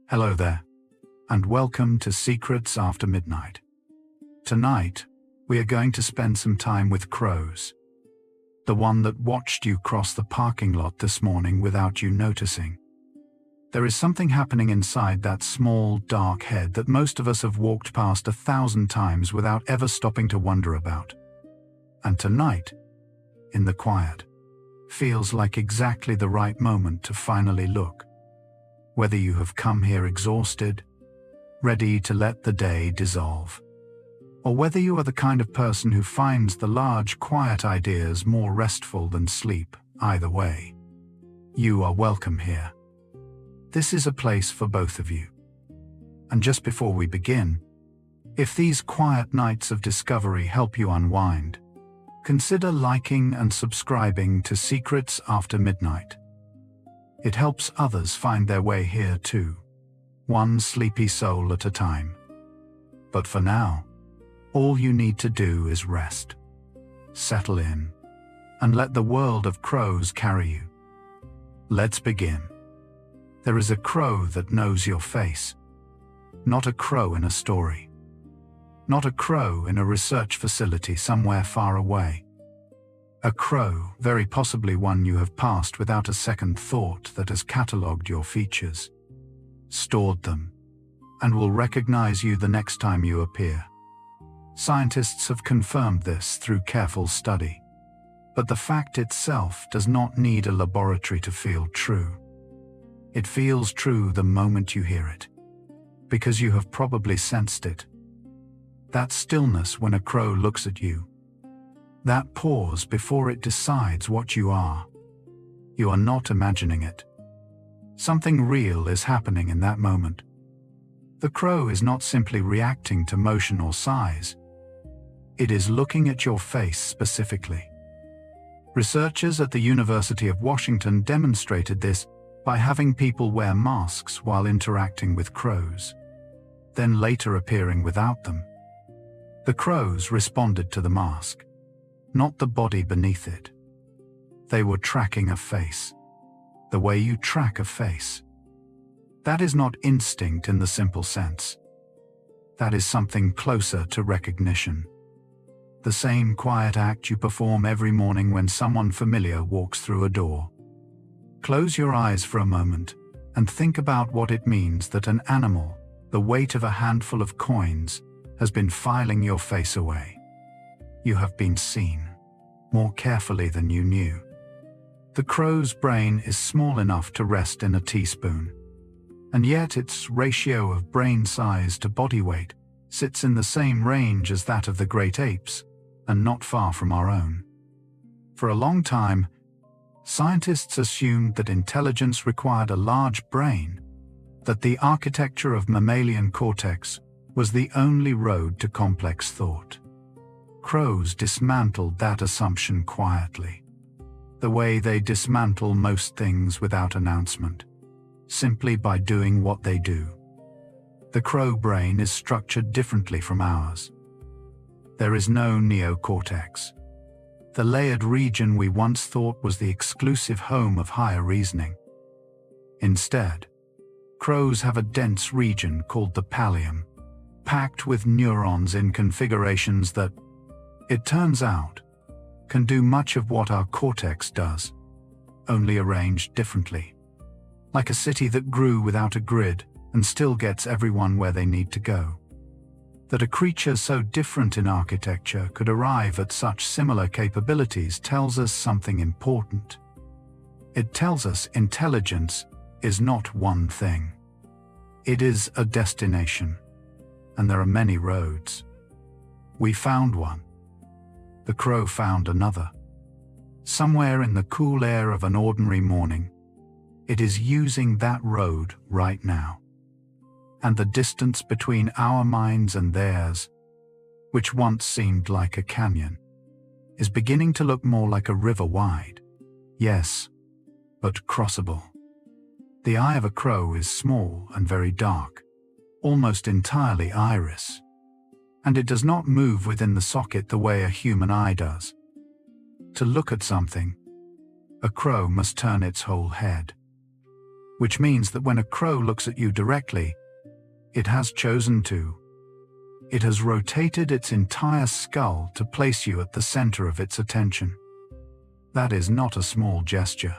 Hello there, and welcome to Secrets After Midnight. Tonight, we are going to spend some time with crows. The one that watched you cross the parking lot this morning without you noticing. There is something happening inside that small, dark head that most of us have walked past 1,000 times without ever stopping to wonder about. And tonight, in the quiet, feels like exactly the right moment to finally look. Whether you have come here exhausted, ready to let the day dissolve, or whether you are the kind of person who finds the large, quiet ideas more restful than sleep, either way, you are welcome here. This is a place for both of you. And just before we begin, if these quiet nights of discovery help you unwind, consider liking and subscribing to Secrets After Midnight. It helps others find their way here too, one sleepy soul at a time. But for now, all you need to do is rest, settle in, and let the world of crows carry you. Let's begin. There is a crow that knows your face. Not a crow in a story. Not a crow in a research facility somewhere far away. A crow, very possibly one you have passed without a second thought, that has catalogued your features, stored them, and will recognize you the next time you appear. Scientists have confirmed this through careful study, but the fact itself does not need a laboratory to feel true. It feels true the moment you hear it, because you have probably sensed it. That stillness when a crow looks at you. That pause before it decides what you are. You are not imagining it. Something real is happening in that moment. The crow is not simply reacting to motion or size. It is looking at your face specifically. Researchers at the University of Washington demonstrated this by having people wear masks while interacting with crows, then later appearing without them. The crows responded to the mask, not the body beneath it. They were tracking a face, the way you track a face. That is not instinct in the simple sense. That is something closer to recognition. The same quiet act you perform every morning when someone familiar walks through a door. Close your eyes for a moment and think about what it means that an animal, the weight of a handful of coins, has been filing your face away. You have been seen, more carefully than you knew. The crow's brain is small enough to rest in a teaspoon, and yet its ratio of brain size to body weight sits in the same range as that of the great apes, and not far from our own. For a long time, scientists assumed that intelligence required a large brain, that the architecture of mammalian cortex was the only road to complex thought. Crows dismantled that assumption quietly, the way they dismantle most things without announcement, simply by doing what they do. The crow brain is structured differently from ours. There is no neocortex, the layered region we once thought was the exclusive home of higher reasoning. Instead, crows have a dense region called the pallium, packed with neurons in configurations that, it turns out, can do much of what our cortex does, only arranged differently. Like a city that grew without a grid and still gets everyone where they need to go. That a creature so different in architecture could arrive at such similar capabilities tells us something important. It tells us intelligence is not one thing. It is a destination, and there are many roads. We found one. The crow found another. Somewhere in the cool air of an ordinary morning, it is using that road right now. And the distance between our minds and theirs, which once seemed like a canyon, is beginning to look more like a river wide. Yes, but crossable. The eye of a crow is small and very dark, almost entirely iris, and it does not move within the socket the way a human eye does. To look at something, a crow must turn its whole head. which means that when a crow looks at you directly, it has chosen to. It has rotated its entire skull to place you at the center of its attention. That is not a small gesture.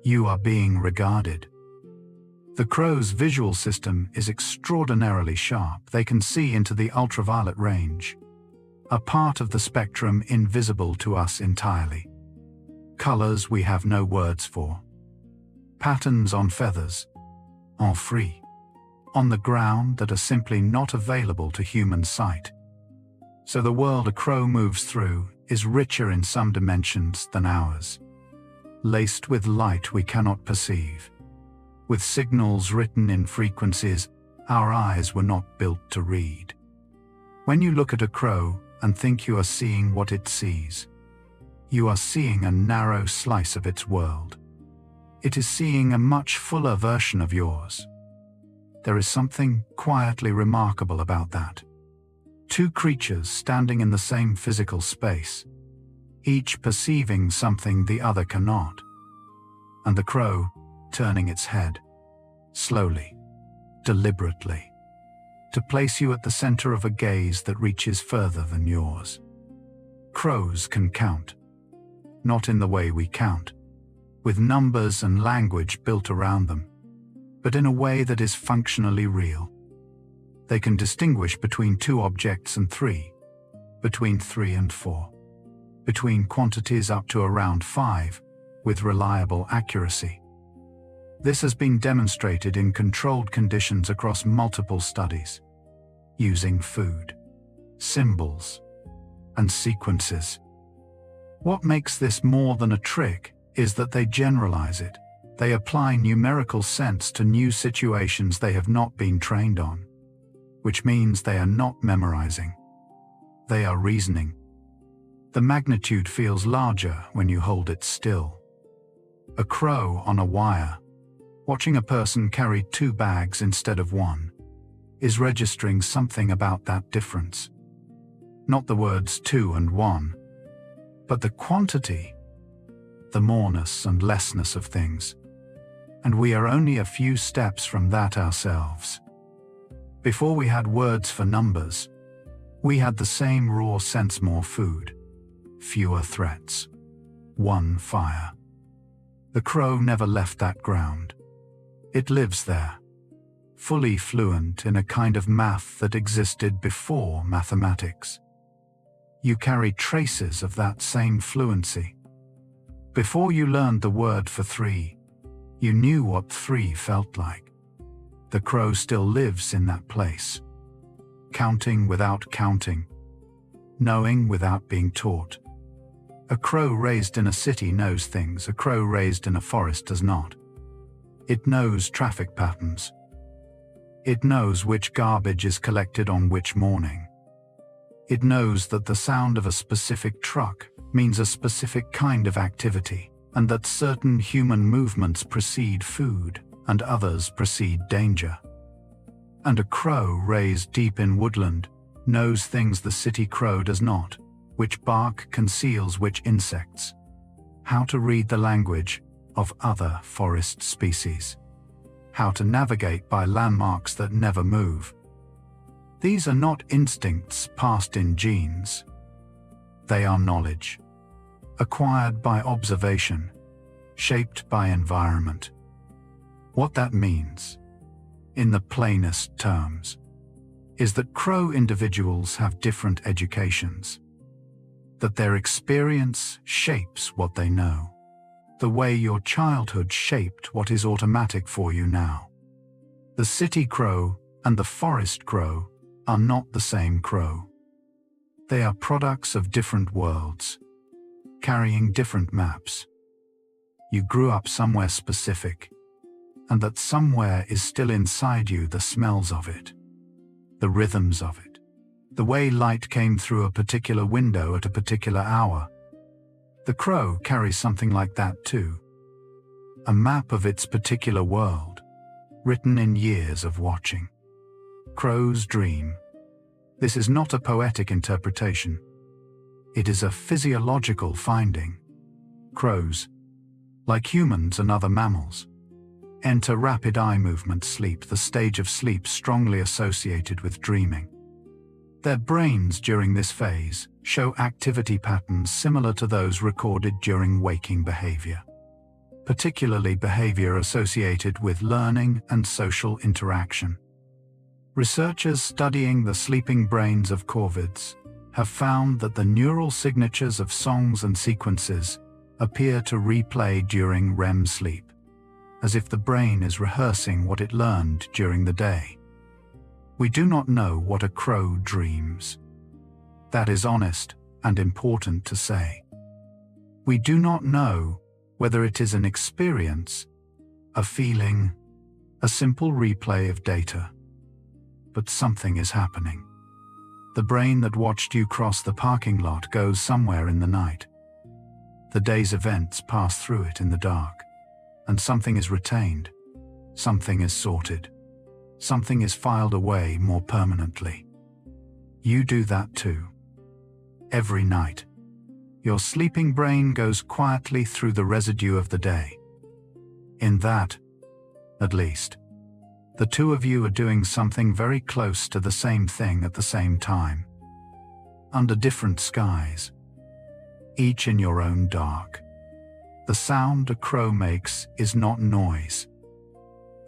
You are being regarded. The crow's visual system is extraordinarily sharp. They can see into the ultraviolet range, a part of the spectrum invisible to us entirely. Colors we have no words for. Patterns on feathers, en free, on the ground that are simply not available to human sight. So the world a crow moves through is richer in some dimensions than ours, laced with light we cannot perceive, with signals written in frequencies our eyes were not built to read. When you look at a crow and think you are seeing what it sees, you are seeing a narrow slice of its world. It is seeing a much fuller version of yours. There is something quietly remarkable about that. Two creatures standing in the same physical space, each perceiving something the other cannot. And the crow turning its head, slowly, deliberately, to place you at the center of a gaze that reaches further than yours. Crows can count, not in the way we count, with numbers and language built around them, but in a way that is functionally real. They can distinguish between two objects and three, between 3 and 4, between quantities up to around 5, with reliable accuracy. This has been demonstrated in controlled conditions across multiple studies, using food, symbols, and sequences. What makes this more than a trick is that they generalize it. They apply numerical sense to new situations they have not been trained on, which means they are not memorizing. They are reasoning. The magnitude feels larger when you hold it still. A crow on a wire, watching a person carry 2 bags instead of 1, is registering something about that difference. Not the words 2 and 1, but the quantity, the moreness and lessness of things. And we are only a few steps from that ourselves. Before we had words for numbers, we had the same raw sense: more food, fewer threats, 1 fire. The crow never left that ground. It lives there, fully fluent in a kind of math that existed before mathematics. You carry traces of that same fluency. Before you learned the word for 3, you knew what 3 felt like. The crow still lives in that place, counting without counting, knowing without being taught. A crow raised in a city knows things a crow raised in a forest does not. It knows traffic patterns. It knows which garbage is collected on which morning. It knows that the sound of a specific truck means a specific kind of activity, and that certain human movements precede food and others precede danger. And a crow raised deep in woodland knows things the city crow does not, which bark conceals which insects, how to read the language of other forest species, how to navigate by landmarks that never move. These are not instincts passed in genes. They are knowledge, acquired by observation, shaped by environment. What that means, in the plainest terms, is that crow individuals have different educations, that their experience shapes what they know, the way your childhood shaped what is automatic for you now. The city crow and the forest crow are not the same crow. They are products of different worlds, carrying different maps. You grew up somewhere specific, and that somewhere is still inside you: the smells of it, the rhythms of it, the way light came through a particular window at a particular hour. The crow carries something like that too. A map of its particular world, written in years of watching. Crows dream. This is not a poetic interpretation. It is a physiological finding. Crows, like humans and other mammals, Enter rapid eye movement sleep, the stage of sleep strongly associated with dreaming. Their brains during this phase show activity patterns similar to those recorded during waking behavior, particularly behavior associated with learning and social interaction. Researchers studying the sleeping brains of corvids have found that the neural signatures of songs and sequences appear to replay during REM sleep, as if the brain is rehearsing what it learned during the day. We do not know what a crow dreams. That is honest and important to say. We do not know whether it is an experience, a feeling, a simple replay of data. But something is happening. The brain that watched you cross the parking lot goes somewhere in the night. The day's events pass through it in the dark, and something is retained, something is sorted, something is filed away more permanently. You do that too. Every night, your sleeping brain goes quietly through the residue of the day. In that, at least, the two of you are doing something very close to the same thing at the same time, under different skies, each in your own dark. The sound a crow makes is not noise.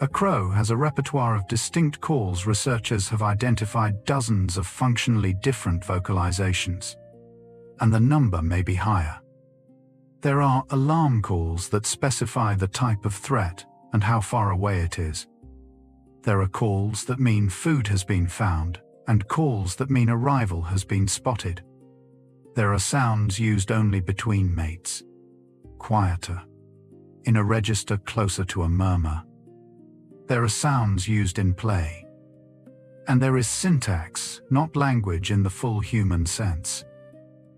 A crow has a repertoire of distinct calls. Researchers have identified dozens of functionally different vocalizations, and the number may be higher. There are alarm calls that specify the type of threat and how far away it is. There are calls that mean food has been found, and calls that mean arrival has been spotted. There are sounds used only between mates, quieter, in a register closer to a murmur. There are sounds used in play. And there is syntax, not language in the full human sense,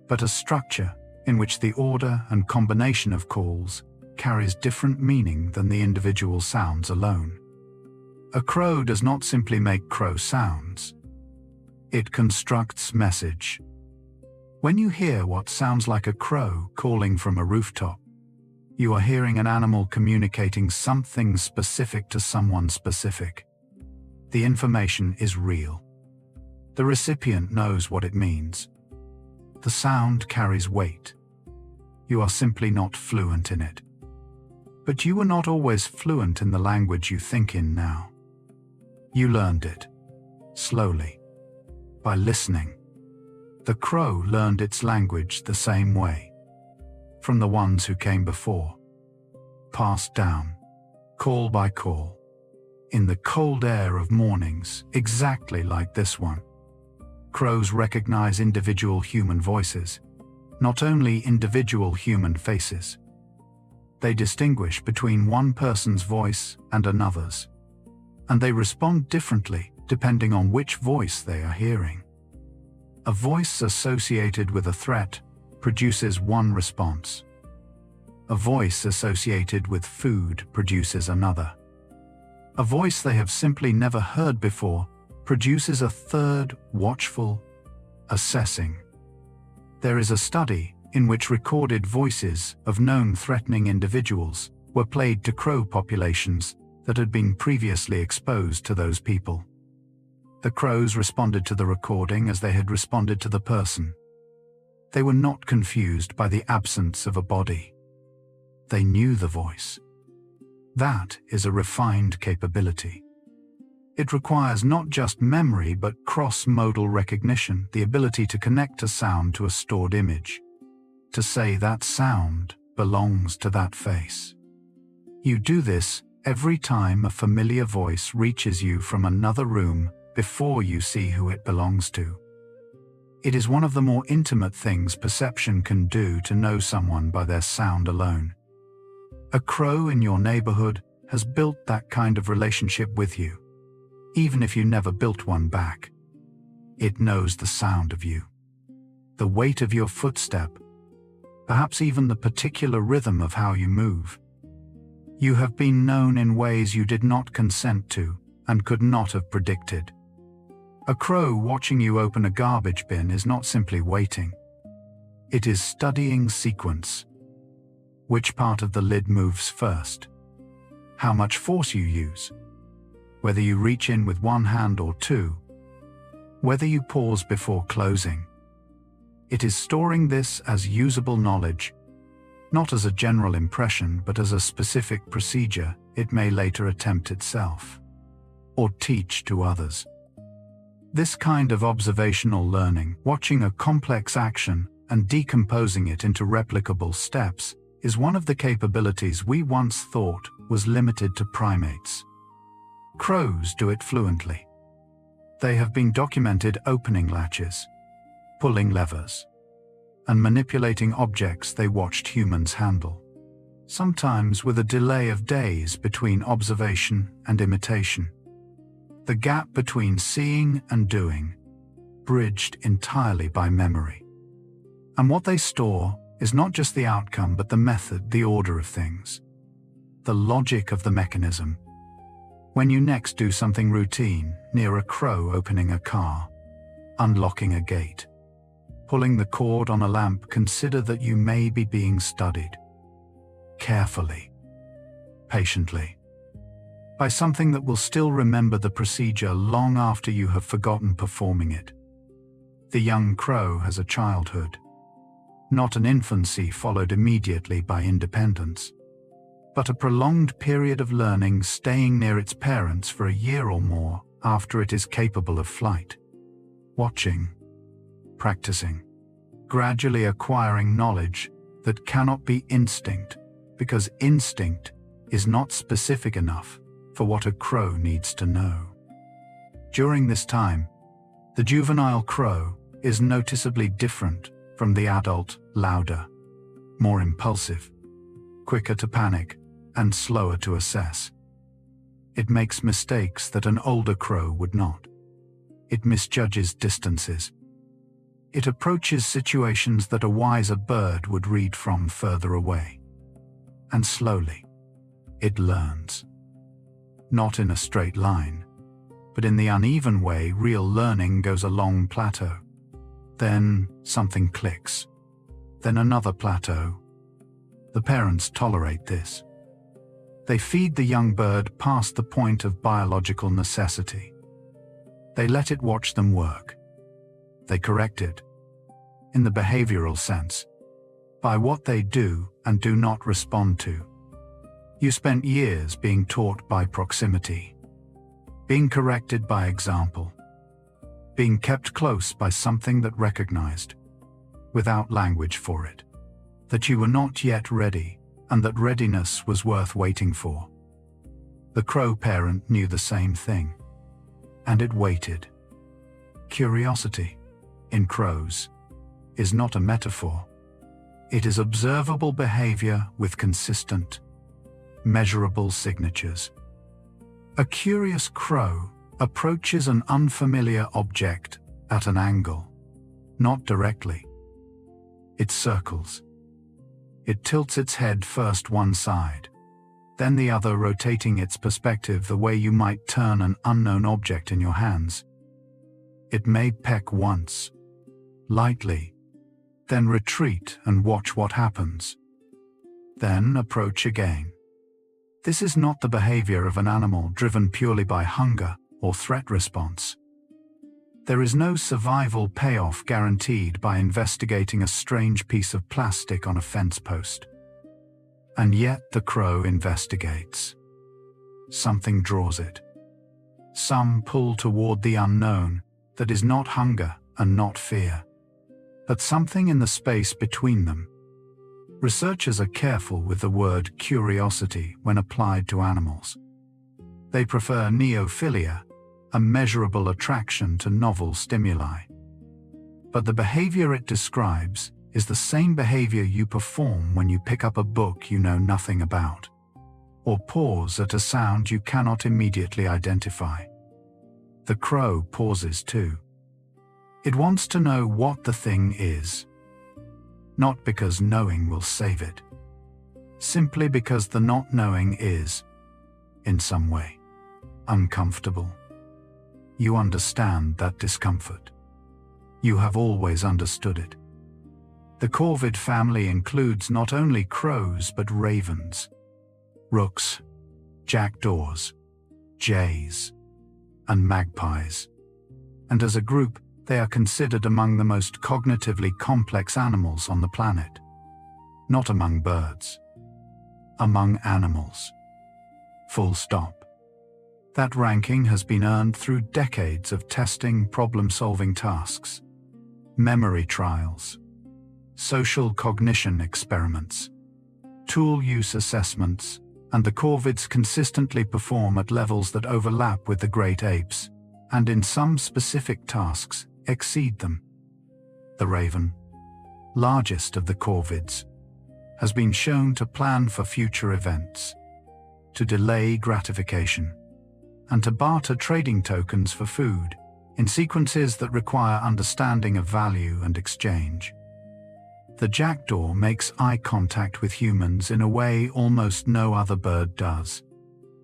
but a structure in which the order and combination of calls carries different meaning than the individual sounds alone. A crow does not simply make crow sounds. It constructs message. When you hear what sounds like a crow calling from a rooftop, you are hearing an animal communicating something specific to someone specific. The information is real. The recipient knows what it means. The sound carries weight. You are simply not fluent in it. But you were not always fluent in the language you think in now. You learned it, slowly, by listening. The crow learned its language the same way, from the ones who came before, passed down, call by call, in the cold air of mornings, exactly like this one. Crows recognize individual human voices, not only individual human faces. They distinguish between one person's voice and another's, and they respond differently depending on which voice they are hearing. A voice associated with a threat produces one response. A voice associated with food produces another. A voice they have simply never heard before produces a third, watchful, assessing. There is a study in which recorded voices of known threatening individuals were played to crow populations that had been previously exposed to those people. The crows responded to the recording as they had responded to the person. They were not confused by the absence of a body. They knew the voice. That is a refined capability. It requires not just memory but cross-modal recognition, the ability to connect a sound to a stored image, to say that sound belongs to that face. You do this every time a familiar voice reaches you from another room before you see who it belongs to. It is one of the more intimate things perception can do to know someone by their sound alone. A crow in your neighborhood has built that kind of relationship with you, even if you never built one back. It knows the sound of you, the weight of your footstep, perhaps even the particular rhythm of how you move. You have been known in ways you did not consent to and could not have predicted. A crow watching you open a garbage bin is not simply waiting. It is studying sequence. Which part of the lid moves first? how much force you use, whether you reach in with one hand or two, whether you pause before closing. It is storing this as usable knowledge, not as a general impression but as a specific procedure it may later attempt itself, or teach to others. This kind of observational learning, watching a complex action and decomposing it into replicable steps, is one of the capabilities we once thought was limited to primates. Crows do it fluently. They have been documented opening latches, pulling levers, and manipulating objects they watched humans handle, sometimes with a delay of days between observation and imitation. The gap between seeing and doing, bridged entirely by memory. And what they store is not just the outcome but the method, the order of things, the logic of the mechanism. When you next do something routine, near a crow opening a car, unlocking a gate, pulling the cord on a lamp, consider that you may be being studied, carefully, patiently, by something that will still remember the procedure long after you have forgotten performing it. The young crow has a childhood, not an infancy followed immediately by independence, but a prolonged period of learning, staying near its parents for a year or more after it is capable of flight, watching, practicing, gradually acquiring knowledge that cannot be instinct, because instinct is not specific enough for what a crow needs to know. During this time, the juvenile crow is noticeably different from the adult, louder, more impulsive, quicker to panic, and slower to assess. It makes mistakes that an older crow would not. It misjudges distances. It approaches situations that a wiser bird would read from further away. And slowly, it learns. Not in a straight line, but in the uneven way real learning goes, a long plateau. Then something clicks. Then another plateau. The parents tolerate this. They feed the young bird past the point of biological necessity. They let it watch them work. They correct it, in the behavioral sense, by what they do and do not respond to. You spent years being taught by proximity, being corrected by example, being kept close by something that recognized, without language for it, that you were not yet ready, and that readiness was worth waiting for. The crow parent knew the same thing, and it waited. Curiosity, in crows, is not a metaphor. It is observable behavior with consistent, measurable signatures. A curious crow approaches an unfamiliar object at an angle, not directly. It circles. It tilts its head first one side, then the other, rotating its perspective the way you might turn an unknown object in your hands. It may peck once, lightly, then retreat and watch what happens. Then approach again. This is not the behavior of an animal driven purely by hunger or threat response. There is no survival payoff guaranteed by investigating a strange piece of plastic on a fence post. And yet the crow investigates. Something draws it. Some pull toward the unknown that is not hunger and not fear, but something in the space between them. Researchers are careful with the word curiosity when applied to animals. They prefer neophilia, a measurable attraction to novel stimuli. But the behavior it describes is the same behavior you perform when you pick up a book you know nothing about, or pause at a sound you cannot immediately identify. The crow pauses too. It wants to know what the thing is, not because knowing will save it, simply because the not knowing is, in some way, uncomfortable. You understand that discomfort. You have always understood it. The corvid family includes not only crows but ravens, rooks, jackdaws, jays, and magpies. And as a group, they are considered among the most cognitively complex animals on the planet. Not among birds. Among animals. Full stop. That ranking has been earned through decades of testing problem-solving tasks, memory trials, social cognition experiments, tool use assessments, and the corvids consistently perform at levels that overlap with the great apes, and in some specific tasks exceed them. The raven, largest of the corvids, has been shown to plan for future events, to delay gratification, and to barter trading tokens for food in sequences that require understanding of value and exchange. The jackdaw makes eye contact with humans in a way almost no other bird does,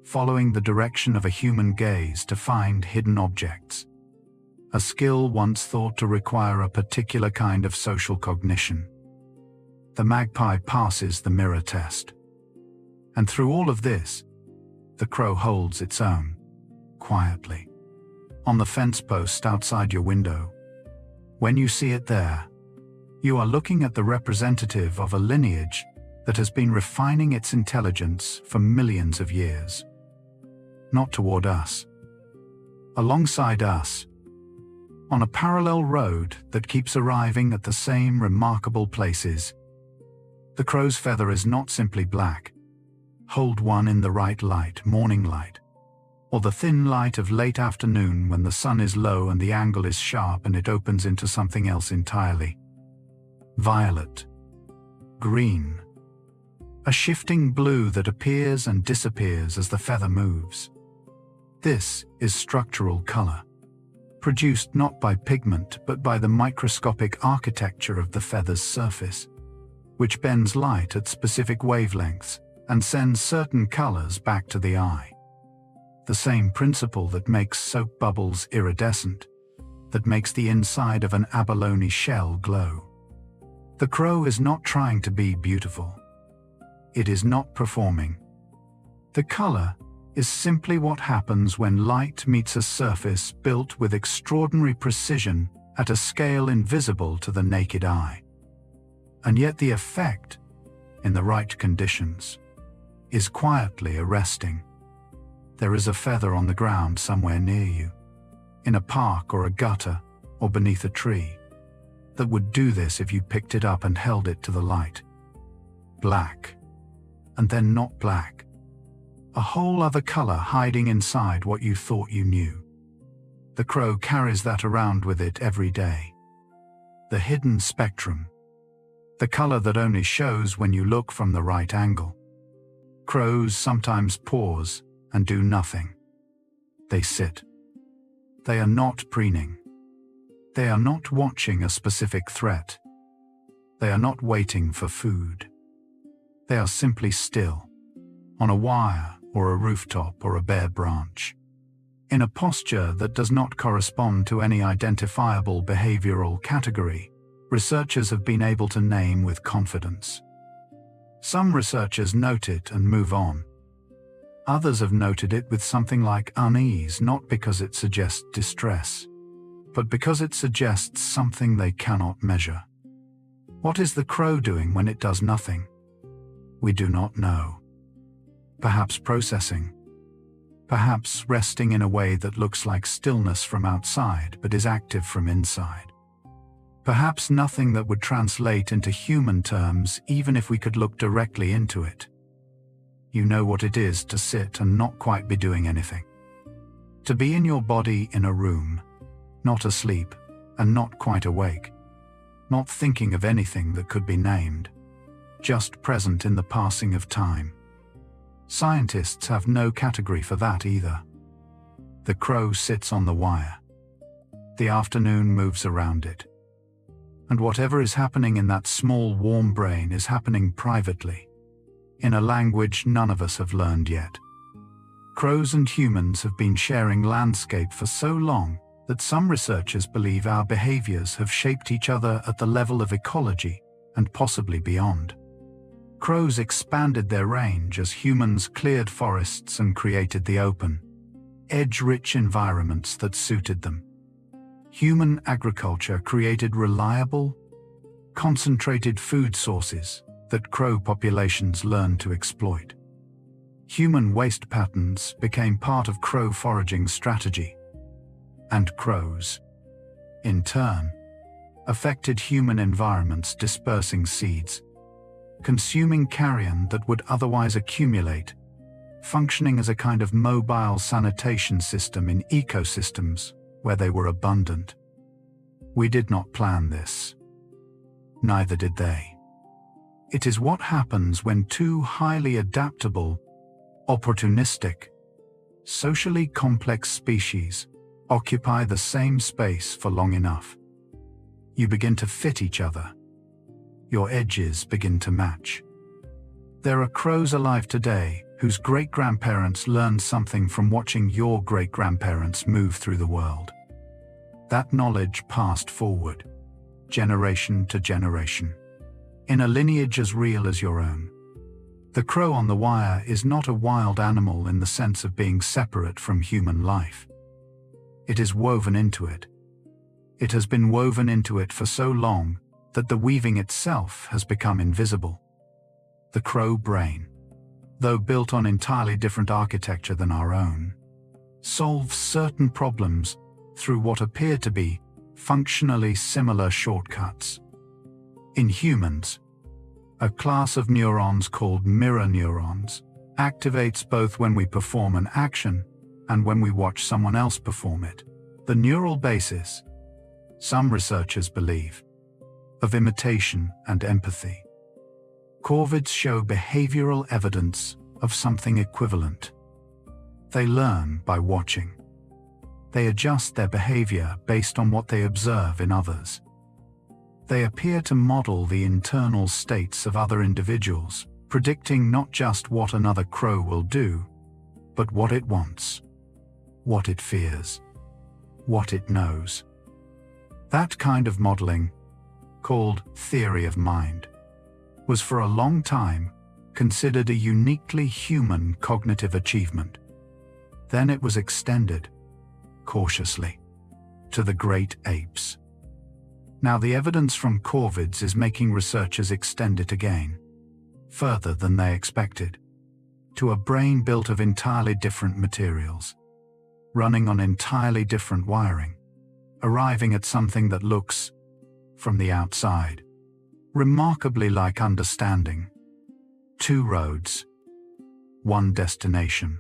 following the direction of a human gaze to find hidden objects, a skill once thought to require a particular kind of social cognition. The magpie passes the mirror test. And through all of this, the crow holds its own, quietly, on the fence post outside your window. When you see it there, you are looking at the representative of a lineage that has been refining its intelligence for millions of years. Not toward us. Alongside us. On a parallel road that keeps arriving at the same remarkable places. The crow's feather is not simply black. Hold one in the right light, morning light, or the thin light of late afternoon when the sun is low and the angle is sharp and it opens into something else entirely. Violet. Green. A shifting blue that appears and disappears as the feather moves. This is structural color, produced not by pigment but by the microscopic architecture of the feather's surface, which bends light at specific wavelengths and sends certain colors back to the eye. The same principle that makes soap bubbles iridescent, that makes the inside of an abalone shell glow. The crow is not trying to be beautiful. It is not performing. The color is simply what happens when light meets a surface built with extraordinary precision at a scale invisible to the naked eye. And yet the effect, in the right conditions, is quietly arresting. There is a feather on the ground somewhere near you, in a park or a gutter or beneath a tree, that would do this if you picked it up and held it to the light. Black, and then not black. A whole other color hiding inside what you thought you knew. The crow carries that around with it every day. The hidden spectrum. The color that only shows when you look from the right angle. Crows sometimes pause and do nothing. They sit. They are not preening. They are not watching a specific threat. They are not waiting for food. They are simply still, on a wire or a rooftop or a bare branch, in a posture that does not correspond to any identifiable behavioral category researchers have been able to name with confidence. Some researchers note it and move on. Others have noted it with something like unease, not because it suggests distress, but because it suggests something they cannot measure. What is the crow doing when it does nothing? We do not know. Perhaps processing. Perhaps resting in a way that looks like stillness from outside but is active from inside. Perhaps nothing that would translate into human terms even if we could look directly into it. You know what it is to sit and not quite be doing anything. To be in your body in a room, not asleep and not quite awake, not thinking of anything that could be named, just present in the passing of time. Scientists have no category for that either. The crow sits on the wire. The afternoon moves around it. And whatever is happening in that small warm brain is happening privately, in a language none of us have learned yet. Crows and humans have been sharing landscape for so long that some researchers believe our behaviors have shaped each other at the level of ecology and possibly beyond. Crows expanded their range as humans cleared forests and created the open, edge-rich environments that suited them. Human agriculture created reliable, concentrated food sources that crow populations learned to exploit. Human waste patterns became part of crow foraging strategy, and crows, in turn, affected human environments, dispersing seeds, consuming carrion that would otherwise accumulate, functioning as a kind of mobile sanitation system in ecosystems where they were abundant. We did not plan this. Neither did they. It is what happens when two highly adaptable, opportunistic, socially complex species occupy the same space for long enough. You begin to fit each other. Your edges begin to match. There are crows alive today whose great-grandparents learned something from watching your great-grandparents move through the world. That knowledge passed forward, generation to generation, in a lineage as real as your own. The crow on the wire is not a wild animal in the sense of being separate from human life. It is woven into it. It has been woven into it for so long that the weaving itself has become invisible. The crow brain, though built on entirely different architecture than our own, solves certain problems through what appear to be functionally similar shortcuts. In humans, a class of neurons called mirror neurons activates both when we perform an action and when we watch someone else perform it. The neural basis, some researchers believe, of imitation and empathy. Corvids show behavioral evidence of something equivalent. They learn by watching. They adjust their behavior based on what they observe in others. They appear to model the internal states of other individuals, predicting not just what another crow will do, but what it wants, what it fears, what it knows. That kind of modeling, called theory of mind, was for a long time considered a uniquely human cognitive achievement. Then it was extended, cautiously, to the great apes. Now the evidence from corvids is making researchers extend it again, further than they expected, to a brain built of entirely different materials, running on entirely different wiring, arriving at something that looks, from the outside, remarkably like understanding. Two roads, one destination.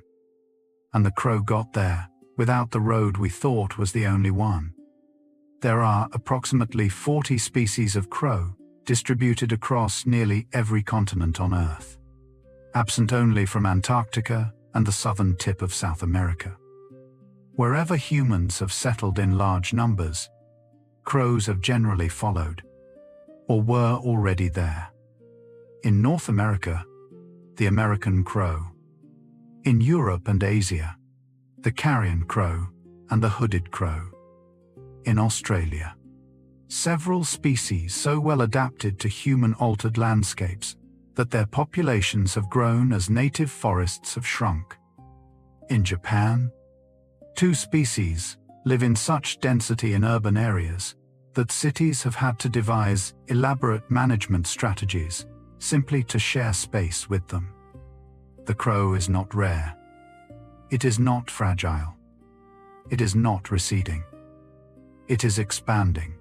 And the crow got there without the road we thought was the only one. There are approximately 40 species of crow distributed across nearly every continent on Earth, absent only from Antarctica and the southern tip of South America. Wherever humans have settled in large numbers, crows have generally followed, or were already there. In North America, the American crow. In Europe and Asia, the carrion crow and the hooded crow. In Australia, several species so well adapted to human-altered landscapes that their populations have grown as native forests have shrunk. In Japan, two species live in such density in urban areas that cities have had to devise elaborate management strategies simply to share space with them. The crow is not rare. It is not fragile. It is not receding. It is expanding,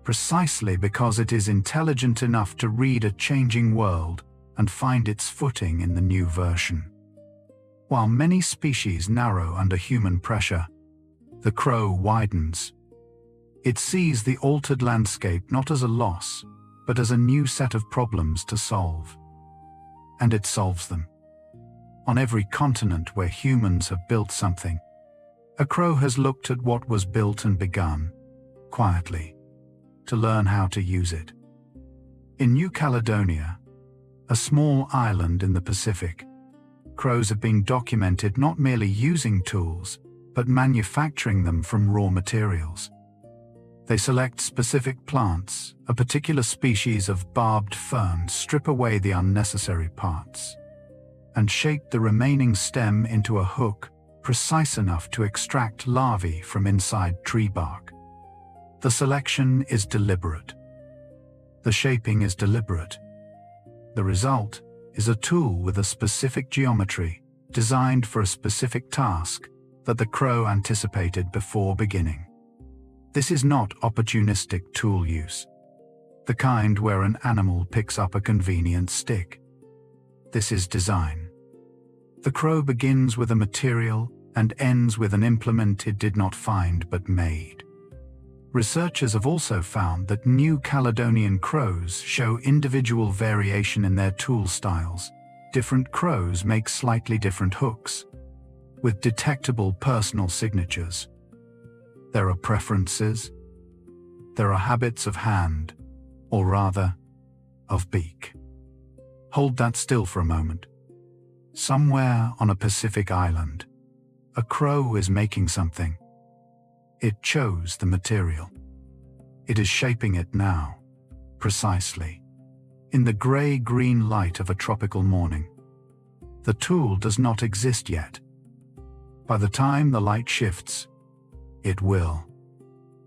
precisely because it is intelligent enough to read a changing world and find its footing in the new version. While many species narrow under human pressure, the crow widens. It sees the altered landscape not as a loss, but as a new set of problems to solve. And it solves them. On every continent where humans have built something, a crow has looked at what was built and begun, quietly, to learn how to use it. In New Caledonia, a small island in the Pacific, crows have been documented not merely using tools, but manufacturing them from raw materials. They select specific plants, a particular species of barbed fern, strip away the unnecessary parts, and shape the remaining stem into a hook precise enough to extract larvae from inside tree bark. The selection is deliberate. The shaping is deliberate. The result is a tool with a specific geometry, designed for a specific task that the crow anticipated before beginning. This is not opportunistic tool use, the kind where an animal picks up a convenient stick. This is design. The crow begins with a material and ends with an implement it did not find but made. Researchers have also found that New Caledonian crows show individual variation in their tool styles. Different crows make slightly different hooks, with detectable personal signatures. There are preferences. There are habits of hand, or rather, of beak. Hold that still for a moment. Somewhere on a Pacific island, a crow is making something. It chose the material. It is shaping it now, precisely, in the gray-green light of a tropical morning. The tool does not exist yet. By the time the light shifts, it will.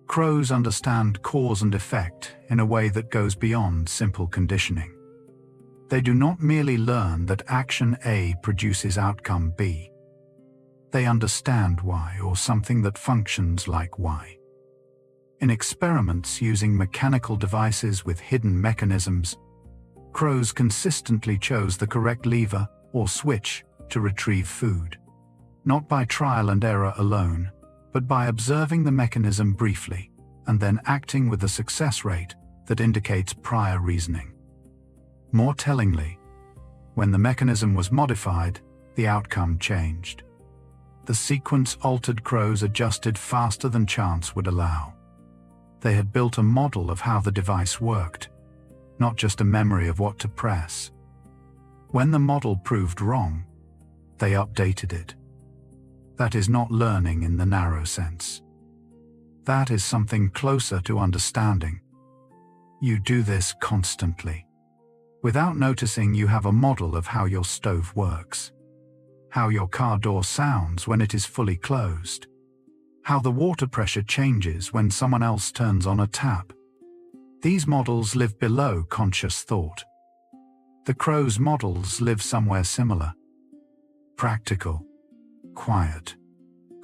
Crows understand cause and effect in a way that goes beyond simple conditioning. They do not merely learn that action A produces outcome B. They understand why, or something that functions like why. In experiments using mechanical devices with hidden mechanisms, crows consistently chose the correct lever or switch to retrieve food, not by trial and error alone, but by observing the mechanism briefly and then acting with a success rate that indicates prior reasoning. More tellingly, when the mechanism was modified, the outcome changed. The sequence altered, crows adjusted faster than chance would allow. They had built a model of how the device worked, not just a memory of what to press. When the model proved wrong, they updated it. That is not learning in the narrow sense. That is something closer to understanding. You do this constantly. Without noticing, you have a model of how your stove works, how your car door sounds when it is fully closed, how the water pressure changes when someone else turns on a tap. These models live below conscious thought. The crow's models live somewhere similar. Practical, quiet,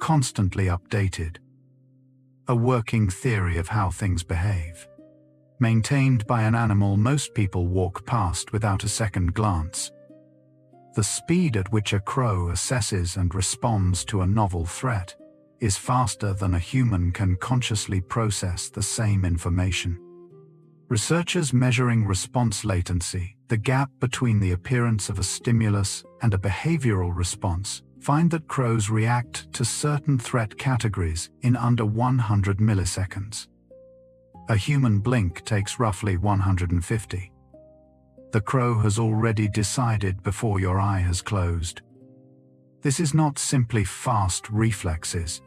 constantly updated. A working theory of how things behave, maintained by an animal most people walk past without a second glance. The speed at which a crow assesses and responds to a novel threat is faster than a human can consciously process the same information. Researchers measuring response latency, the gap between the appearance of a stimulus and a behavioral response, find that crows react to certain threat categories in under 100 milliseconds. A human blink takes roughly 150. The crow has already decided before your eye has closed. This is not simply fast reflexes.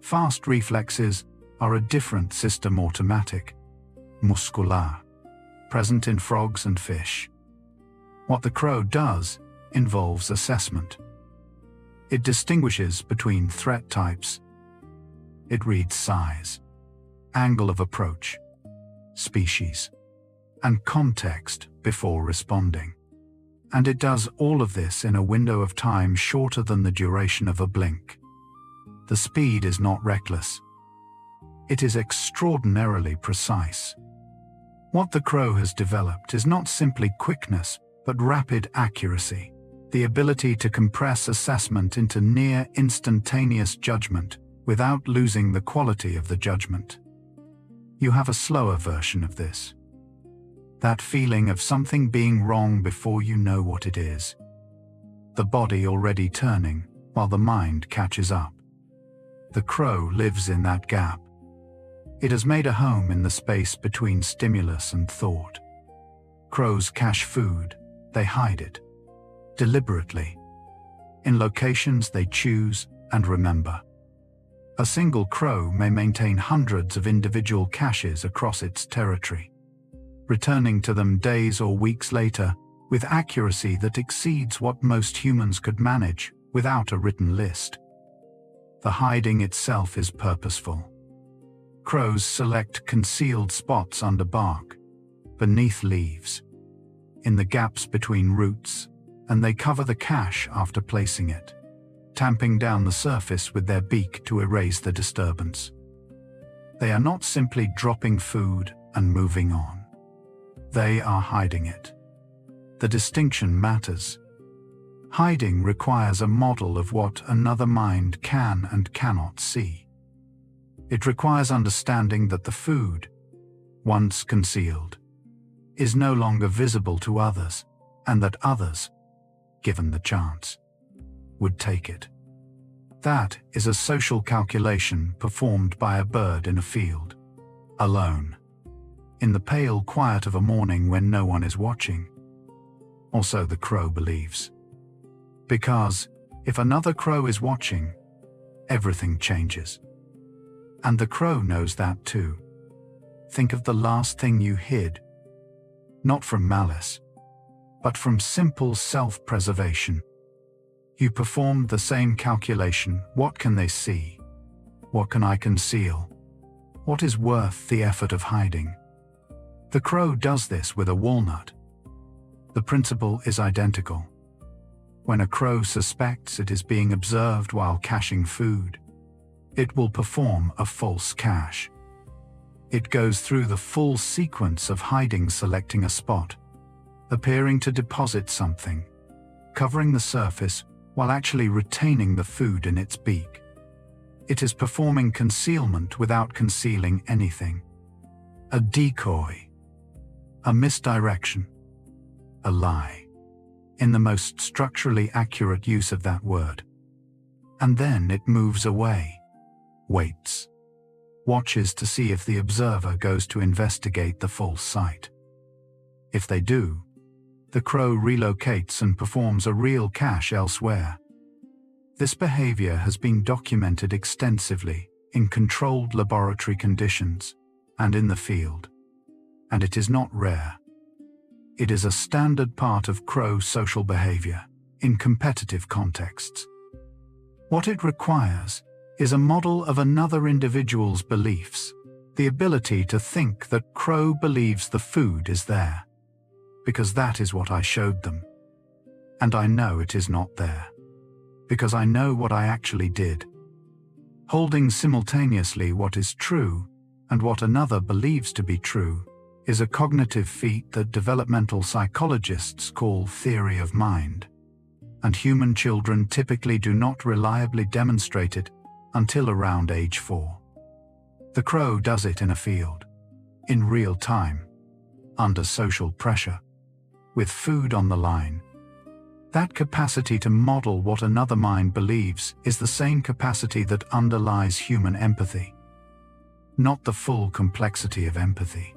Fast reflexes are a different system, automatic, muscular, present in frogs and fish. What the crow does involves assessment. It distinguishes between threat types. It reads size, angle of approach, species, and context before responding. And it does all of this in a window of time shorter than the duration of a blink. The speed is not reckless. It is extraordinarily precise. What the crow has developed is not simply quickness, but rapid accuracy, the ability to compress assessment into near instantaneous judgment without losing the quality of the judgment. You have a slower version of this. That feeling of something being wrong before you know what it is. The body already turning while the mind catches up. The crow lives in that gap. It has made a home in the space between stimulus and thought. Crows cache food, they hide it, deliberately, in locations they choose and remember. A single crow may maintain hundreds of individual caches across its territory, returning to them days or weeks later with accuracy that exceeds what most humans could manage without a written list. The hiding itself is purposeful. Crows select concealed spots under bark, beneath leaves, in the gaps between roots, and they cover the cache after placing it, tamping down the surface with their beak to erase the disturbance. They are not simply dropping food and moving on. They are hiding it. The distinction matters. Hiding requires a model of what another mind can and cannot see. It requires understanding that the food, once concealed, is no longer visible to others, and that others, given the chance, would take it. That is a social calculation performed by a bird in a field, alone, in the pale quiet of a morning when no one is watching. Or so the crow believes. Because, if another crow is watching, everything changes. And the crow knows that too. Think of the last thing you hid. Not from malice, but from simple self-preservation. You performed the same calculation. What can they see? What can I conceal? What is worth the effort of hiding? The crow does this with a walnut. The principle is identical. When a crow suspects it is being observed while caching food, it will perform a false cache. It goes through the full sequence of hiding, selecting a spot, appearing to deposit something, covering the surface while actually retaining the food in its beak. It is performing concealment without concealing anything. A decoy, a misdirection, a lie, in the most structurally accurate use of that word. And then it moves away, waits, watches to see if the observer goes to investigate the false site. If they do, the crow relocates and performs a real cache elsewhere. This behavior has been documented extensively in controlled laboratory conditions and in the field, and it is not rare. It is a standard part of crow social behavior in competitive contexts. What it requires is a model of another individual's beliefs, the ability to think that crow believes the food is there, because that is what I showed them. And I know it is not there, because I know what I actually did. Holding simultaneously what is true and what another believes to be true is a cognitive feat that developmental psychologists call theory of mind, and human children typically do not reliably demonstrate it until around age 4. The crow does it in a field, in real time, under social pressure, with food on the line. That capacity to model what another mind believes is the same capacity that underlies human empathy. Not the full complexity of empathy,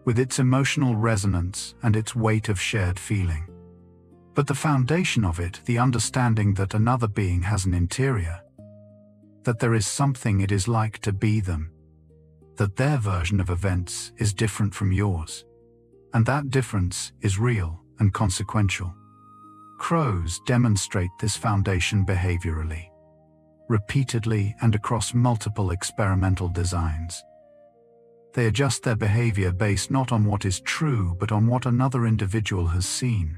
with its emotional resonance and its weight of shared feeling, but the foundation of it, the understanding that another being has an interior, that there is something it is like to be them, that their version of events is different from yours, and that difference is real and consequential. Crows demonstrate this foundation behaviorally, repeatedly and across multiple experimental designs. They adjust their behavior based not on what is true but on what another individual has seen,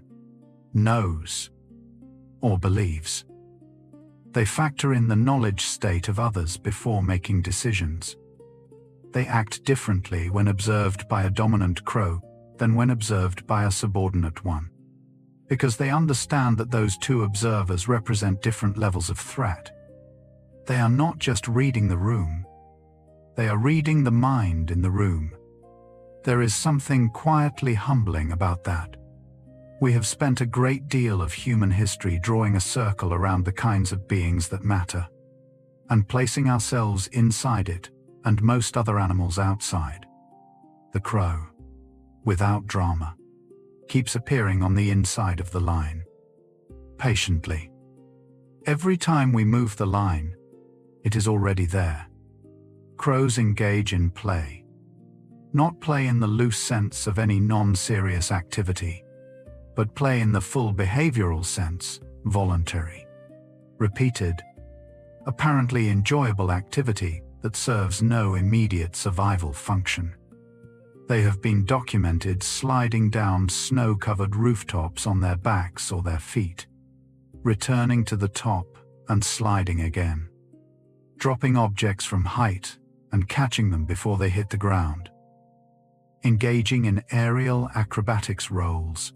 knows, or believes. They factor in the knowledge state of others before making decisions. They act differently when observed by a dominant crow than when observed by a subordinate one, because they understand that those two observers represent different levels of threat. They are not just reading the room, they are reading the mind in the room. There is something quietly humbling about that. We have spent a great deal of human history drawing a circle around the kinds of beings that matter, and placing ourselves inside it and most other animals outside. The crow, without drama, keeps appearing on the inside of the line. Patiently. Every time we move the line, it is already there. Crows engage in play. Not play in the loose sense of any non-serious activity, but play in the full behavioral sense, voluntary, repeated, apparently enjoyable activity that serves no immediate survival function. They have been documented sliding down snow-covered rooftops on their backs or their feet, returning to the top and sliding again, dropping objects from height and catching them before they hit the ground, engaging in aerial acrobatics rolls,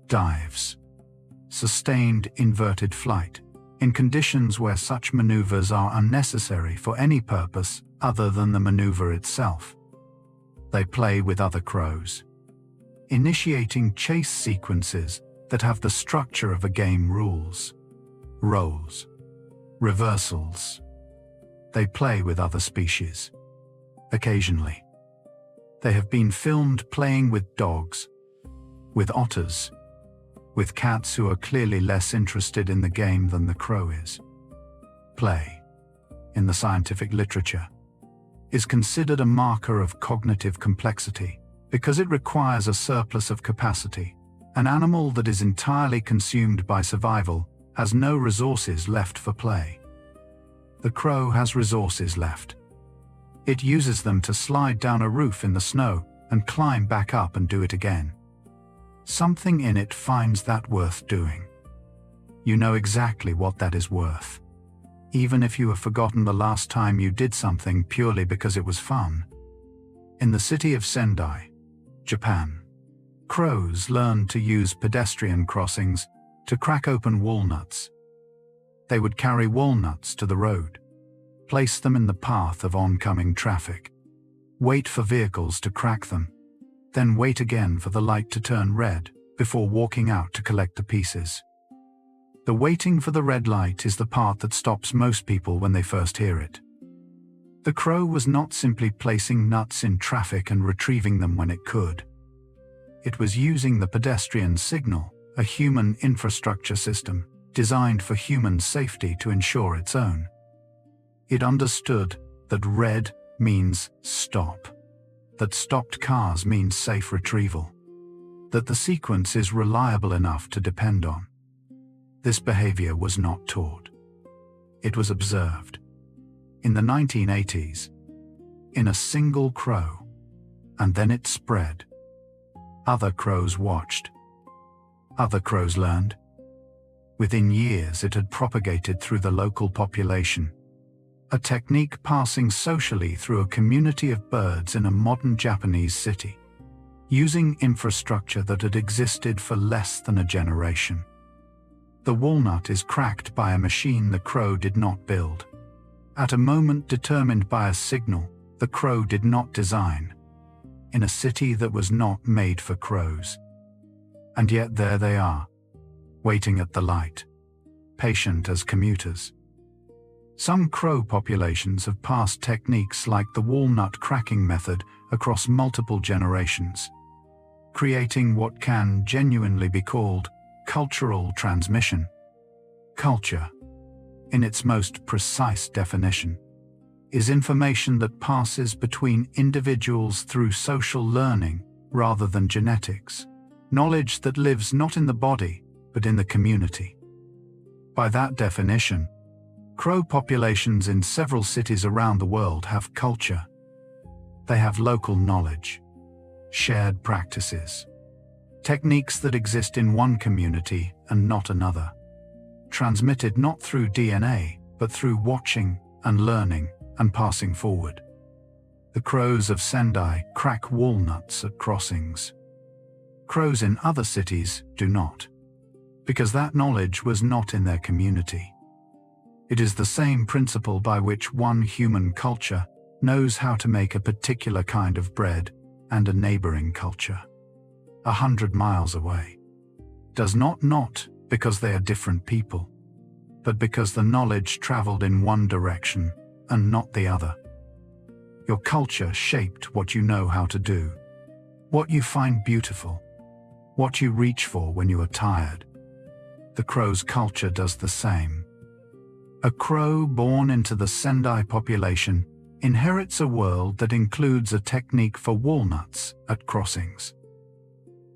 dives, sustained inverted flight, in conditions where such maneuvers are unnecessary for any purpose other than the maneuver itself. They play with other crows, initiating chase sequences that have the structure of a game rules, rolls, reversals. They play with other species. Occasionally, they have been filmed playing with dogs, with otters, with cats who are clearly less interested in the game than the crow is. Play, in the scientific literature, is considered a marker of cognitive complexity because it requires a surplus of capacity. An animal that is entirely consumed by survival has no resources left for play. The crow has resources left. It uses them to slide down a roof in the snow and climb back up and do it again. Something in it finds that worth doing. You know exactly what that is worth, even if you have forgotten the last time you did something purely because it was fun. In the city of Sendai, Japan, crows learned to use pedestrian crossings to crack open walnuts. They would carry walnuts to the road, place them in the path of oncoming traffic, wait for vehicles to crack them, then wait again for the light to turn red before walking out to collect the pieces. The waiting for the red light is the part that stops most people when they first hear it. The crow was not simply placing nuts in traffic and retrieving them when it could. It was using the pedestrian signal, a human infrastructure system designed for human safety, to ensure its own. It understood that red means stop, that stopped cars means safe retrieval, that the sequence is reliable enough to depend on. This behavior was not taught. It was observed. In the 1980s, in a single crow, and then it spread. Other crows watched. Other crows learned. Within years, it had propagated through the local population, a technique passing socially through a community of birds in a modern Japanese city, using infrastructure that had existed for less than a generation. The walnut is cracked by a machine the crow did not build, at a moment determined by a signal the crow did not design, in a city that was not made for crows. And yet there they are, waiting at the light, patient as commuters. Some crow populations have passed techniques like the walnut cracking method across multiple generations, creating what can genuinely be called cultural transmission. Culture, in its most precise definition, is information that passes between individuals through social learning rather than genetics, knowledge that lives not in the body but in the community. By that definition, crow populations in several cities around the world have culture. They have local knowledge, shared practices, techniques that exist in one community and not another, transmitted not through DNA but through watching and learning and passing forward. The crows of Sendai crack walnuts at crossings. Crows in other cities do not, because that knowledge was not in their community. It is the same principle by which one human culture knows how to make a particular kind of bread and a neighboring culture, 100 miles away, does not because they are different people, but because the knowledge traveled in one direction and not the other. Your culture shaped what you know how to do, what you find beautiful, what you reach for when you are tired. The crow's culture does the same. A crow born into the Sendai population inherits a world that includes a technique for walnuts at crossings.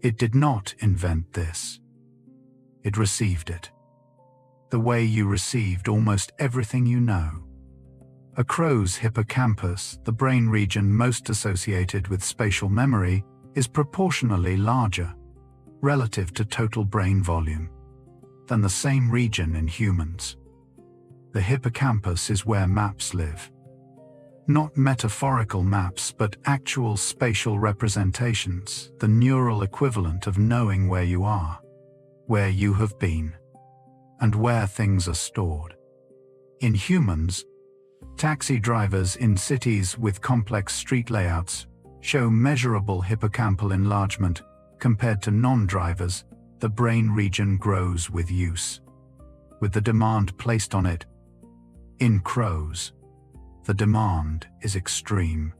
It did not invent this. It received it. The way you received almost everything you know. A crow's hippocampus, the brain region most associated with spatial memory, is proportionally larger, relative to total brain volume, than the same region in humans. The hippocampus is where maps live. Not metaphorical maps, but actual spatial representations, the neural equivalent of knowing where you are, where you have been, and where things are stored. In humans, taxi drivers in cities with complex street layouts show measurable hippocampal enlargement. Compared to non-drivers, the brain region grows with use, with the demand placed on it. In crows, the demand is extreme.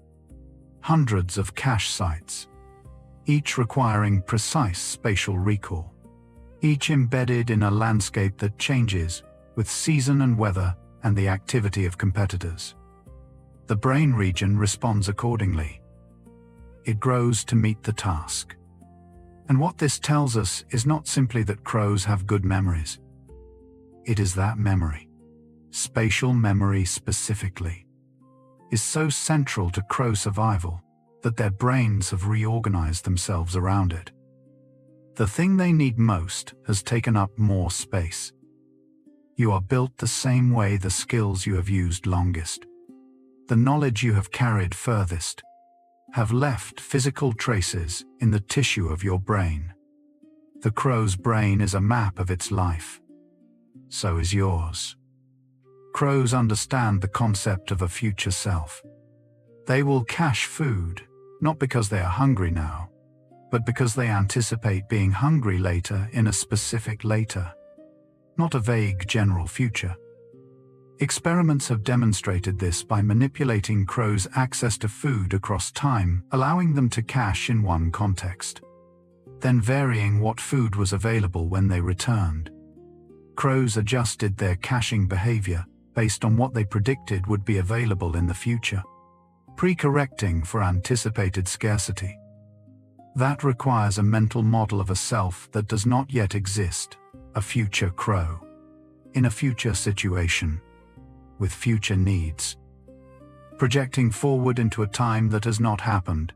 Hundreds of cache sites, each requiring precise spatial recall, each embedded in a landscape that changes with season and weather and the activity of competitors. The brain region responds accordingly. It grows to meet the task. And what this tells us is not simply that crows have good memories. It is that memory, spatial memory specifically, is so central to crow survival that their brains have reorganized themselves around it. The thing they need most has taken up more space. You are built the same way the skills you have used longest, the knowledge you have carried furthest, have left physical traces in the tissue of your brain. The crow's brain is a map of its life. So is yours. Crows understand the concept of a future self. They will cache food, not because they are hungry now, but because they anticipate being hungry later in a specific later, not a vague general future. Experiments have demonstrated this by manipulating crows' access to food across time, allowing them to cache in one context, then varying what food was available when they returned. Crows adjusted their caching behavior based on what they predicted would be available in the future, pre-correcting for anticipated scarcity. That requires a mental model of a self that does not yet exist, a future crow, in a future situation, with future needs. Projecting forward into a time that has not happened,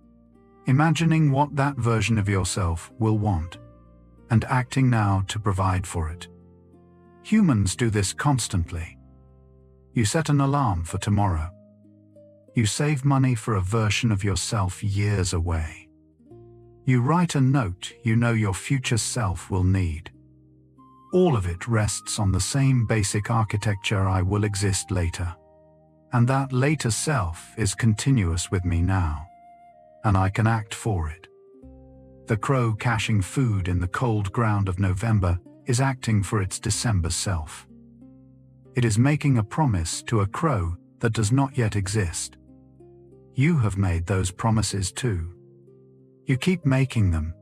imagining what that version of yourself will want, and acting now to provide for it. Humans do this constantly. You set an alarm for tomorrow. You save money for a version of yourself years away. You write a note you know your future self will need. All of it rests on the same basic architecture: I will exist later. And that later self is continuous with me now, and I can act for it. The crow caching food in the cold ground of November is acting for its December self. It is making a promise to a crow that does not yet exist. You have made those promises too. You keep making them.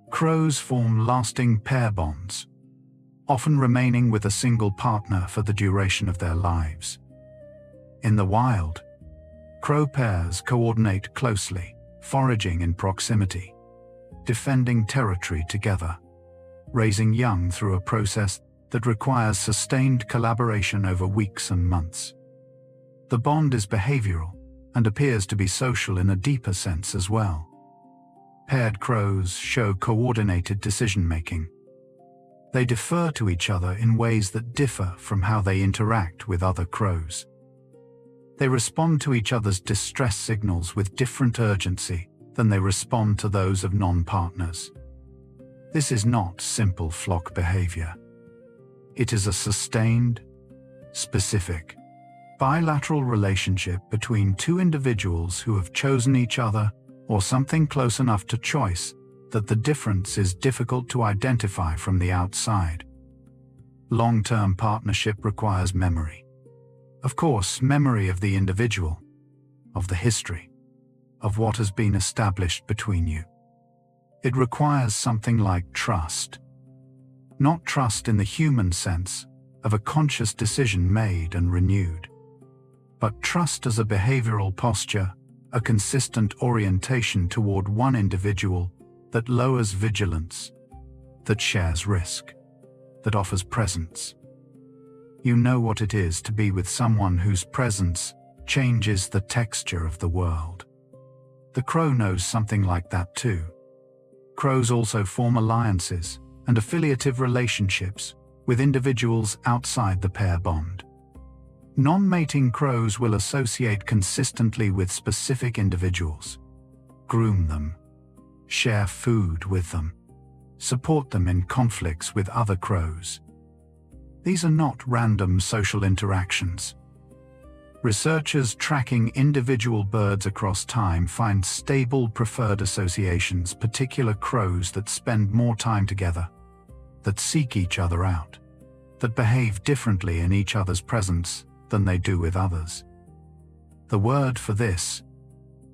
Crows form lasting pair bonds, often remaining with a single partner for the duration of their lives. In the wild, crow pairs coordinate closely, foraging in proximity, defending territory together, raising young through a process that requires sustained collaboration over weeks and months. The bond is behavioral and appears to be social in a deeper sense as well. Paired crows show coordinated decision-making. They defer to each other in ways that differ from how they interact with other crows. They respond to each other's distress signals with different urgency than they respond to those of non-partners. This is not simple flock behavior. It is a sustained, specific, bilateral relationship between two individuals who have chosen each other or something close enough to choice that the difference is difficult to identify from the outside. Long-term partnership requires memory. Of course, memory of the individual, of the history, of what has been established between you. It requires something like trust. Not trust in the human sense, of a conscious decision made and renewed. But trust as a behavioral posture, a consistent orientation toward one individual that lowers vigilance, that shares risk, that offers presence. You know what it is to be with someone whose presence changes the texture of the world. The crow knows something like that too. Crows also form alliances and affiliative relationships with individuals outside the pair bond. Non-mating crows will associate consistently with specific individuals, groom them, share food with them, support them in conflicts with other crows. These are not random social interactions. Researchers tracking individual birds across time find stable preferred associations, particular crows that spend more time together, that seek each other out, that behave differently in each other's presence than they do with others. The word for this,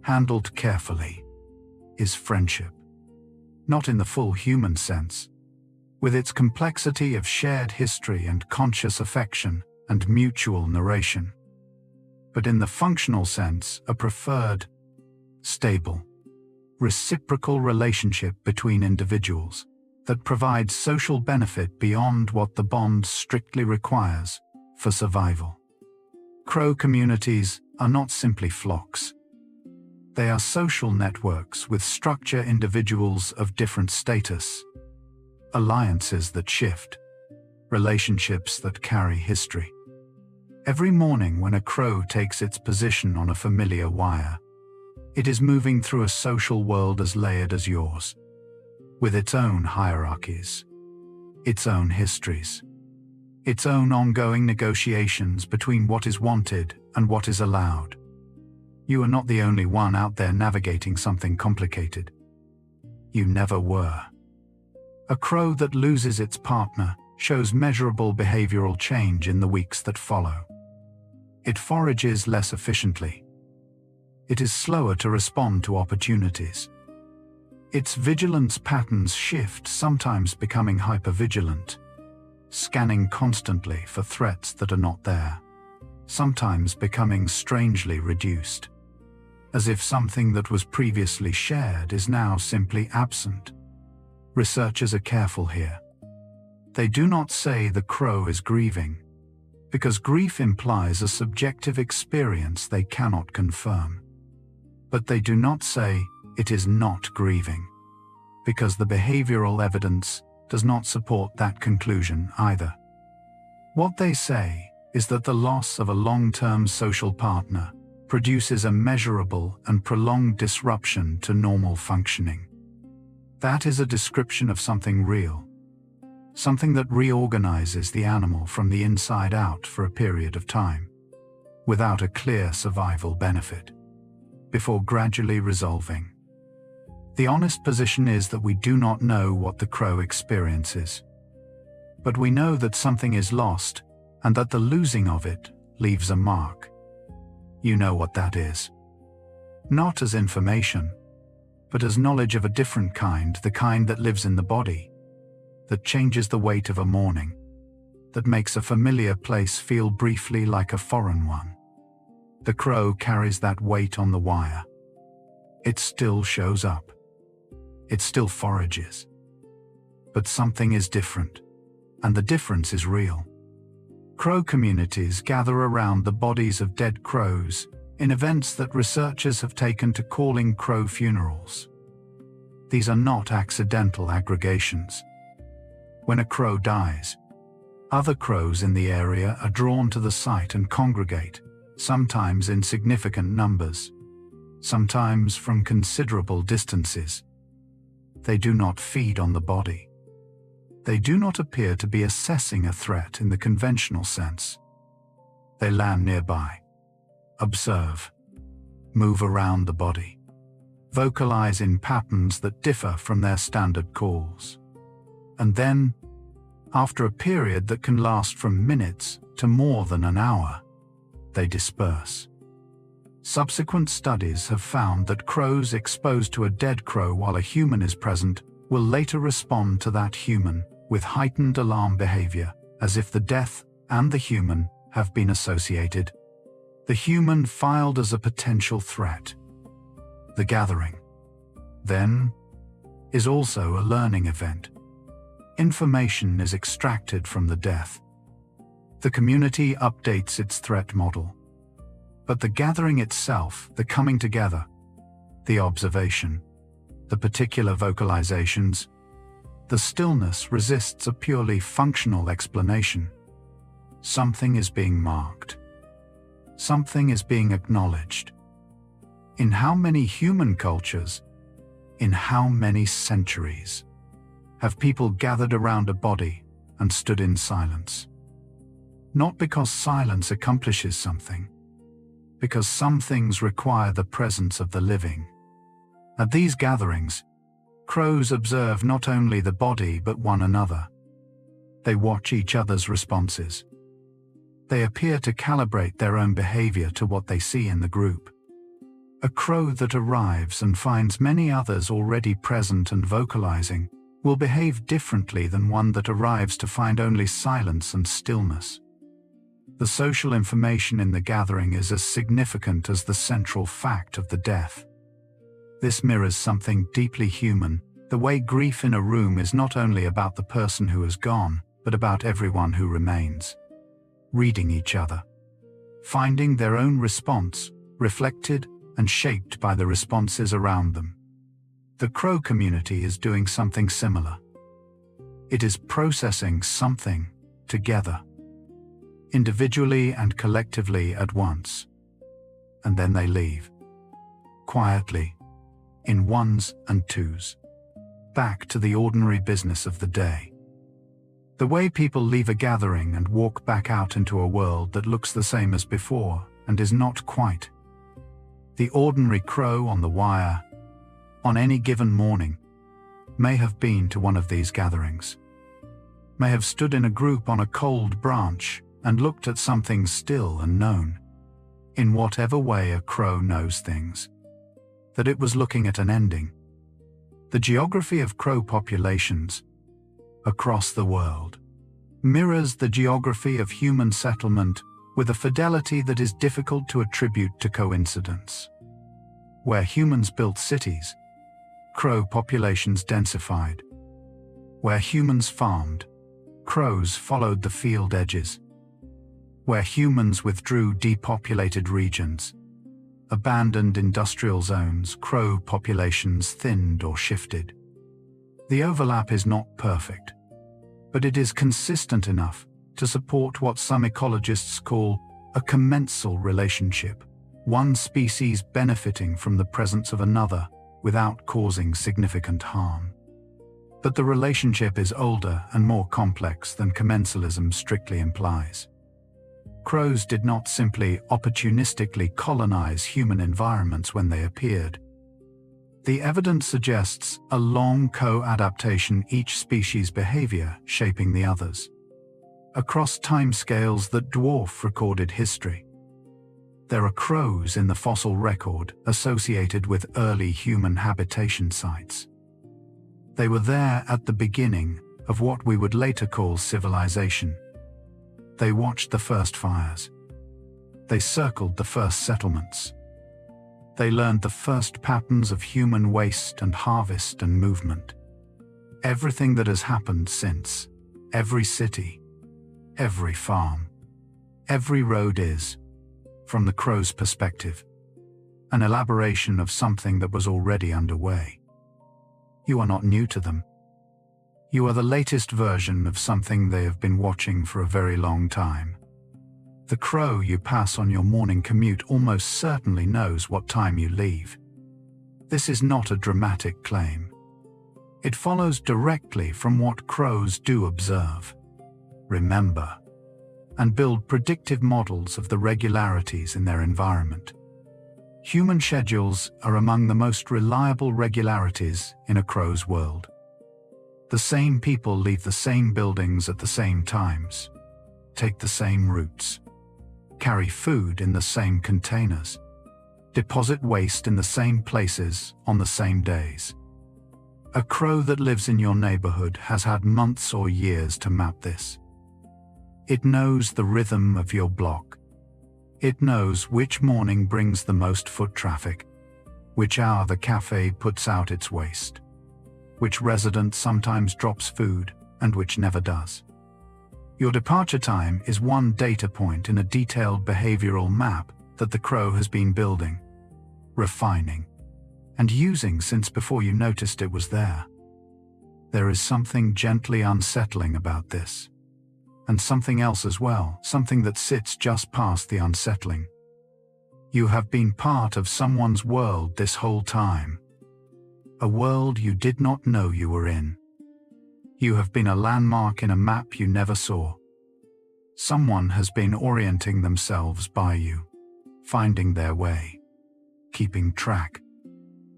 handled carefully, is friendship. Not in the full human sense, with its complexity of shared history and conscious affection and mutual narration, but in the functional sense, a preferred, stable, reciprocal relationship between individuals that provides social benefit beyond what the bond strictly requires for survival. Crow communities are not simply flocks. They are social networks with structure, individuals of different status, alliances that shift, relationships that carry history. Every morning when a crow takes its position on a familiar wire, it is moving through a social world as layered as yours, with its own hierarchies, its own histories, its own ongoing negotiations between what is wanted and what is allowed. You are not the only one out there navigating something complicated. You never were. A crow that loses its partner shows measurable behavioral change in the weeks that follow. It forages less efficiently. It is slower to respond to opportunities. Its vigilance patterns shift, sometimes becoming hypervigilant, scanning constantly for threats that are not there, sometimes becoming strangely reduced, as if something that was previously shared is now simply absent. Researchers are careful here. They do not say the crow is grieving, because grief implies a subjective experience they cannot confirm. But they do not say it is not grieving, because the behavioral evidence does not support that conclusion either. What they say is that the loss of a long-term social partner produces a measurable and prolonged disruption to normal functioning. That is a description of something real, something that reorganizes the animal from the inside out for a period of time, without a clear survival benefit, before gradually resolving. The honest position is that we do not know what the crow experiences, but we know that something is lost and that the losing of it leaves a mark. You know what that is. Not as information, but as knowledge of a different kind, the kind that lives in the body, that changes the weight of a morning, that makes a familiar place feel briefly like a foreign one. The crow carries that weight on the wire. It still shows up. It still forages. But something is different, and the difference is real. Crow communities gather around the bodies of dead crows in events that researchers have taken to calling crow funerals. These are not accidental aggregations. When a crow dies, other crows in the area are drawn to the site and congregate, sometimes in significant numbers, sometimes from considerable distances. They do not feed on the body. They do not appear to be assessing a threat in the conventional sense. They land nearby, observe, move around the body, vocalize in patterns that differ from their standard calls. And then, after a period that can last from minutes to more than an hour, they disperse. Subsequent studies have found that crows exposed to a dead crow while a human is present will later respond to that human with heightened alarm behavior, as if the death and the human have been associated. The human filed as a potential threat. The gathering, then, is also a learning event. Information is extracted from the death. The community updates its threat model. But the gathering itself, the coming together, the observation, the particular vocalizations, the stillness resists a purely functional explanation. Something is being marked. Something is being acknowledged. In how many human cultures, in how many centuries, have people gathered around a body and stood in silence? Not because silence accomplishes something, because some things require the presence of the living. At these gatherings, crows observe not only the body but one another. They watch each other's responses. They appear to calibrate their own behavior to what they see in the group. A crow that arrives and finds many others already present and vocalizing will behave differently than one that arrives to find only silence and stillness. The social information in the gathering is as significant as the central fact of the death. This mirrors something deeply human. The way grief in a room is not only about the person who has gone, but about everyone who remains. Reading each other, finding their own response, reflected and shaped by the responses around them. The crow community is doing something similar. It is processing something together, individually and collectively at once. And then they leave, quietly, in ones and twos, back to the ordinary business of the day. The way people leave a gathering and walk back out into a world that looks the same as before and is not quite. The ordinary crow on the wire, on any given morning, may have been to one of these gatherings, may have stood in a group on a cold branch and looked at something still and known, in whatever way a crow knows things, that it was looking at an ending. The geography of crow populations across the world mirrors the geography of human settlement with a fidelity that is difficult to attribute to coincidence. Where humans built cities, crow populations densified. Where humans farmed, crows followed the field edges. Where humans withdrew depopulated regions, abandoned industrial zones, crow populations thinned or shifted. The overlap is not perfect, but it is consistent enough to support what some ecologists call a commensal relationship, one species benefiting from the presence of another without causing significant harm. But the relationship is older and more complex than commensalism strictly implies. Crows did not simply opportunistically colonize human environments when they appeared. The evidence suggests a long co-adaptation, each species' behavior shaping the others, across timescales that dwarf recorded history. There are crows in the fossil record associated with early human habitation sites. They were there at the beginning of what we would later call civilization. They watched the first fires. They circled the first settlements. They learned the first patterns of human waste and harvest and movement. Everything that has happened since, every city, every farm, every road is, from the crow's perspective, an elaboration of something that was already underway. You are not new to them. You are the latest version of something they have been watching for a very long time. The crow you pass on your morning commute almost certainly knows what time you leave. This is not a dramatic claim. It follows directly from what crows do observe, remember, and build predictive models of the regularities in their environment. Human schedules are among the most reliable regularities in a crow's world. The same people leave the same buildings at the same times, take the same routes, carry food in the same containers, deposit waste in the same places on the same days. A crow that lives in your neighborhood has had months or years to map this. It knows the rhythm of your block. It knows which morning brings the most foot traffic, which hour the cafe puts out its waste, which resident sometimes drops food and which never does. Your departure time is one data point in a detailed behavioral map that the crow has been building, refining, and using since before you noticed it was there. There is something gently unsettling about this. And something else as well, something that sits just past the unsettling. You have been part of someone's world this whole time. A world you did not know you were in. You have been a landmark in a map you never saw. Someone has been orienting themselves by you, finding their way, keeping track,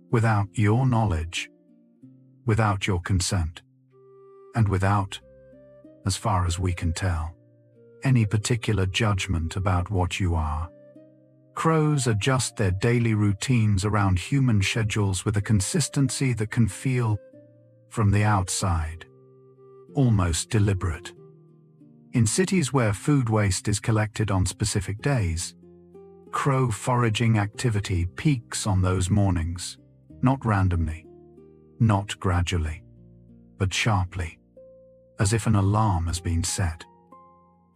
without your knowledge, without your consent, and without, as far as we can tell, any particular judgment about what you are. Crows adjust their daily routines around human schedules with a consistency that can feel, from the outside, almost deliberate. In cities where food waste is collected on specific days, crow foraging activity peaks on those mornings, not randomly, not gradually, but sharply, as if an alarm has been set.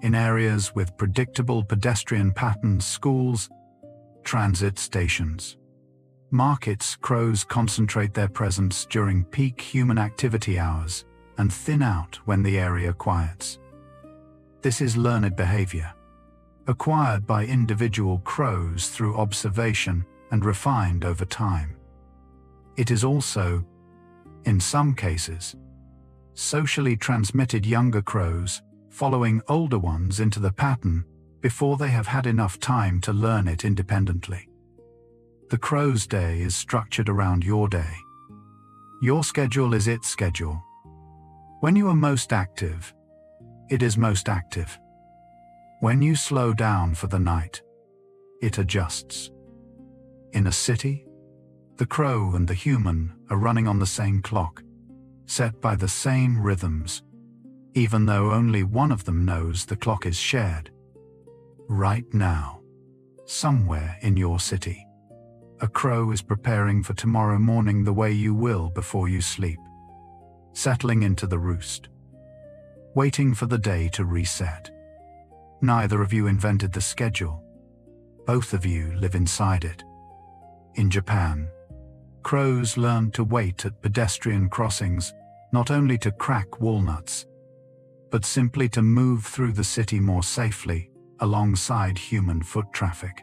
In areas with predictable pedestrian patterns, schools, transit stations, markets, crows concentrate their presence during peak human activity hours and thin out when the area quiets. This is learned behavior, acquired by individual crows through observation and refined over time. It is also, in some cases, socially transmitted. Younger crows following older ones into the pattern before they have had enough time to learn it independently. The crow's day is structured around your day. Your schedule is its schedule. When you are most active, it is most active. When you slow down for the night, it adjusts. In a city, the crow and the human are running on the same clock, set by the same rhythms, even though only one of them knows the clock is shared. Right now, somewhere in your city, a crow is preparing for tomorrow morning the way you will before you sleep, settling into the roost, waiting for the day to reset. Neither of you invented the schedule. Both of you live inside it. In Japan, crows learned to wait at pedestrian crossings, not only to crack walnuts, but simply to move through the city more safely alongside human foot traffic.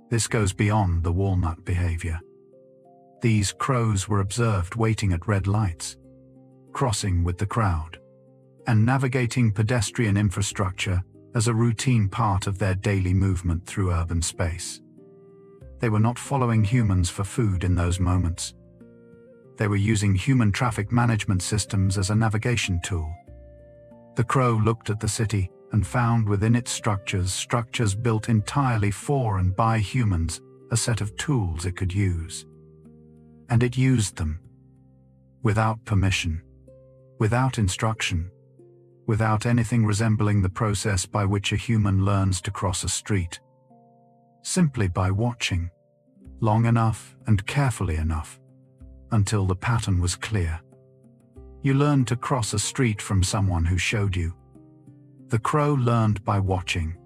This goes beyond the walnut behavior. These crows were observed waiting at red lights, crossing with the crowd, and navigating pedestrian infrastructure as a routine part of their daily movement through urban space. They were not following humans for food in those moments. They were using human traffic management systems as a navigation tool. The crow looked at the city and found within its structures built entirely for and by humans, a set of tools it could use. And it used them. Without permission, without instruction, without anything resembling the process by which a human learns to cross a street. Simply by watching, long enough and carefully enough, until the pattern was clear. You learned to cross a street from someone who showed you. The crow learned by watching.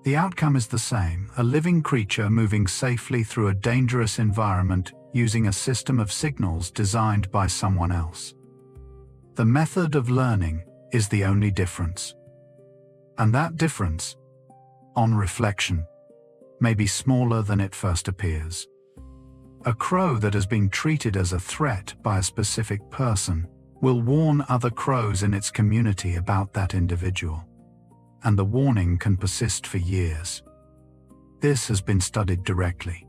The outcome is the same, a living creature moving safely through a dangerous environment using a system of signals designed by someone else. The method of learning is the only difference. And that difference, on reflection, may be smaller than it first appears. A crow that has been treated as a threat by a specific person will warn other crows in its community about that individual, and the warning can persist for years. This has been studied directly.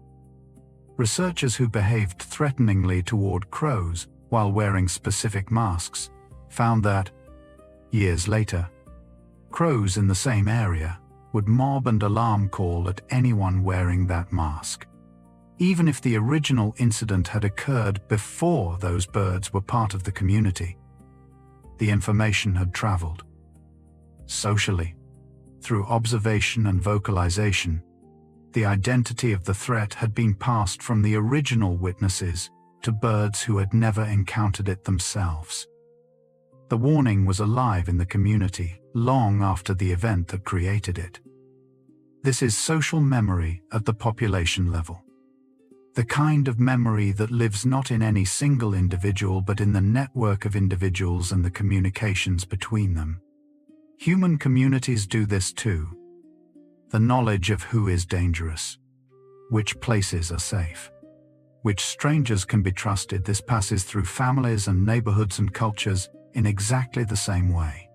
Researchers who behaved threateningly toward crows while wearing specific masks found that, years later, crows in the same area would mob and alarm call at anyone wearing that mask, even if the original incident had occurred before those birds were part of the community. The information had traveled. Socially, through observation and vocalization, the identity of the threat had been passed from the original witnesses to birds who had never encountered it themselves. The warning was alive in the community long after the event that created it. This is social memory at the population level. The kind of memory that lives not in any single individual but in the network of individuals and the communications between them. Human communities do this too. The knowledge of who is dangerous, which places are safe, which strangers can be trusted, this passes through families and neighborhoods and cultures in exactly the same way.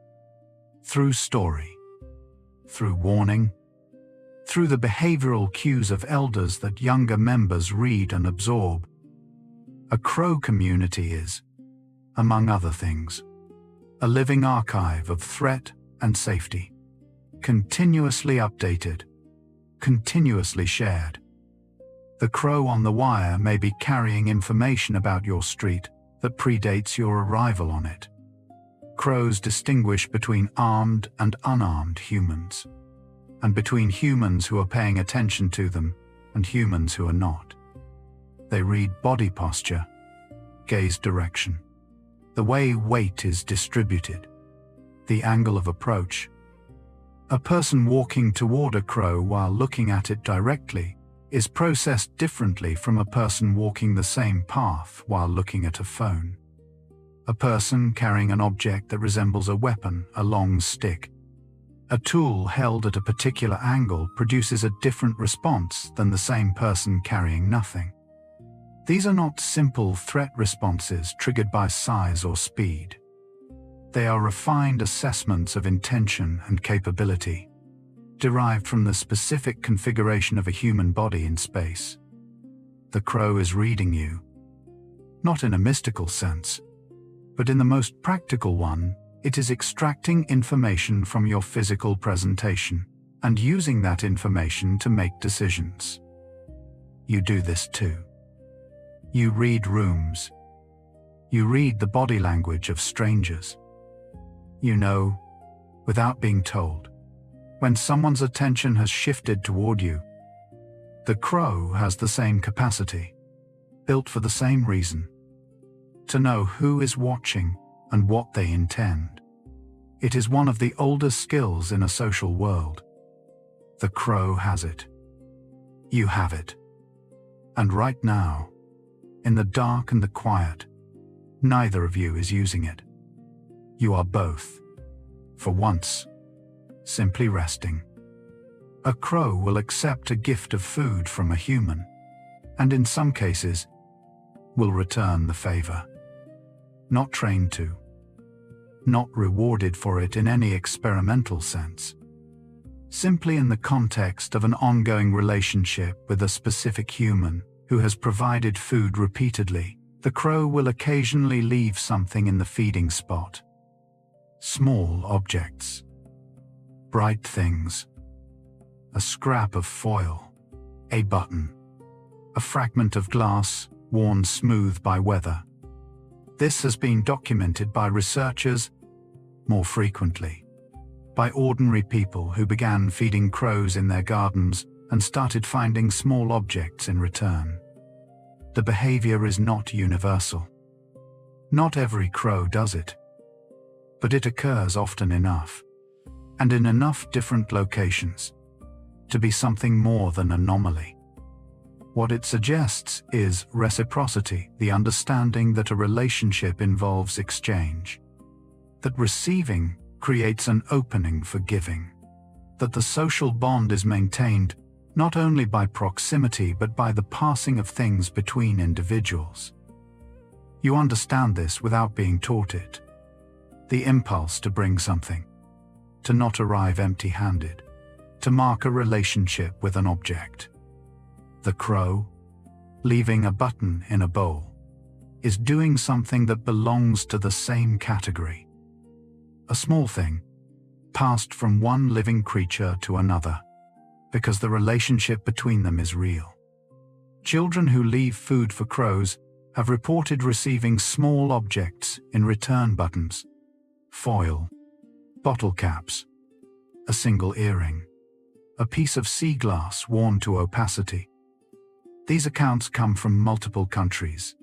Through story, through warning, through the behavioral cues of elders that younger members read and absorb. A crow community is, among other things, a living archive of threat and safety, continuously updated, continuously shared. The crow on the wire may be carrying information about your street that predates your arrival on it. Crows distinguish between armed and unarmed humans, and between humans who are paying attention to them and humans who are not. They read body posture, gaze direction, the way weight is distributed, the angle of approach. A person walking toward a crow while looking at it directly is processed differently from a person walking the same path while looking at a phone. A person carrying an object that resembles a weapon, a long stick, a tool held at a particular angle, produces a different response than the same person carrying nothing. These are not simple threat responses triggered by size or speed. They are refined assessments of intention and capability, derived from the specific configuration of a human body in space. The crow is reading you, not in a mystical sense, but in the most practical one. It is extracting information from your physical presentation and using that information to make decisions. You do this too. You read rooms. You read the body language of strangers. You know, without being told, when someone's attention has shifted toward you. The crow has the same capacity, built for the same reason, to know who is watching and what they intend. It is one of the oldest skills in a social world. The crow has it. You have it. And right now, in the dark and the quiet, neither of you is using it. You are both, for once, simply resting. A crow will accept a gift of food from a human, and in some cases, will return the favor. Not trained to, not rewarded for it in any experimental sense. Simply in the context of an ongoing relationship with a specific human who has provided food repeatedly, the crow will occasionally leave something in the feeding spot. Small objects, bright things, a scrap of foil, a button, a fragment of glass worn smooth by weather. This has been documented by researchers, more frequently, by ordinary people who began feeding crows in their gardens and started finding small objects in return. The behavior is not universal. Not every crow does it, but it occurs often enough, and in enough different locations, to be something more than anomaly. What it suggests is reciprocity, the understanding that a relationship involves exchange, that receiving creates an opening for giving, that the social bond is maintained not only by proximity but by the passing of things between individuals. You understand this without being taught it. The impulse to bring something, to not arrive empty-handed, to mark a relationship with an object. The crow, leaving a button in a bowl, is doing something that belongs to the same category. A small thing, passed from one living creature to another, because the relationship between them is real. Children who leave food for crows have reported receiving small objects in return: buttons, foil, bottle caps, a single earring, a piece of sea glass worn to opacity. These accounts come from multiple countries,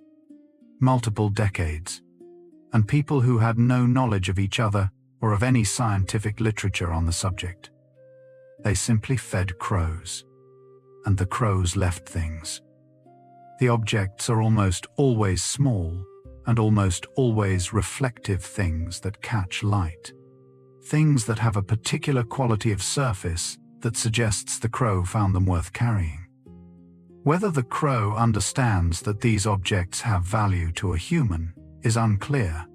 multiple decades, and people who had no knowledge of each other or of any scientific literature on the subject. They simply fed crows, and the crows left things. The objects are almost always small and almost always reflective things that catch light. Things that have a particular quality of surface that suggests the crow found them worth carrying. Whether the crow understands that these objects have value to a human is unclear.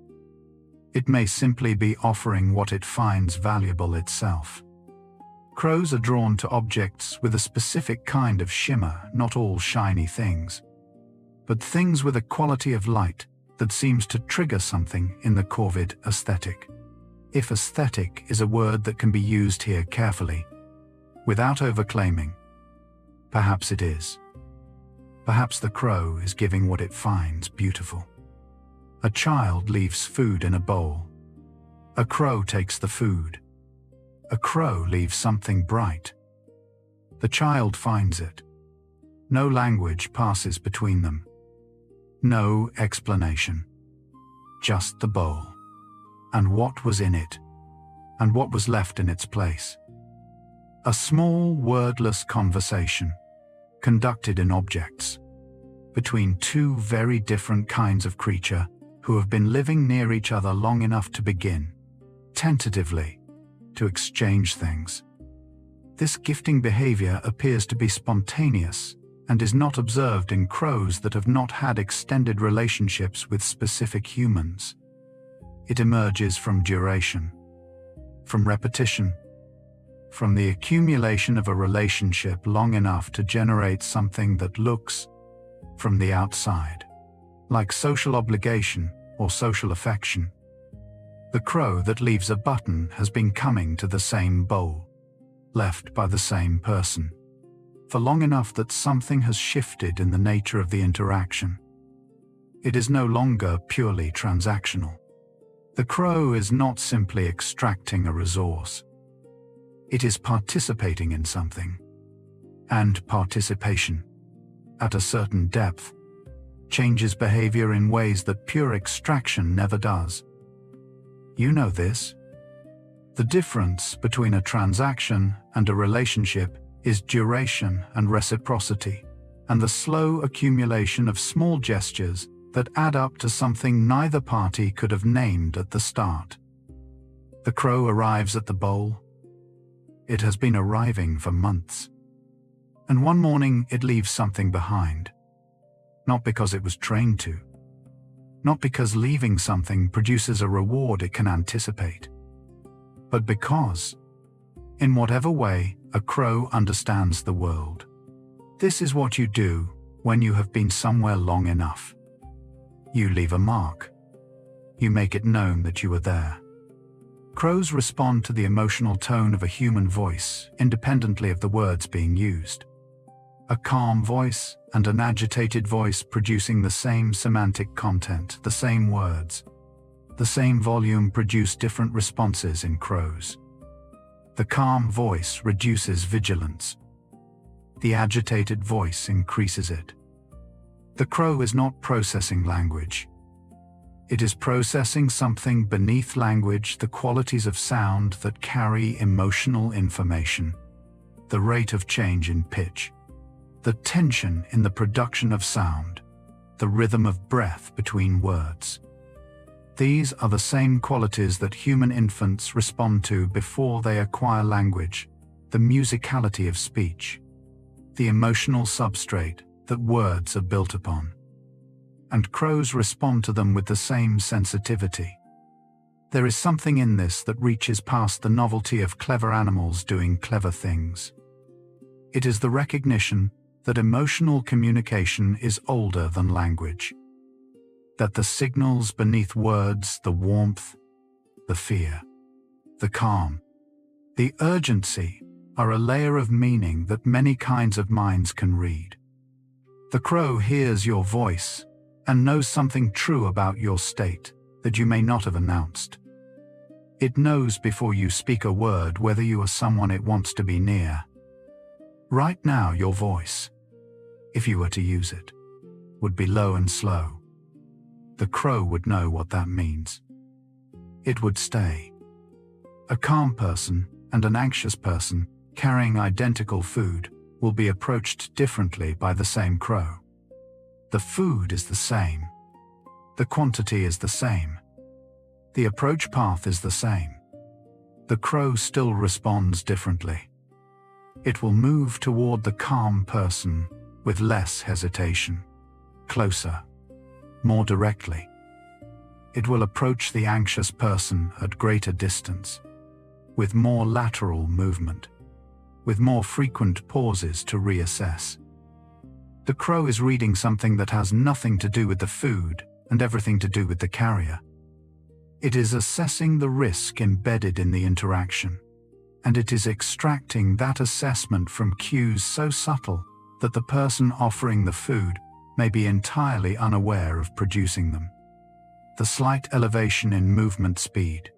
It may simply be offering what it finds valuable itself. Crows are drawn to objects with a specific kind of shimmer, not all shiny things, but things with a quality of light that seems to trigger something in the corvid aesthetic. If aesthetic is a word that can be used here carefully, without overclaiming, perhaps it is. Perhaps the crow is giving what it finds beautiful. A child leaves food in a bowl. A crow takes the food. A crow leaves something bright. The child finds it. No language passes between them. No explanation. Just the bowl. And what was in it. And what was left in its place. A small, wordless conversation, conducted in objects, between two very different kinds of creature who have been living near each other long enough to begin, tentatively, to exchange things. This gifting behavior appears to be spontaneous and is not observed in crows that have not had extended relationships with specific humans. It emerges from duration, from repetition, from the accumulation of a relationship long enough to generate something that looks, from the outside, like social obligation or social affection. The crow that leaves a button has been coming to the same bowl, left by the same person, for long enough that something has shifted in the nature of the interaction. It is no longer purely transactional. The crow is not simply extracting a resource. It is participating in something. And participation, at a certain depth, changes behavior in ways that pure extraction never does. You know this. The difference between a transaction and a relationship is duration and reciprocity, and the slow accumulation of small gestures that add up to something neither party could have named at the start. The crow arrives at the bowl. It has been arriving for months. And one morning it leaves something behind. Not because it was trained to. Not because leaving something produces a reward it can anticipate. But because, in whatever way, a crow understands the world. This is what you do when you have been somewhere long enough. You leave a mark. You make it known that you were there. Crows respond to the emotional tone of a human voice, independently of the words being used. A calm voice and an agitated voice producing the same semantic content, the same words. The same volume produce different responses in crows. The calm voice reduces vigilance. The agitated voice increases it. The crow is not processing language. It is processing something beneath language, the qualities of sound that carry emotional information, the rate of change in pitch, the tension in the production of sound, the rhythm of breath between words. These are the same qualities that human infants respond to before they acquire language, the musicality of speech, the emotional substrate that words are built upon. And crows respond to them with the same sensitivity. There is something in this that reaches past the novelty of clever animals doing clever things. It is the recognition that emotional communication is older than language. That the signals beneath words, the warmth, the fear, the calm, the urgency, are a layer of meaning that many kinds of minds can read. The crow hears your voice and knows something true about your state that you may not have announced. It knows before you speak a word whether you are someone it wants to be near. Right now, your voice, if you were to use it, would be low and slow. The crow would know what that means. It would stay. A calm person and an anxious person carrying identical food will be approached differently by the same crow. The food is the same. The quantity is the same. The approach path is the same. The crow still responds differently. It will move toward the calm person with less hesitation, closer, more directly. It will approach the anxious person at greater distance, with more lateral movement, with more frequent pauses to reassess. The crow is reading something that has nothing to do with the food and everything to do with the carrier. It is assessing the risk embedded in the interaction, and it is extracting that assessment from cues so subtle that the person offering the food may be entirely unaware of producing them. The slight elevation in movement speed,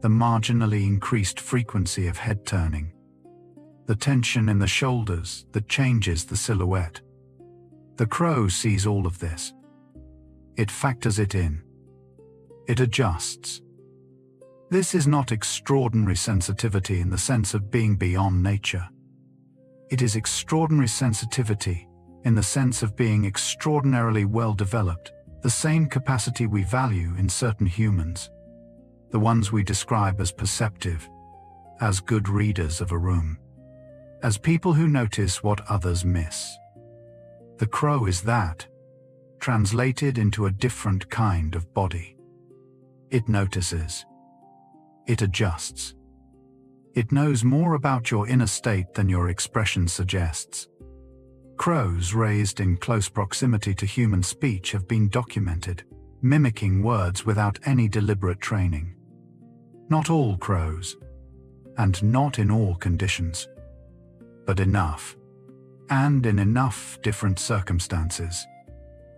the marginally increased frequency of head turning, the tension in the shoulders that changes the silhouette. The crow sees all of this. It factors it in. It adjusts. This is not extraordinary sensitivity in the sense of being beyond nature. It is extraordinary sensitivity in the sense of being extraordinarily well developed, the same capacity we value in certain humans, the ones we describe as perceptive, as good readers of a room, as people who notice what others miss. The crow is that, translated into a different kind of body. It notices. It adjusts. It knows more about your inner state than your expression suggests. Crows raised in close proximity to human speech have been documented, mimicking words without any deliberate training. Not all crows, and not in all conditions, but enough, and in enough different circumstances,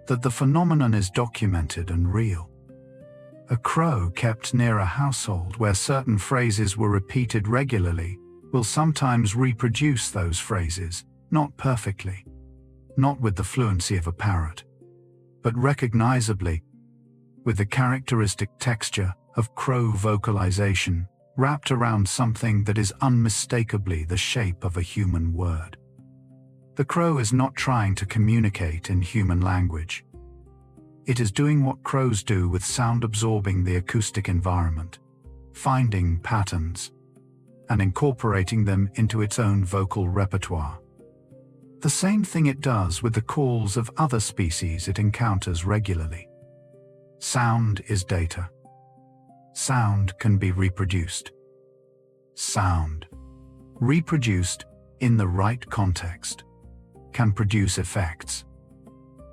that the phenomenon is documented and real. A crow kept near a household where certain phrases were repeated regularly will sometimes reproduce those phrases, not perfectly, not with the fluency of a parrot, but recognizably, with the characteristic texture of crow vocalization wrapped around something that is unmistakably the shape of a human word. The crow is not trying to communicate in human language. It is doing what crows do with sound, absorbing the acoustic environment, finding patterns, and incorporating them into its own vocal repertoire. The same thing it does with the calls of other species it encounters regularly. Sound is data. Sound can be reproduced. Sound, reproduced in the right context, can produce effects.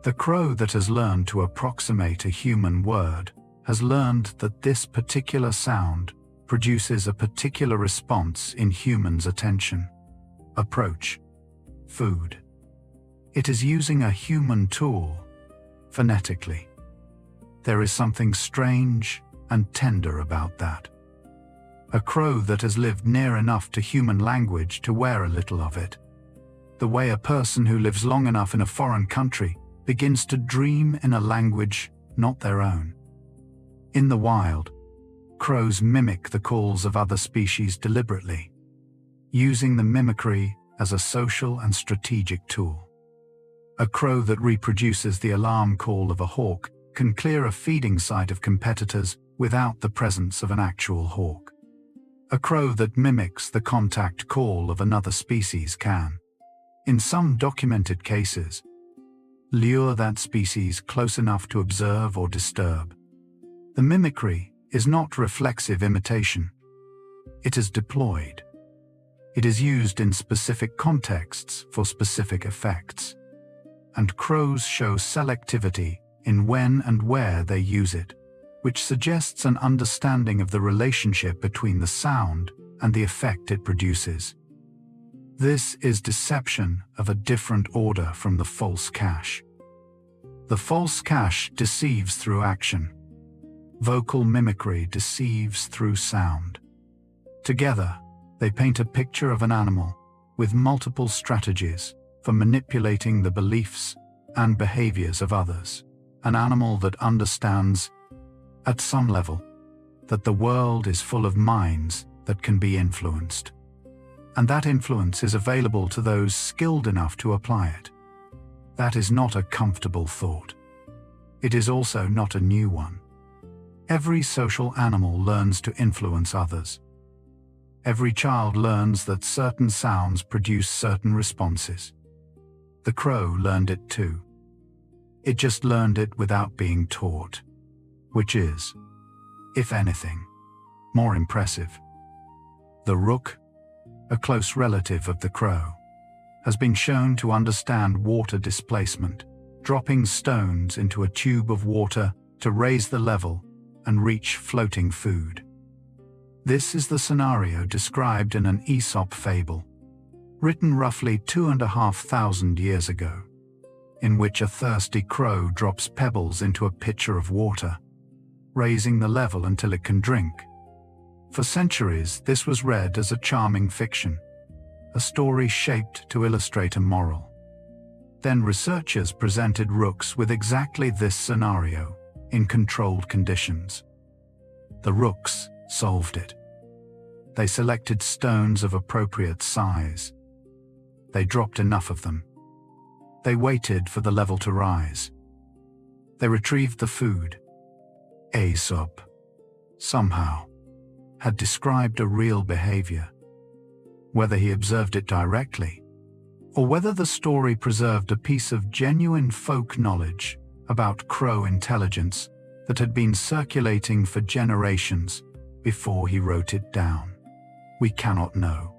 The crow that has learned to approximate a human word has learned that this particular sound produces a particular response in humans' attention, approach, food. It is using a human tool, phonetically. There is something strange and tender about that. A crow that has lived near enough to human language to wear a little of it. The way a person who lives long enough in a foreign country begins to dream in a language not their own. In the wild, crows mimic the calls of other species deliberately, using the mimicry as a social and strategic tool. A crow that reproduces the alarm call of a hawk can clear a feeding site of competitors without the presence of an actual hawk. A crow that mimics the contact call of another species can, in some documented cases, lure that species close enough to observe or disturb. The mimicry is not reflexive imitation. It is deployed. It is used in specific contexts for specific effects. And crows show selectivity in when and where they use it, which suggests an understanding of the relationship between the sound and the effect it produces. This is deception of a different order from the false cache. The false cache deceives through action. Vocal mimicry deceives through sound. Together, they paint a picture of an animal with multiple strategies for manipulating the beliefs and behaviors of others. An animal that understands, at some level, that the world is full of minds that can be influenced. And that influence is available to those skilled enough to apply it. That is not a comfortable thought. It is also not a new one. Every social animal learns to influence others. Every child learns that certain sounds produce certain responses. The crow learned it too. It just learned it without being taught, which is, if anything, more impressive. The rook, a close relative of the crow, has been shown to understand water displacement, dropping stones into a tube of water to raise the level and reach floating food. This is the scenario described in an Aesop fable, written roughly 2,500 years ago, in which a thirsty crow drops pebbles into a pitcher of water, raising the level until it can drink. For centuries, this was read as a charming fiction, a story shaped to illustrate a moral. Then researchers presented rooks with exactly this scenario in controlled conditions. The rooks solved it. They selected stones of appropriate size. They dropped enough of them. They waited for the level to rise. They retrieved the food. Aesop, somehow, had described a real behavior. Whether he observed it directly, or whether the story preserved a piece of genuine folk knowledge about crow intelligence that had been circulating for generations before he wrote it down, we cannot know.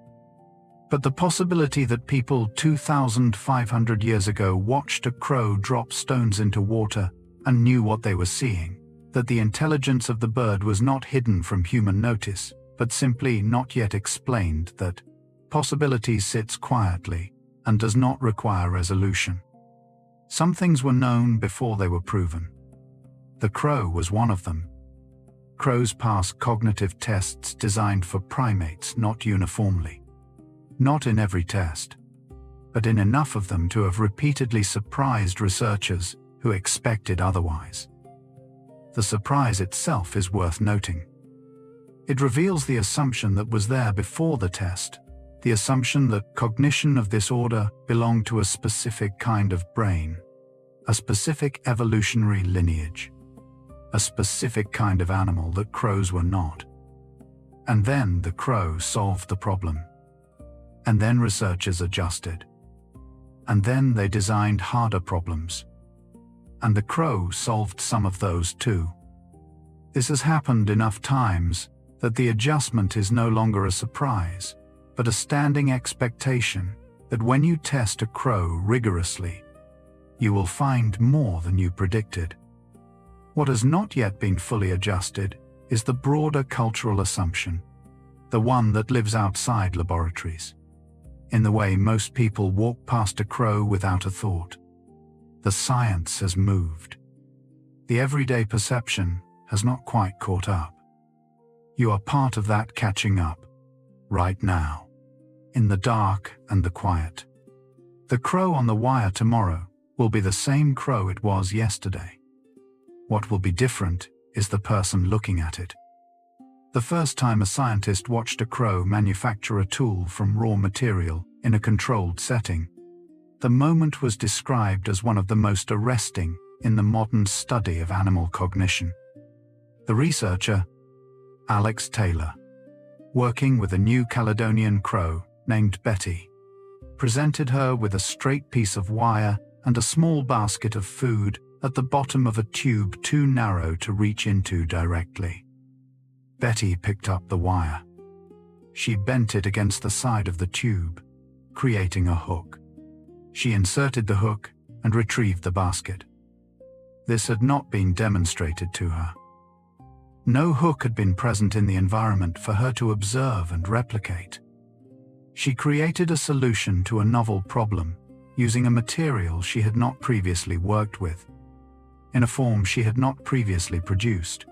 But the possibility that people 2,500 years ago watched a crow drop stones into water and knew what they were seeing, that the intelligence of the bird was not hidden from human notice, but simply not yet explained, that possibility sits quietly and does not require resolution. Some things were known before they were proven. The crow was one of them. Crows pass cognitive tests designed for primates not uniformly. Not in every test, but in enough of them to have repeatedly surprised researchers who expected otherwise. The surprise itself is worth noting. It reveals the assumption that was there before the test, the assumption that cognition of this order belonged to a specific kind of brain, a specific evolutionary lineage, a specific kind of animal that crows were not. And then the crow solved the problem. And then researchers adjusted. And then they designed harder problems. And the crow solved some of those too. This has happened enough times that the adjustment is no longer a surprise, but a standing expectation that when you test a crow rigorously, you will find more than you predicted. What has not yet been fully adjusted is the broader cultural assumption, the one that lives outside laboratories, in the way most people walk past a crow without a thought. The science has moved. The everyday perception has not quite caught up. You are part of that catching up, right now, in the dark and the quiet. The crow on the wire tomorrow will be the same crow it was yesterday. What will be different is the person looking at it. The first time a scientist watched a crow manufacture a tool from raw material in a controlled setting, the moment was described as one of the most arresting in the modern study of animal cognition. The researcher, Alex Taylor, working with a New Caledonian crow named Betty, presented her with a straight piece of wire and a small basket of food at the bottom of a tube too narrow to reach into directly. Betty picked up the wire. She bent it against the side of the tube, creating a hook. She inserted the hook and retrieved the basket. This had not been demonstrated to her. No hook had been present in the environment for her to observe and replicate. She created a solution to a novel problem using a material she had not previously worked with, in a form she had not previously produced.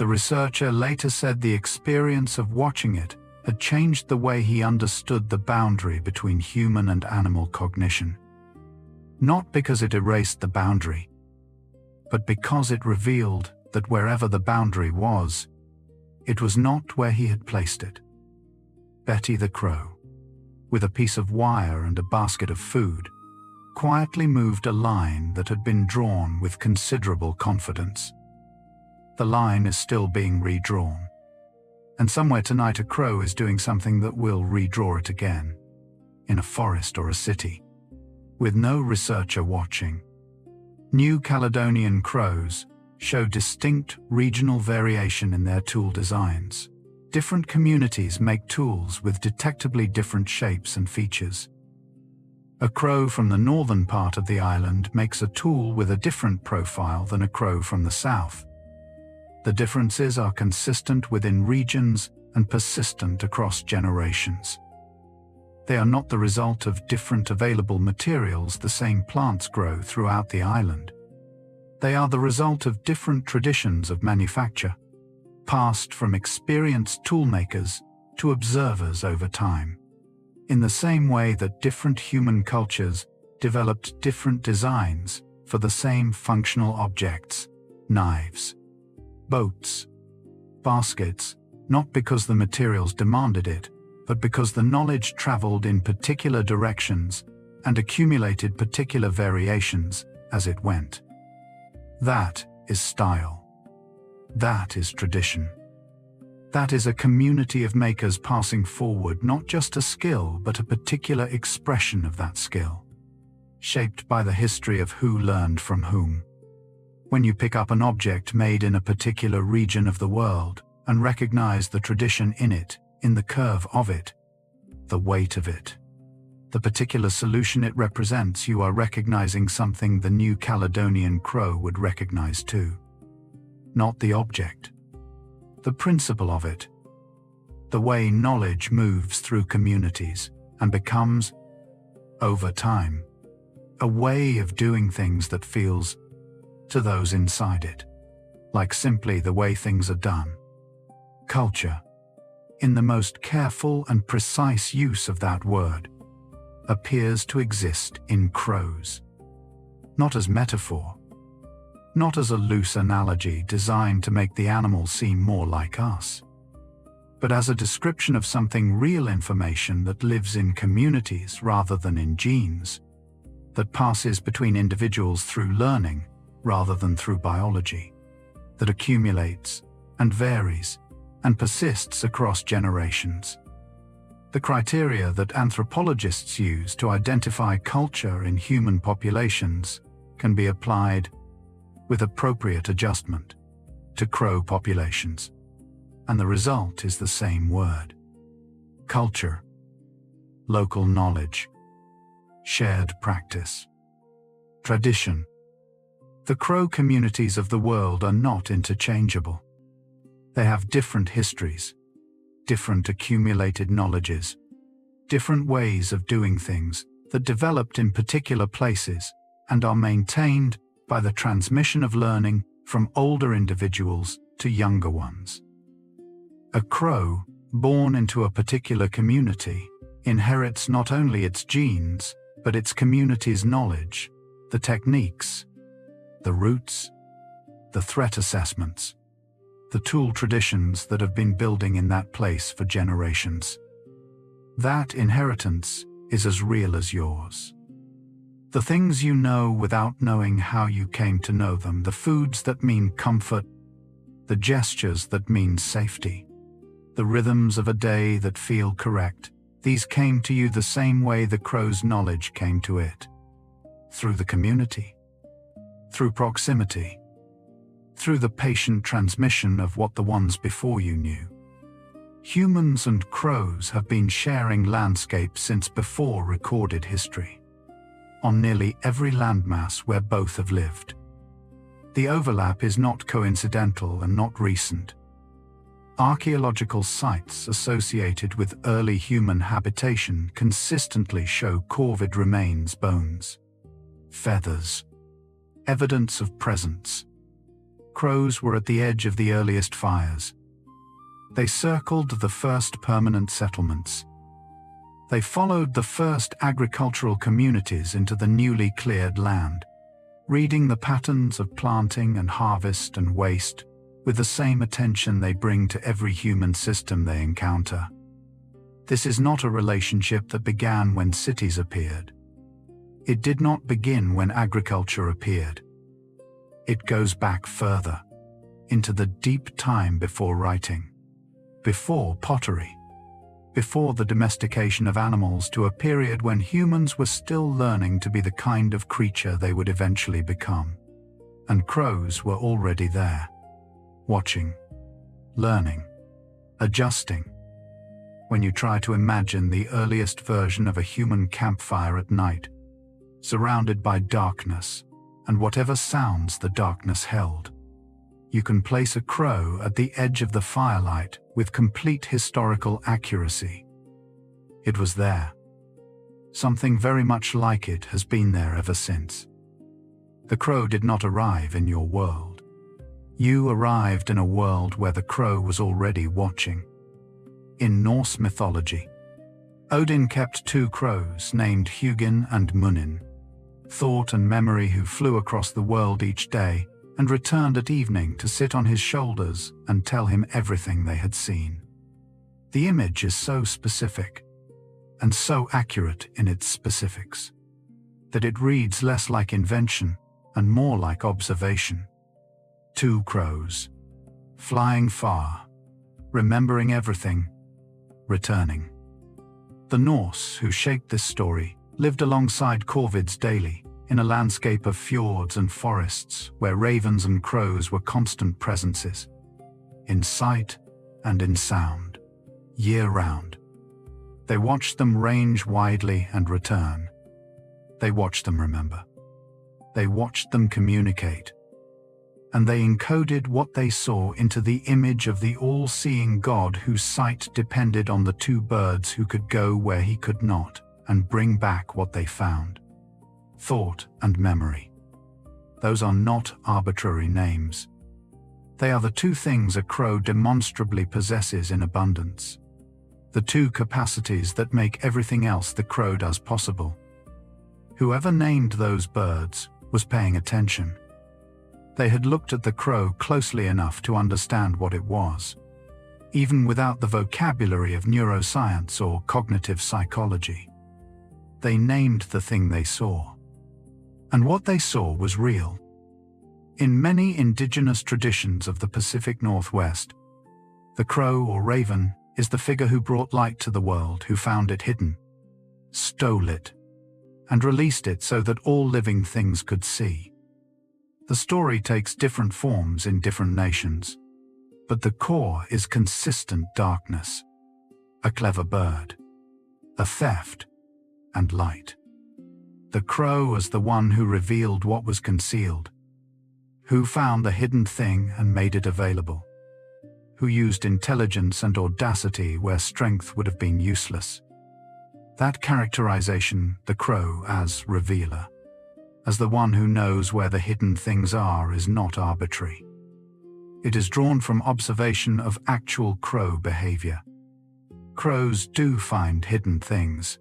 The researcher later said the experience of watching it had changed the way he understood the boundary between human and animal cognition. Not because it erased the boundary, but because it revealed that wherever the boundary was, it was not where he had placed it. Betty the crow, with a piece of wire and a basket of food, quietly moved a line that had been drawn with considerable confidence. The line is still being redrawn, and somewhere tonight a crow is doing something that will redraw it again, in a forest or a city, with no researcher watching. New Caledonian crows show distinct regional variation in their tool designs. Different communities make tools with detectably different shapes and features. A crow from the northern part of the island makes a tool with a different profile than a crow from the south. The differences are consistent within regions and persistent across generations. They are not the result of different available materials the same plants grow throughout the island. They are the result of different traditions of manufacture, passed from experienced toolmakers to observers over time. In the same way that different human cultures developed different designs for the same functional objects, knives, boats, baskets, not because the materials demanded it, but because the knowledge traveled in particular directions and accumulated particular variations as it went. That is style. That is tradition. That is a community of makers passing forward not just a skill but a particular expression of that skill, shaped by the history of who learned from whom. When you pick up an object made in a particular region of the world and recognize the tradition in it, in the curve of it, the weight of it, the particular solution it represents, you are recognizing something the New Caledonian crow would recognize too. Not the object, the principle of it, the way knowledge moves through communities and becomes, over time, a way of doing things that feels, to those inside it, like simply the way things are done. Culture, in the most careful and precise use of that word, appears to exist in crows. Not as metaphor, not as a loose analogy designed to make the animal seem more like us, but as a description of something real, information that lives in communities rather than in genes, that passes between individuals through learning rather than through biology, that accumulates and varies and persists across generations. The criteria that anthropologists use to identify culture in human populations can be applied, with appropriate adjustment, to crow populations, and the result is the same word. Culture, local knowledge, shared practice, tradition. The crow communities of the world are not interchangeable. They have different histories, different accumulated knowledges, different ways of doing things that developed in particular places and are maintained by the transmission of learning from older individuals to younger ones. A crow, born into a particular community, inherits not only its genes, but its community's knowledge, the techniques, the roots, the threat assessments, the tool traditions that have been building in that place for generations. That inheritance is as real as yours. The things you know without knowing how you came to know them, the foods that mean comfort, the gestures that mean safety, the rhythms of a day that feel correct, these came to you the same way the crow's knowledge came to it. Through the community, through proximity, through the patient transmission of what the ones before you knew. Humans and crows have been sharing landscapes since before recorded history, on nearly every landmass where both have lived. The overlap is not coincidental and not recent. Archaeological sites associated with early human habitation consistently show corvid remains, bones, feathers, evidence of presence. crows were at the edge of the earliest fires. They circled the first permanent settlements. They followed the first agricultural communities into the newly cleared land, reading the patterns of planting and harvest and waste with the same attention they bring to every human system they encounter. This is not a relationship that began when cities appeared. It did not begin when agriculture appeared. It goes back further, into the deep time before writing, before pottery, before the domestication of animals, to a period when humans were still learning to be the kind of creature they would eventually become. And crows were already there, watching, learning, adjusting. When you try to imagine the earliest version of a human campfire at night, surrounded by darkness and whatever sounds the darkness held, you can place a crow at the edge of the firelight with complete historical accuracy. It was there. Something very much like it has been there ever since. The crow did not arrive in your world. You arrived in a world where the crow was already watching. In Norse mythology, Odin kept two crows named Hugin and Munin, thought and memory, who flew across the world each day and returned at evening to sit on his shoulders and tell him everything they had seen. The image is so specific and so accurate in its specifics that it reads less like invention and more like observation. Two crows, flying far, remembering everything, returning. The Norse who shaped this story lived alongside corvids daily, in a landscape of fjords and forests where ravens and crows were constant presences, in sight and in sound, year-round. They watched them range widely and return. They watched them remember. They watched them communicate. And they encoded what they saw into the image of the all-seeing God, whose sight depended on the two birds who could go where he could not and bring back what they found. Thought and memory. Those are not arbitrary names. They are the two things a crow demonstrably possesses in abundance. The two capacities that make everything else the crow does possible. Whoever named those birds was paying attention. They had looked at the crow closely enough to understand what it was, even without the vocabulary of neuroscience or cognitive psychology. They named the thing they saw. And what they saw was real. In many indigenous traditions of the Pacific Northwest, the crow or raven is the figure who brought light to the world, who found it hidden, stole it, and released it so that all living things could see. The story takes different forms in different nations, but the core is consistent darkness, a clever bird, a theft, and light. The crow as the one who revealed what was concealed, who found the hidden thing and made it available, who used intelligence and audacity where strength would have been useless. That characterization, the crow as revealer, as the one who knows where the hidden things are, is not arbitrary. It is drawn from observation of actual crow behavior. Crows do find hidden things.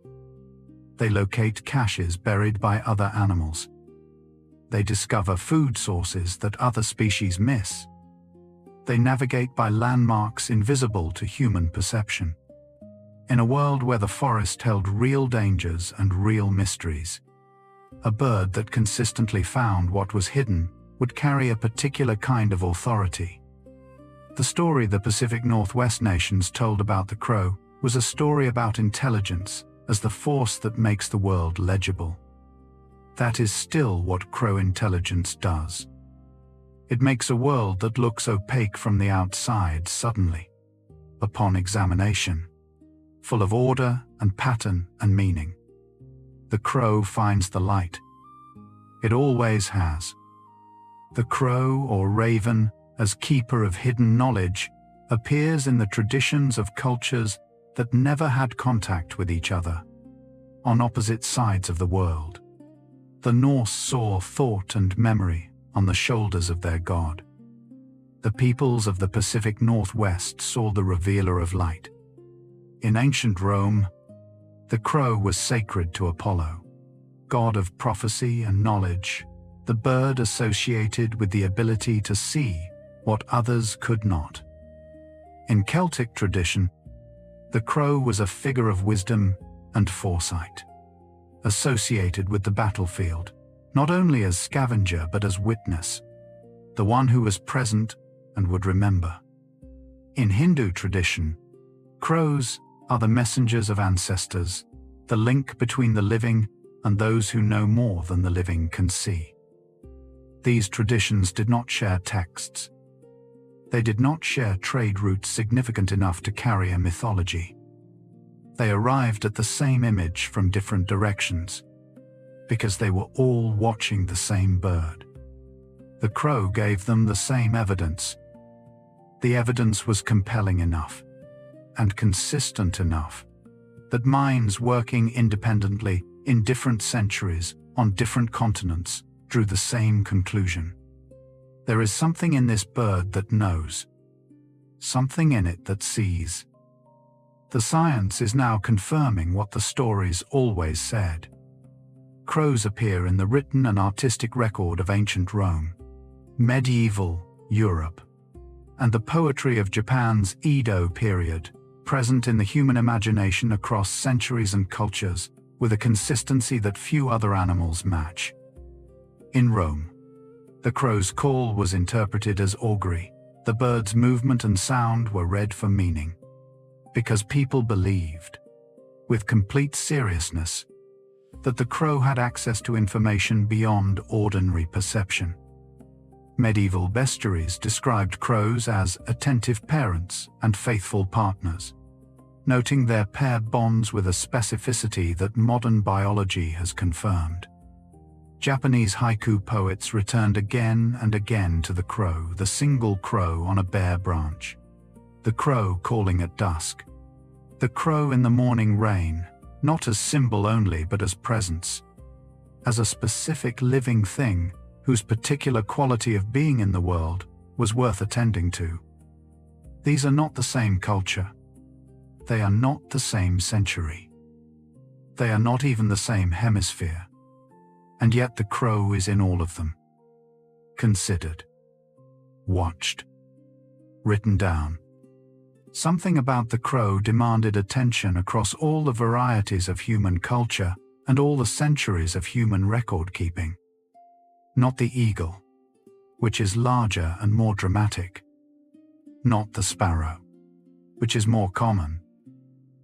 They locate caches buried by other animals. They discover food sources that other species miss. They navigate by landmarks invisible to human perception. In a world where the forest held real dangers and real mysteries, a bird that consistently found what was hidden would carry a particular kind of authority. The story the Pacific Northwest nations told about the crow was a story about intelligence as the force that makes the world legible. That is still what crow intelligence does. It makes a world that looks opaque from the outside suddenly, upon examination, full of order and pattern and meaning. The crow finds the light. It always has. The crow or raven, as keeper of hidden knowledge, appears in the traditions of cultures that never had contact with each other, on opposite sides of the world. The Norse saw thought and memory on the shoulders of their god. The peoples of the Pacific Northwest saw the revealer of light. In ancient Rome, the crow was sacred to Apollo, god of prophecy and knowledge, the bird associated with the ability to see what others could not. In Celtic tradition, the crow was a figure of wisdom and foresight, associated with the battlefield, not only as scavenger but as witness, the one who was present and would remember. In Hindu tradition, crows are the messengers of ancestors, the link between the living and those who know more than the living can see. These traditions did not share texts. They did not share trade routes significant enough to carry a mythology. They arrived at the same image from different directions, because they were all watching the same bird. The crow gave them the same evidence. The evidence was compelling enough and consistent enough that minds working independently in different centuries on different continents drew the same conclusion. There is something in this bird that knows, something in it that sees. The science is now confirming what the stories always said. Crows appear in the written and artistic record of ancient Rome, medieval Europe, and the poetry of Japan's Edo period, present in the human imagination across centuries and cultures with a consistency that few other animals match. In Rome, the crow's call was interpreted as augury. The bird's movement and sound were read for meaning, because people believed, with complete seriousness, that the crow had access to information beyond ordinary perception. Medieval bestiaries described crows as attentive parents and faithful partners, noting their pair bonds with a specificity that modern biology has confirmed. Japanese haiku poets returned again and again to the crow, the single crow on a bare branch, the crow calling at dusk, the crow in the morning rain, not as symbol only but as presence, as a specific living thing whose particular quality of being in the world was worth attending to. These are not the same culture. They are not the same century. They are not even the same hemisphere. And yet the crow is in all of them. Considered, watched, written down. Something about the crow demanded attention across all the varieties of human culture and all the centuries of human record-keeping. Not the eagle, which is larger and more dramatic. Not the sparrow, which is more common.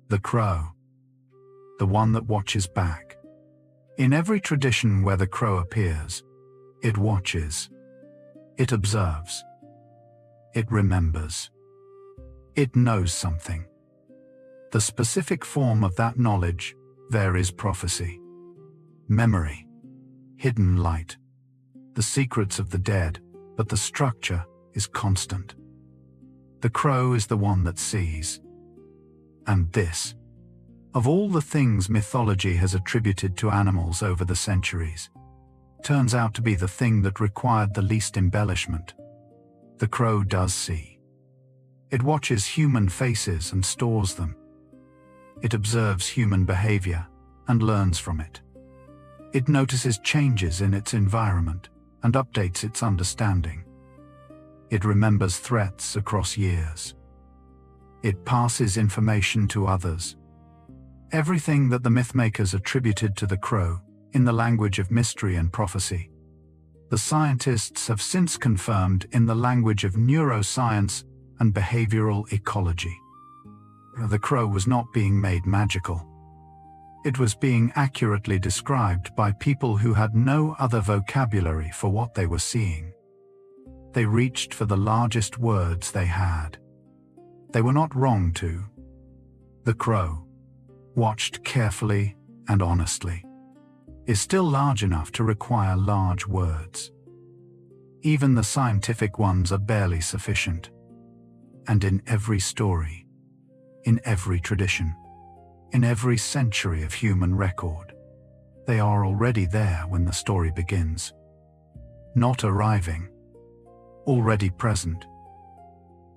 The crow, the one that watches back. In every tradition where the crow appears, it watches, it observes, it remembers, it knows something. The specific form of that knowledge varies: prophecy, memory, hidden light, the secrets of the dead, but the structure is constant. The crow is the one that sees. And this, of all the things mythology has attributed to animals over the centuries, turns out to be the thing that required the least embellishment. The crow does see. It watches human faces and stores them. It observes human behavior and learns from it. It notices changes in its environment and updates its understanding. It remembers threats across years. It passes information to others. Everything that the mythmakers attributed to the crow, in the language of mystery and prophecy, the scientists have since confirmed in the language of neuroscience and behavioral ecology. The crow was not being made magical. It was being accurately described by people who had no other vocabulary for what they were seeing. They reached for the largest words they had. They were not wrong to. The crow, watched carefully and honestly, is still large enough to require large words. Even the scientific ones are barely sufficient. And in every story, in every tradition, in every century of human record, they are already there when the story begins. Not arriving, already present,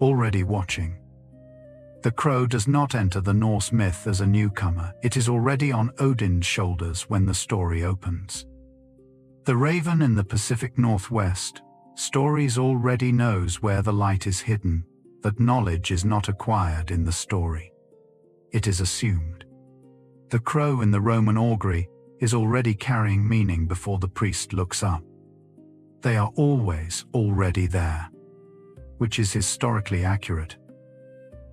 already watching. The crow does not enter the Norse myth as a newcomer, it is already on Odin's shoulders when the story opens. The raven in the Pacific Northwest, stories already knows where the light is hidden, that knowledge is not acquired in the story. It is assumed. The crow in the Roman augury is already carrying meaning before the priest looks up. They are always already there, which is historically accurate.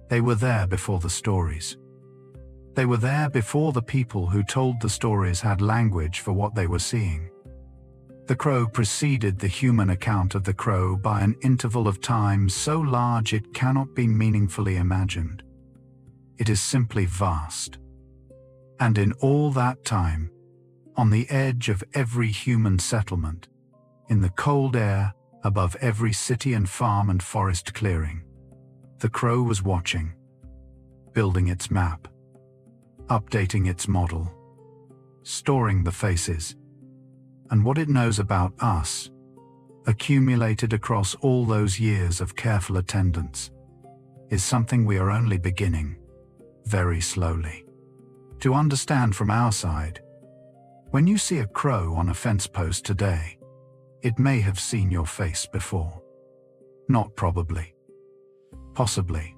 They were there before the stories. They were there before the people who told the stories had language for what they were seeing. The crow preceded the human account of the crow by an interval of time so large it cannot be meaningfully imagined. It is simply vast. And in all that time, on the edge of every human settlement, in the cold air above every city and farm and forest clearing, the crow was watching, building its map, updating its model, storing the faces, and what it knows about us, accumulated across all those years of careful attendance, is something we are only beginning, very slowly, to understand from our side. When you see a crow on a fence post today, it may have seen your face before. Not probably. Possibly.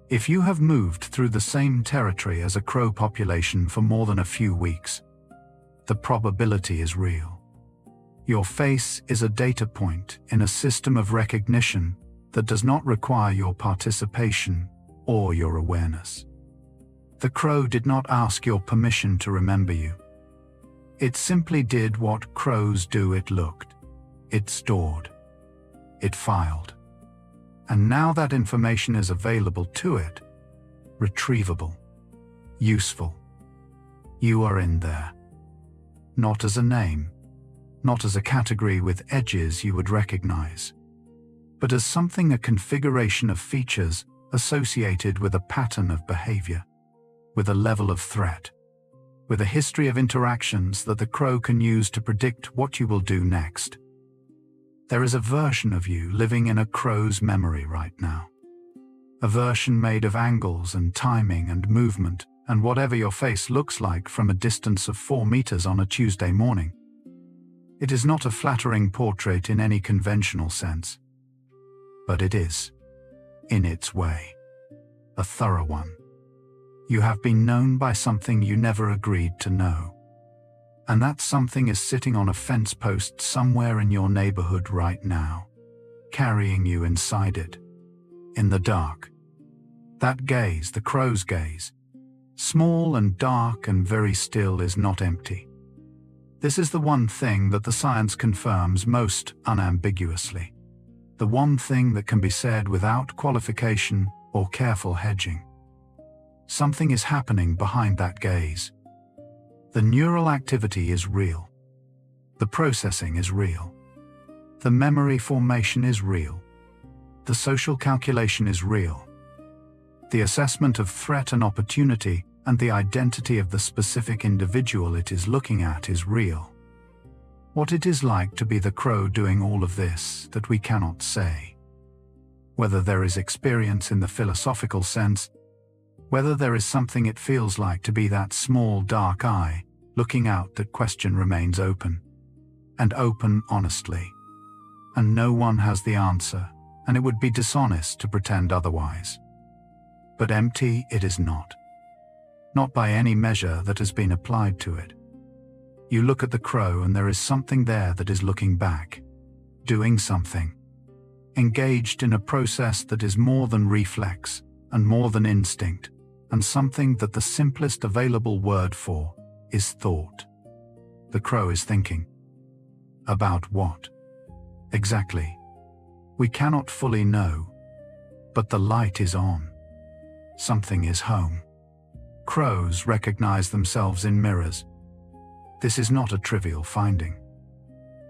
If you have moved through the same territory as a crow population for more than a few weeks, the probability is real. Your face is a data point in a system of recognition that does not require your participation or your awareness. The crow did not ask your permission to remember you. It simply did what crows do. It looked, it stored, it filed. And now that information is available to it, retrievable, useful. You are in there. Not as a name, not as a category with edges you would recognize, but as something, a configuration of features associated with a pattern of behavior, with a level of threat, with a history of interactions that the crow can use to predict what you will do next. There is a version of you living in a crow's memory right now. A version made of angles and timing and movement and whatever your face looks like from a distance of 4 meters on a Tuesday morning. It is not a flattering portrait in any conventional sense, but it is, in its way, a thorough one. You have been known by something you never agreed to know. And that something is sitting on a fence post somewhere in your neighborhood right now, carrying you inside it, in the dark. That gaze, the crow's gaze, small and dark and very still, is not empty. This is the one thing that the science confirms most unambiguously, the one thing that can be said without qualification or careful hedging. Something is happening behind that gaze. The neural activity is real. The processing is real. The memory formation is real. The social calculation is real. The assessment of threat and opportunity and the identity of the specific individual it is looking at is real. What it is like to be the crow doing all of this that we cannot say. Whether there is experience in the philosophical sense, whether there is something it feels like to be that small dark eye looking out, that question remains open, and open honestly. And no one has the answer, and it would be dishonest to pretend otherwise. But empty it is not. Not by any measure that has been applied to it. You look at the crow and there is something there that is looking back, doing something, engaged in a process that is more than reflex and more than instinct, and something that the simplest available word for is thought. The crow is thinking. About what? Exactly. We cannot fully know, but the light is on. Something is home. Crows recognize themselves in mirrors. This is not a trivial finding.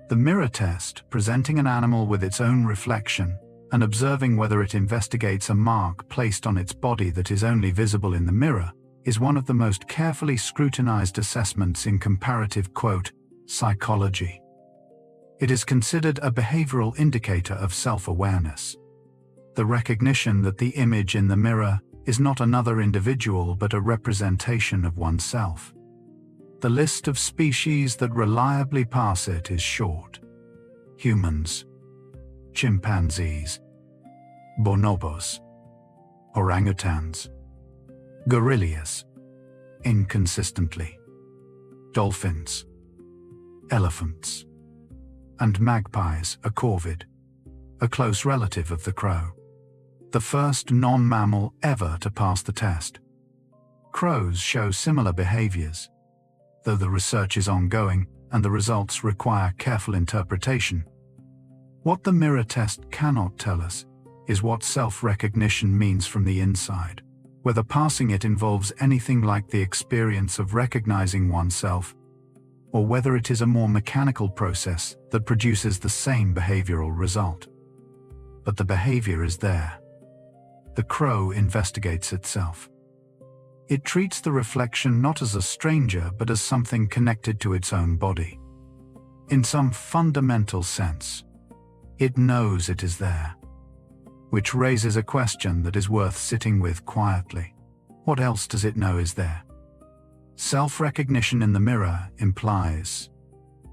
The mirror test, presenting an animal with its own reflection and observing whether it investigates a mark placed on its body that is only visible in the mirror, is one of the most carefully scrutinized assessments in comparative, psychology. It is considered a behavioral indicator of self-awareness. The recognition that the image in the mirror is not another individual but a representation of oneself. The list of species that reliably pass it is short. Humans, chimpanzees, bonobos, orangutans, gorillas, inconsistently, dolphins, elephants, and magpies, a corvid, a close relative of the crow, the first non-mammal ever to pass the test. Crows show similar behaviors, though the research is ongoing and the results require careful interpretation. What the mirror test cannot tell us is what self-recognition means from the inside, whether passing it involves anything like the experience of recognizing oneself, or whether it is a more mechanical process that produces the same behavioral result. But the behavior is there. The crow investigates itself. It treats the reflection not as a stranger but as something connected to its own body. In some fundamental sense, it knows it is there, which raises a question that is worth sitting with quietly. What else does it know is there? Self-recognition in the mirror implies,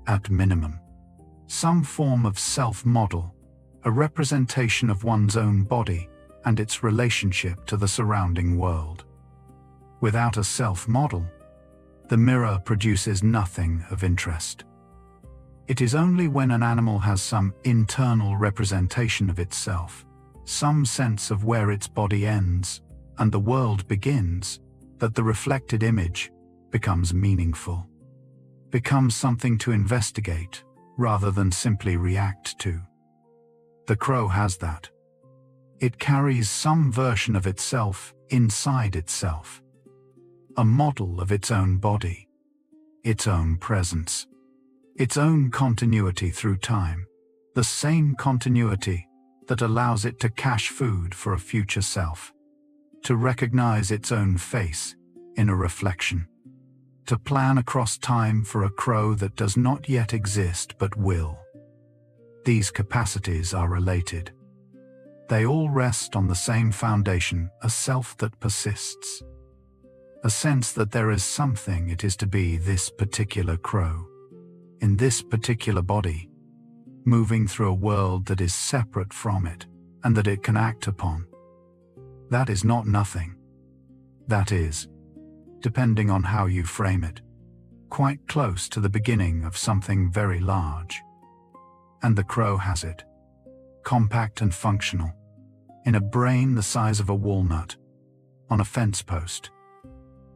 at minimum, some form of self-model, a representation of one's own body and its relationship to the surrounding world. Without a self-model, the mirror produces nothing of interest. It is only when an animal has some internal representation of itself, some sense of where its body ends and the world begins, that the reflected image becomes meaningful, becomes something to investigate rather than simply react to. The crow has that. It carries some version of itself inside itself, a model of its own body, its own presence, its own continuity through time, the same continuity that allows it to cache food for a future self, to recognize its own face in a reflection, to plan across time for a crow that does not yet exist but will. These capacities are related. They all rest on the same foundation, a self that persists, a sense that there is something it is to be this particular crow, in this particular body, moving through a world that is separate from it and that it can act upon. That is not nothing. That is, depending on how you frame it, quite close to the beginning of something very large. And the crow has it, compact and functional, in a brain the size of a walnut, on a fence post,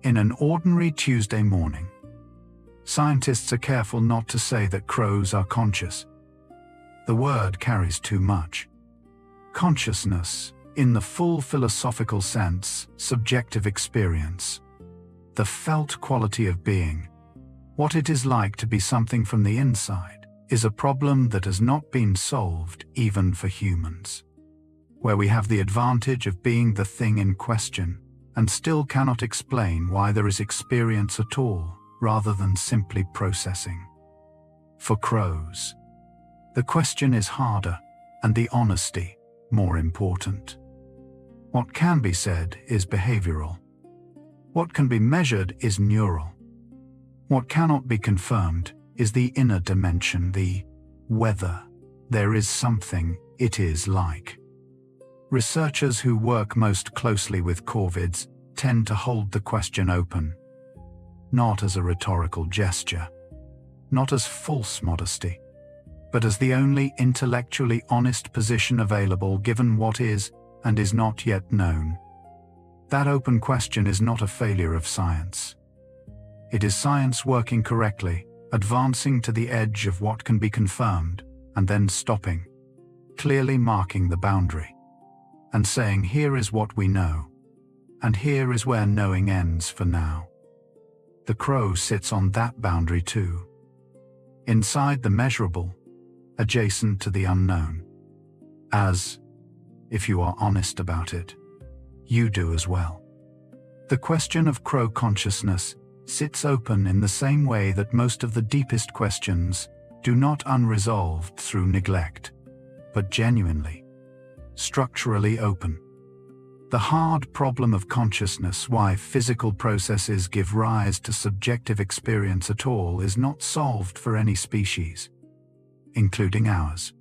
in an ordinary Tuesday morning. Scientists are careful not to say that crows are conscious. The word carries too much. Consciousness, in the full philosophical sense, subjective experience, the felt quality of being, what it is like to be something from the inside, is a problem that has not been solved even for humans, where we have the advantage of being the thing in question and still cannot explain why there is experience at all, rather than simply processing. For crows, the question is harder and the honesty more important. What can be said is behavioral. What can be measured is neural. What cannot be confirmed is the inner dimension, the whether there is something it is like. Researchers who work most closely with corvids tend to hold the question open, not as a rhetorical gesture, not as false modesty, but as the only intellectually honest position available given what is and is not yet known. That open question is not a failure of science. It is science working correctly, advancing to the edge of what can be confirmed, and then stopping, clearly marking the boundary, and saying here is what we know, and here is where knowing ends for now. The crow sits on that boundary too, inside the measurable, adjacent to the unknown, as, if you are honest about it, you do as well. The question of crow consciousness sits open in the same way that most of the deepest questions do not unresolved through neglect, but genuinely, structurally open. The hard problem of consciousness, why physical processes give rise to subjective experience at all, is not solved for any species, including ours.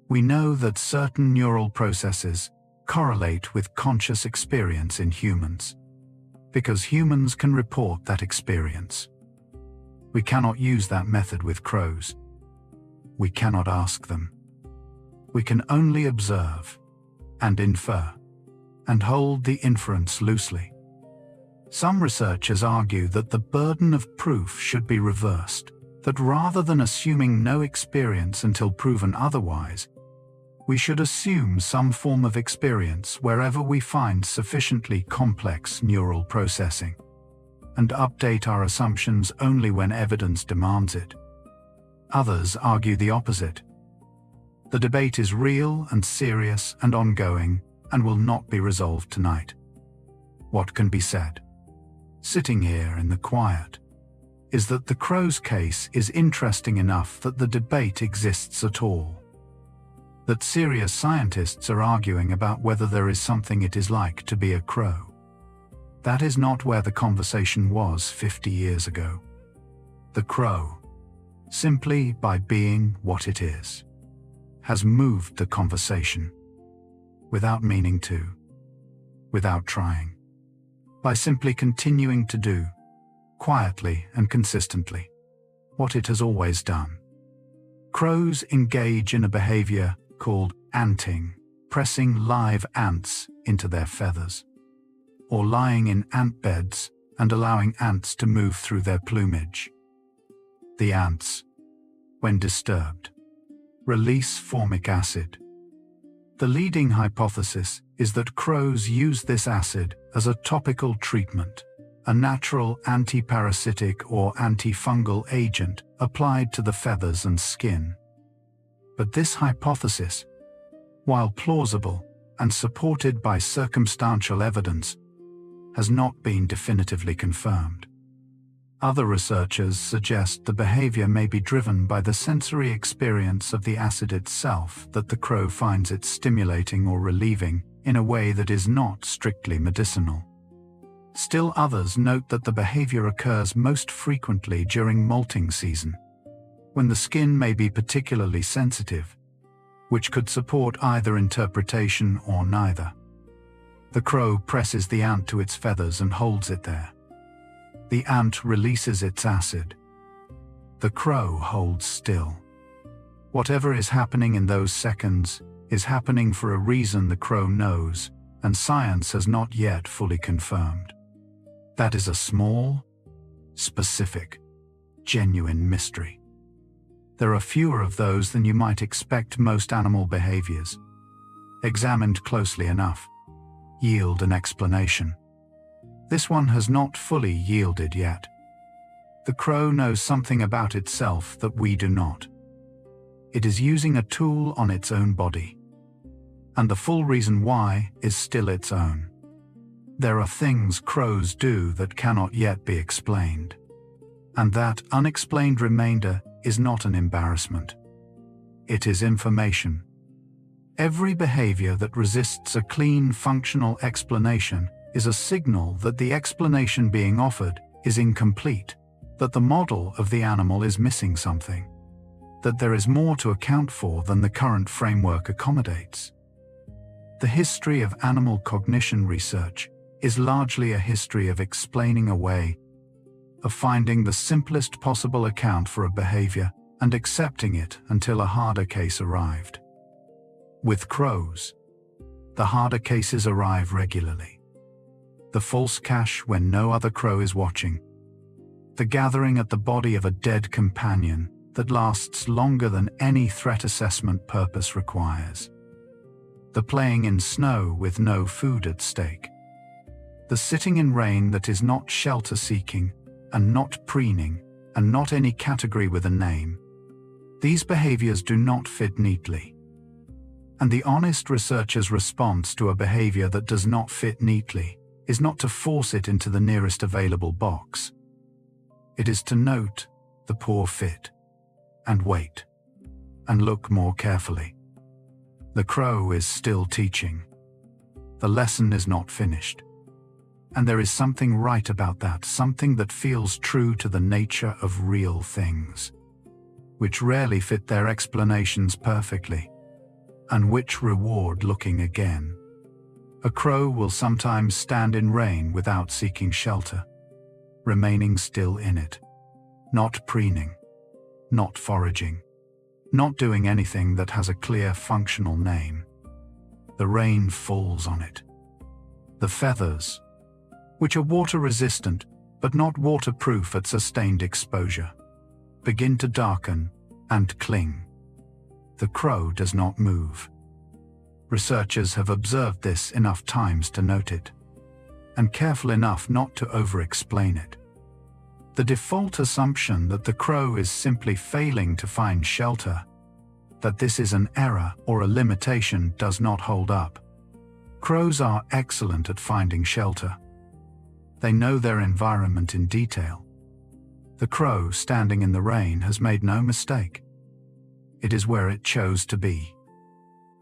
We know that certain neural processes correlate with conscious experience in humans, because humans can report that experience. We cannot use that method with crows. We cannot ask them. We can only observe and infer, and hold the inference loosely. Some researchers argue that the burden of proof should be reversed, that rather than assuming no experience until proven otherwise, we should assume some form of experience wherever we find sufficiently complex neural processing, and update our assumptions only when evidence demands it. Others argue the opposite. The debate is real and serious and ongoing, and will not be resolved tonight. What can be said, sitting here in the quiet, is that the crow's case is interesting enough that the debate exists at all. That serious scientists are arguing about whether there is something it is like to be a crow. That is not where the conversation was 50 years ago. The crow, simply by being what it is, has moved the conversation, without meaning to, without trying, by simply continuing to do, quietly and consistently, what it has always done. Crows engage in a behavior called anting, pressing live ants into their feathers, or lying in ant beds and allowing ants to move through their plumage. The ants, when disturbed, release formic acid. The leading hypothesis is that crows use this acid as a topical treatment, a natural anti-parasitic or antifungal agent applied to the feathers and skin. But this hypothesis, while plausible and supported by circumstantial evidence, has not been definitively confirmed. Other researchers suggest the behavior may be driven by the sensory experience of the acid itself, that the crow finds it stimulating or relieving in a way that is not strictly medicinal. Still others note that the behavior occurs most frequently during molting season, when the skin may be particularly sensitive, which could support either interpretation or neither. The crow presses the ant to its feathers and holds it there. The ant releases its acid. The crow holds still. Whatever is happening in those seconds is happening for a reason the crow knows, and science has not yet fully confirmed. That is a small, specific, genuine mystery. There are fewer of those than you might expect. Most animal behaviors, examined closely enough, yield an explanation. This one has not fully yielded yet. The crow knows something about itself that we do not. It is using a tool on its own body, and the full reason why is still its own. There are things crows do that cannot yet be explained, and that unexplained remainder is not an embarrassment. It is information. Every behavior that resists a clean, functional explanation is a signal that the explanation being offered is incomplete, that the model of the animal is missing something, that there is more to account for than the current framework accommodates. The history of animal cognition research is largely a history of explaining away, of finding the simplest possible account for a behavior and accepting it until a harder case arrived. With crows, the harder cases arrive regularly. The false cache when no other crow is watching. The gathering at the body of a dead companion that lasts longer than any threat assessment purpose requires. The playing in snow with no food at stake. The sitting in rain that is not shelter-seeking and not preening and not any category with a name. These behaviors do not fit neatly. And the honest researcher's response to a behavior that does not fit neatly is not to force it into the nearest available box. It is to note the poor fit, and wait, and look more carefully. The crow is still teaching. The lesson is not finished. And there is something right about that, something that feels true to the nature of real things, which rarely fit their explanations perfectly, and which reward looking again. A crow will sometimes stand in rain without seeking shelter, remaining still in it, not preening, not foraging, not doing anything that has a clear functional name. The rain falls on it. The feathers, which are water-resistant but not waterproof at sustained exposure, begin to darken and cling. The crow does not move. Researchers have observed this enough times to note it, and careful enough not to over-explain it. The default assumption that the crow is simply failing to find shelter, that this is an error or a limitation, does not hold up. Crows are excellent at finding shelter. They know their environment in detail. The crow standing in the rain has made no mistake. It is where it chose to be.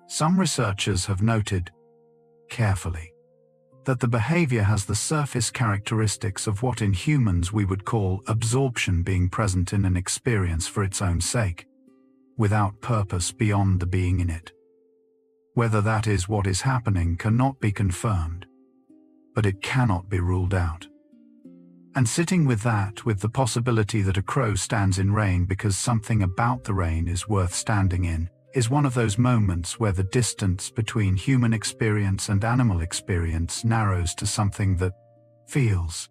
Some researchers have noted, carefully, that the behavior has the surface characteristics of what in humans we would call absorption, being present in an experience for its own sake, without purpose beyond the being in it. Whether that is what is happening cannot be confirmed, but it cannot be ruled out. And sitting with that, with the possibility that a crow stands in rain because something about the rain is worth standing in, is one of those moments where the distance between human experience and animal experience narrows to something that feels,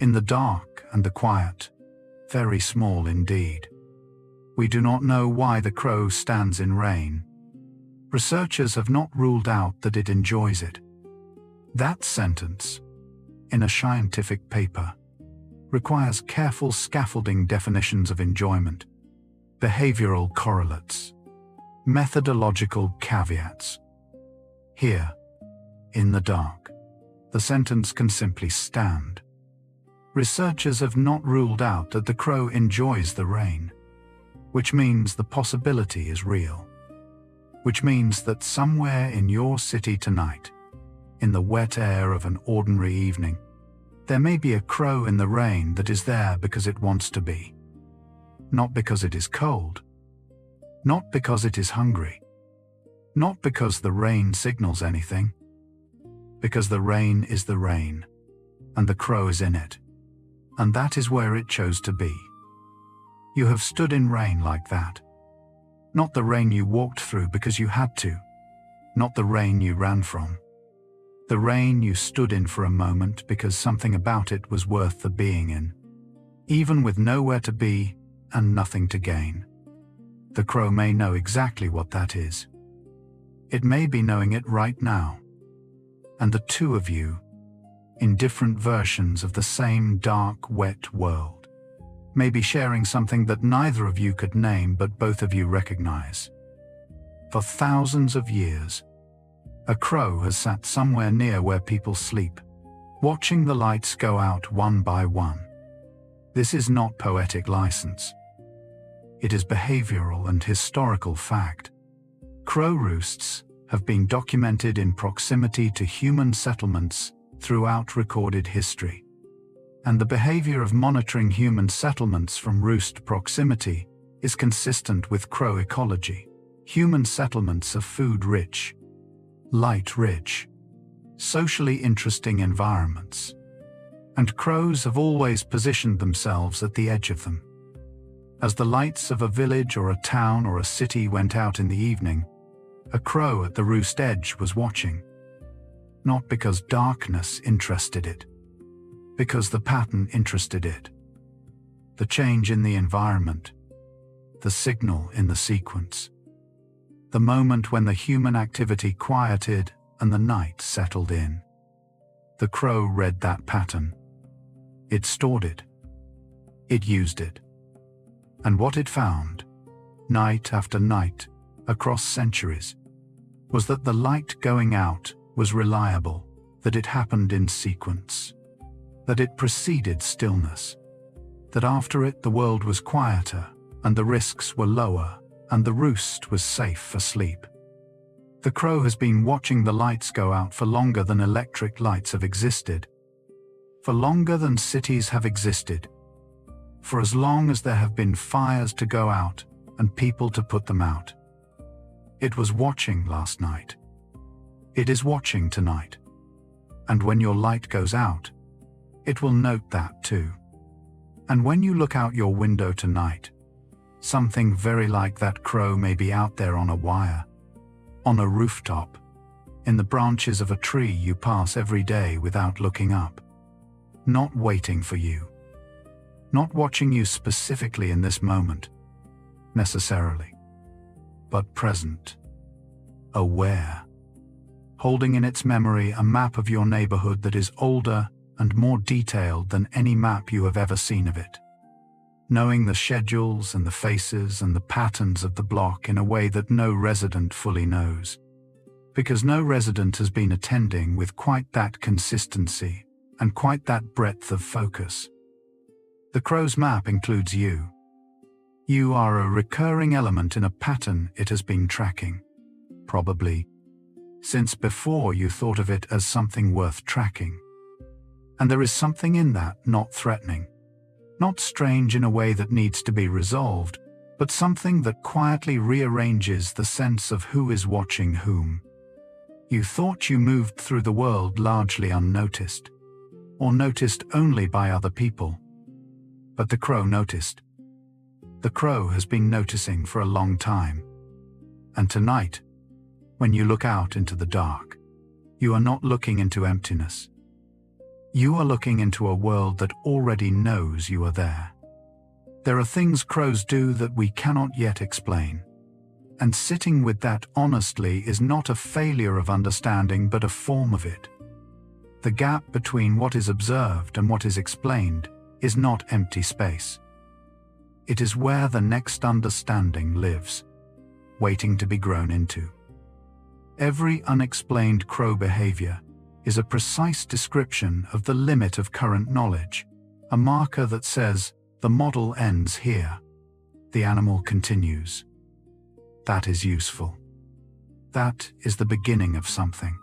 in the dark and the quiet, very small indeed. We do not know why the crow stands in rain. Researchers have not ruled out that it enjoys it. That sentence, in a scientific paper, requires careful scaffolding definitions of enjoyment, behavioral correlates, methodological caveats. Here, in the dark, the sentence can simply stand. Researchers have not ruled out that the crow enjoys the rain, which means the possibility is real, which means that somewhere in your city tonight, in the wet air of an ordinary evening, there may be a crow in the rain that is there because it wants to be. Not because it is cold. Not because it is hungry. Not because the rain signals anything. Because the rain is the rain, and the crow is in it. And that is where it chose to be. You have stood in rain like that. Not the rain you walked through because you had to. Not the rain you ran from. The rain you stood in for a moment because something about it was worth the being in, even with nowhere to be and nothing to gain. The crow may know exactly what that is. It may be knowing it right now. And the two of you, in different versions of the same dark, wet world, may be sharing something that neither of you could name but both of you recognize. For thousands of years, a crow has sat somewhere near where people sleep, watching the lights go out one by one. This is not poetic license. It is behavioral and historical fact. Crow roosts have been documented in proximity to human settlements throughout recorded history. And the behavior of monitoring human settlements from roost proximity is consistent with crow ecology. Human settlements are food-rich, light-rich, socially interesting environments, and crows have always positioned themselves at the edge of them. As the lights of a village or a town or a city went out in the evening, a crow at the roost edge was watching, not because darkness interested it, because the pattern interested it. The change in the environment, the signal in the sequence. The moment when the human activity quieted and the night settled in. The crow read that pattern. It stored it. It used it. And what it found, night after night, across centuries, was that the light going out was reliable, that it happened in sequence, that it preceded stillness, that after it the world was quieter and the risks were lower and the roost was safe for sleep. The crow has been watching the lights go out for longer than electric lights have existed, for longer than cities have existed, for as long as there have been fires to go out and people to put them out. It was watching last night. It is watching tonight. And when your light goes out, it will note that too. And when you look out your window tonight, something very like that crow may be out there on a wire, on a rooftop, in the branches of a tree you pass every day without looking up, not waiting for you, not watching you specifically in this moment, necessarily, but present, aware, holding in its memory a map of your neighborhood that is older and more detailed than any map you have ever seen of it, knowing the schedules and the faces and the patterns of the block in a way that no resident fully knows, because no resident has been attending with quite that consistency and quite that breadth of focus. The crow's map includes you. You are a recurring element in a pattern it has been tracking, probably since before you thought of it as something worth tracking. And there is something in that not threatening, not strange in a way that needs to be resolved, but something that quietly rearranges the sense of who is watching whom. You thought you moved through the world largely unnoticed, or noticed only by other people. But the crow noticed. The crow has been noticing for a long time. And tonight, when you look out into the dark, you are not looking into emptiness. You are looking into a world that already knows you are there. There are things crows do that we cannot yet explain. And sitting with that honestly is not a failure of understanding but a form of it. The gap between what is observed and what is explained is not empty space. It is where the next understanding lives, waiting to be grown into. Every unexplained crow behavior is a precise description of the limit of current knowledge, a marker that says, the model ends here. The animal continues. That is useful. That is the beginning of something.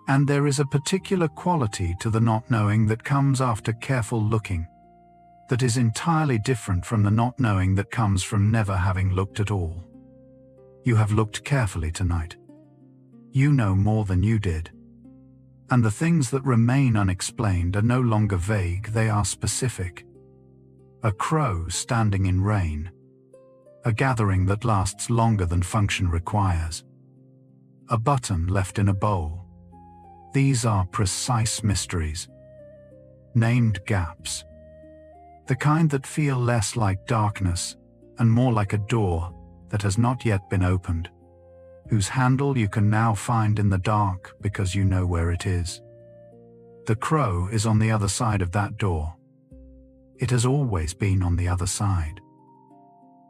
And there is a particular quality to the not knowing that comes after careful looking, that is entirely different from the not knowing that comes from never having looked at all. You have looked carefully tonight. You know more than you did. And the things that remain unexplained are no longer vague, they are specific. A crow standing in rain. A gathering that lasts longer than function requires. A button left in a bowl. These are precise mysteries. Named gaps. The kind that feel less like darkness and more like a door that has not yet been opened, whose handle you can now find in the dark because you know where it is. The crow is on the other side of that door. It has always been on the other side.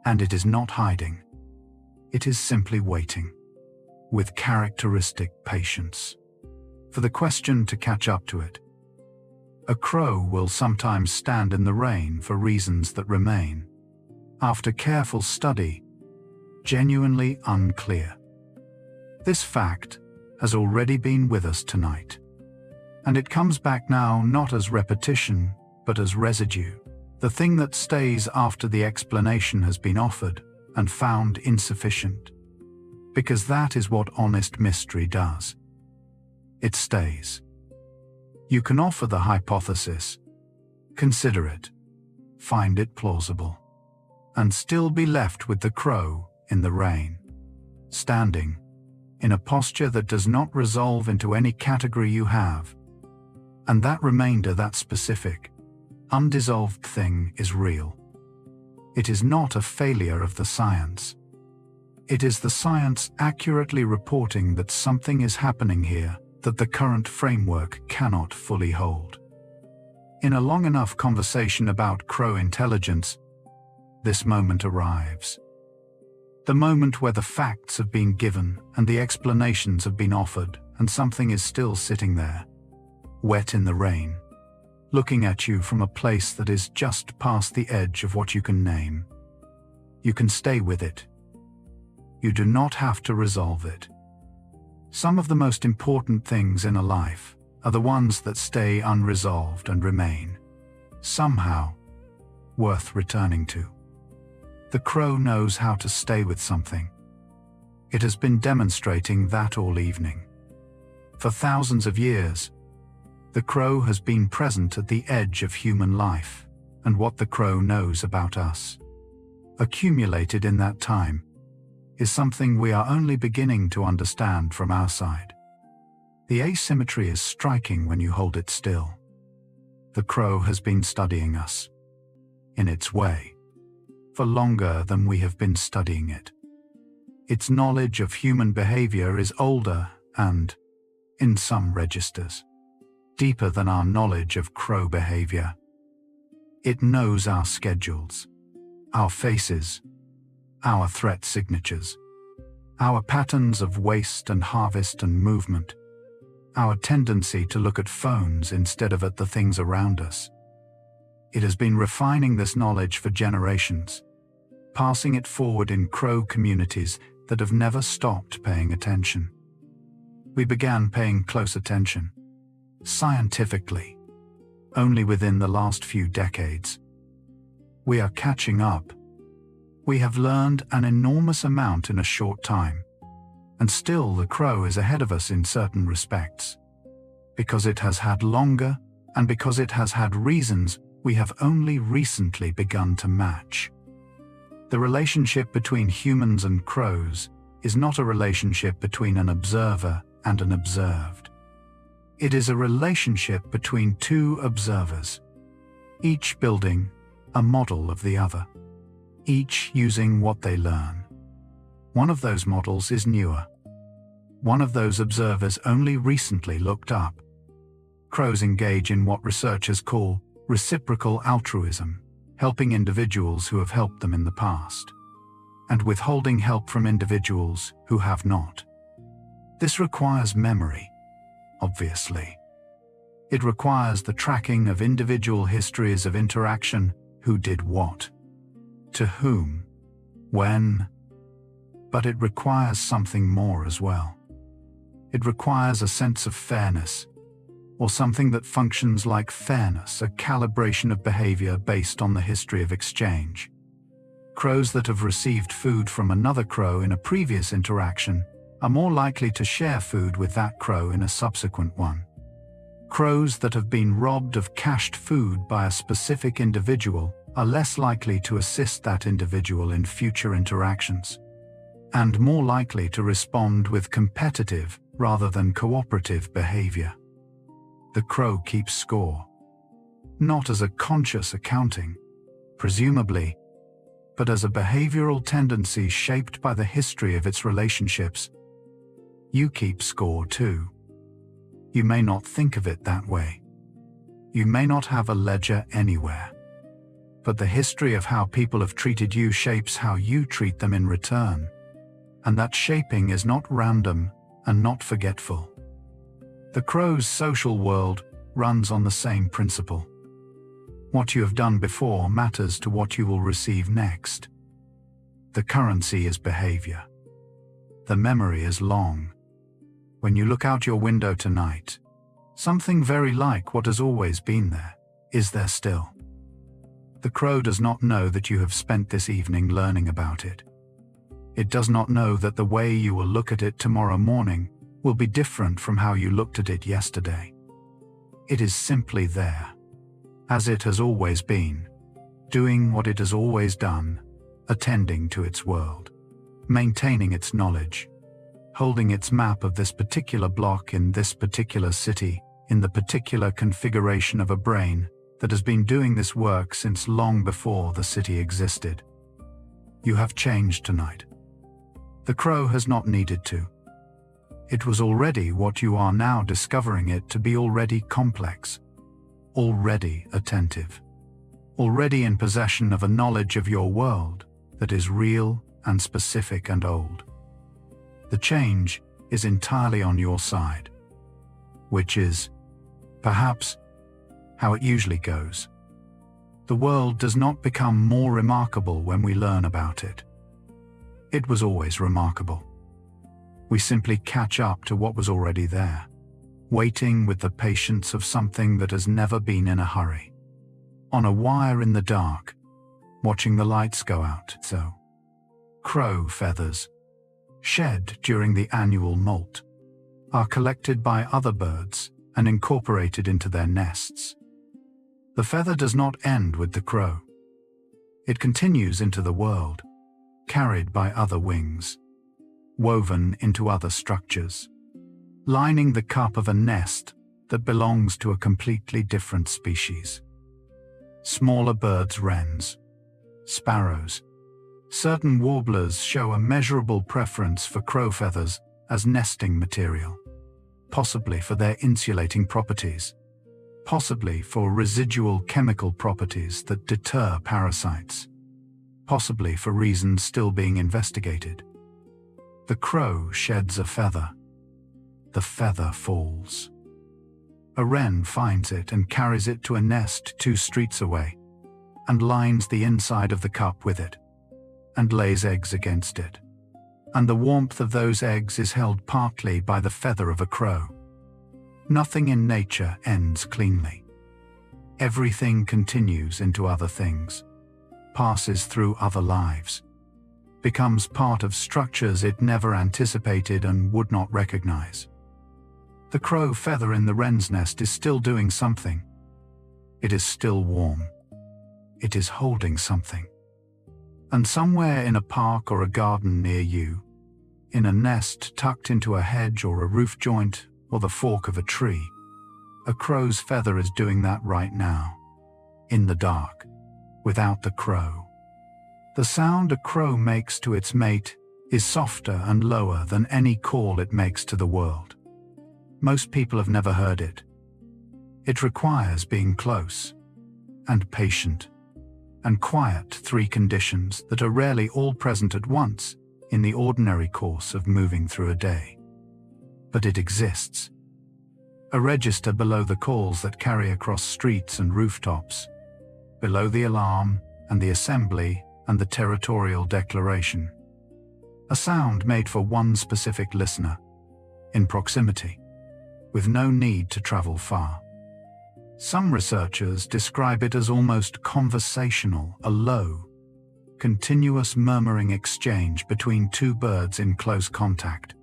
And it is not hiding. It is simply waiting, with characteristic patience, for the question to catch up to it. A crow will sometimes stand in the rain for reasons that remain, after careful study, genuinely unclear. This fact has already been with us tonight, and it comes back now not as repetition, but as residue, the thing that stays after the explanation has been offered and found insufficient, because that is what honest mystery does. It stays. You can offer the hypothesis, consider it, find it plausible, and still be left with the crow in the rain, standing in a posture that does not resolve into any category you have. And that remainder, that specific, undissolved thing is real. It is not a failure of the science. It is the science accurately reporting that something is happening here that the current framework cannot fully hold. In a long enough conversation about crow intelligence, this moment arrives. The moment where the facts have been given and the explanations have been offered, and something is still sitting there, wet in the rain, looking at you from a place that is just past the edge of what you can name. You can stay with it. You do not have to resolve it. Some of the most important things in a life are the ones that stay unresolved and remain, somehow, worth returning to. The crow knows how to stay with something. It has been demonstrating that all evening. For thousands of years, the crow has been present at the edge of human life, and what the crow knows about us, accumulated in that time, is something we are only beginning to understand from our side. The asymmetry is striking when you hold it still. The crow has been studying us, in its way, for longer than we have been studying it. Its knowledge of human behavior is older and, in some registers, deeper than our knowledge of crow behavior. It knows our schedules, our faces, our threat signatures, our patterns of waste and harvest and movement, our tendency to look at phones instead of at the things around us. It has been refining this knowledge for generations, passing it forward in crow communities that have never stopped paying attention. We began paying close attention, scientifically, only within the last few decades. We are catching up. We have learned an enormous amount in a short time, and still the crow is ahead of us in certain respects. Because it has had longer, and because it has had reasons we have only recently begun to match. The relationship between humans and crows is not a relationship between an observer and an observed. It is a relationship between two observers, each building a model of the other, each using what they learn. One of those models is newer. One of those observers only recently looked up. Crows engage in what researchers call reciprocal altruism, helping individuals who have helped them in the past, and withholding help from individuals who have not. This requires memory, obviously. It requires the tracking of individual histories of interaction, who did what, to whom, when, but it requires something more as well. It requires a sense of fairness, or something that functions like fairness, a calibration of behavior based on the history of exchange. Crows that have received food from another crow in a previous interaction are more likely to share food with that crow in a subsequent one. Crows that have been robbed of cached food by a specific individual are less likely to assist that individual in future interactions, and more likely to respond with competitive rather than cooperative behavior. The crow keeps score, not as a conscious accounting, presumably, but as a behavioral tendency shaped by the history of its relationships. You keep score too. You may not think of it that way. You may not have a ledger anywhere. But the history of how people have treated you shapes how you treat them in return. And that shaping is not random and not forgetful. The crow's social world runs on the same principle. What you have done before matters to what you will receive next. The currency is behavior. The memory is long. When you look out your window tonight, something very like what has always been there is there still. The crow does not know that you have spent this evening learning about it. It does not know that the way you will look at it tomorrow morning will be different from how you looked at it yesterday. It is simply there, as it has always been, doing what it has always done, attending to its world, maintaining its knowledge, holding its map of this particular block in this particular city, in the particular configuration of a brain that has been doing this work since long before the city existed. You have changed tonight. The crow has not needed to. It was already what you are now discovering it to be, already complex, already attentive, already in possession of a knowledge of your world that is real and specific and old. The change is entirely on your side, which is, perhaps, how it usually goes. The world does not become more remarkable when we learn about it. It was always remarkable. We simply catch up to what was already there, waiting with the patience of something that has never been in a hurry. On a wire in the dark, watching the lights go out. So, crow feathers, shed during the annual molt, are collected by other birds and incorporated into their nests. The feather does not end with the crow. It continues into the world, carried by other wings, woven into other structures, lining the cup of a nest that belongs to a completely different species. Smaller birds, wrens, sparrows, certain warblers show a measurable preference for crow feathers as nesting material, possibly for their insulating properties, possibly for residual chemical properties that deter parasites, possibly for reasons still being investigated. The crow sheds a feather. The feather falls. A wren finds it and carries it to a nest 2 streets away, and lines the inside of the cup with it, and lays eggs against it. And the warmth of those eggs is held partly by the feather of a crow. Nothing in nature ends cleanly. Everything continues into other things, passes through other lives, becomes part of structures it never anticipated and would not recognize. The crow feather in the wren's nest is still doing something. It is still warm. It is holding something. And somewhere in a park or a garden near you, in a nest tucked into a hedge or a roof joint or the fork of a tree, a crow's feather is doing that right now, in the dark, without the crow. The sound a crow makes to its mate is softer and lower than any call it makes to the world. Most people have never heard it. It requires being close, and patient, and quiet, 3 conditions that are rarely all present at once in the ordinary course of moving through a day. But it exists. A register below the calls that carry across streets and rooftops, below the alarm and the assembly and the territorial declaration. A sound made for one specific listener, in proximity, with no need to travel far. Some researchers describe it as almost conversational, a low, continuous murmuring exchange between 2 birds in close contact,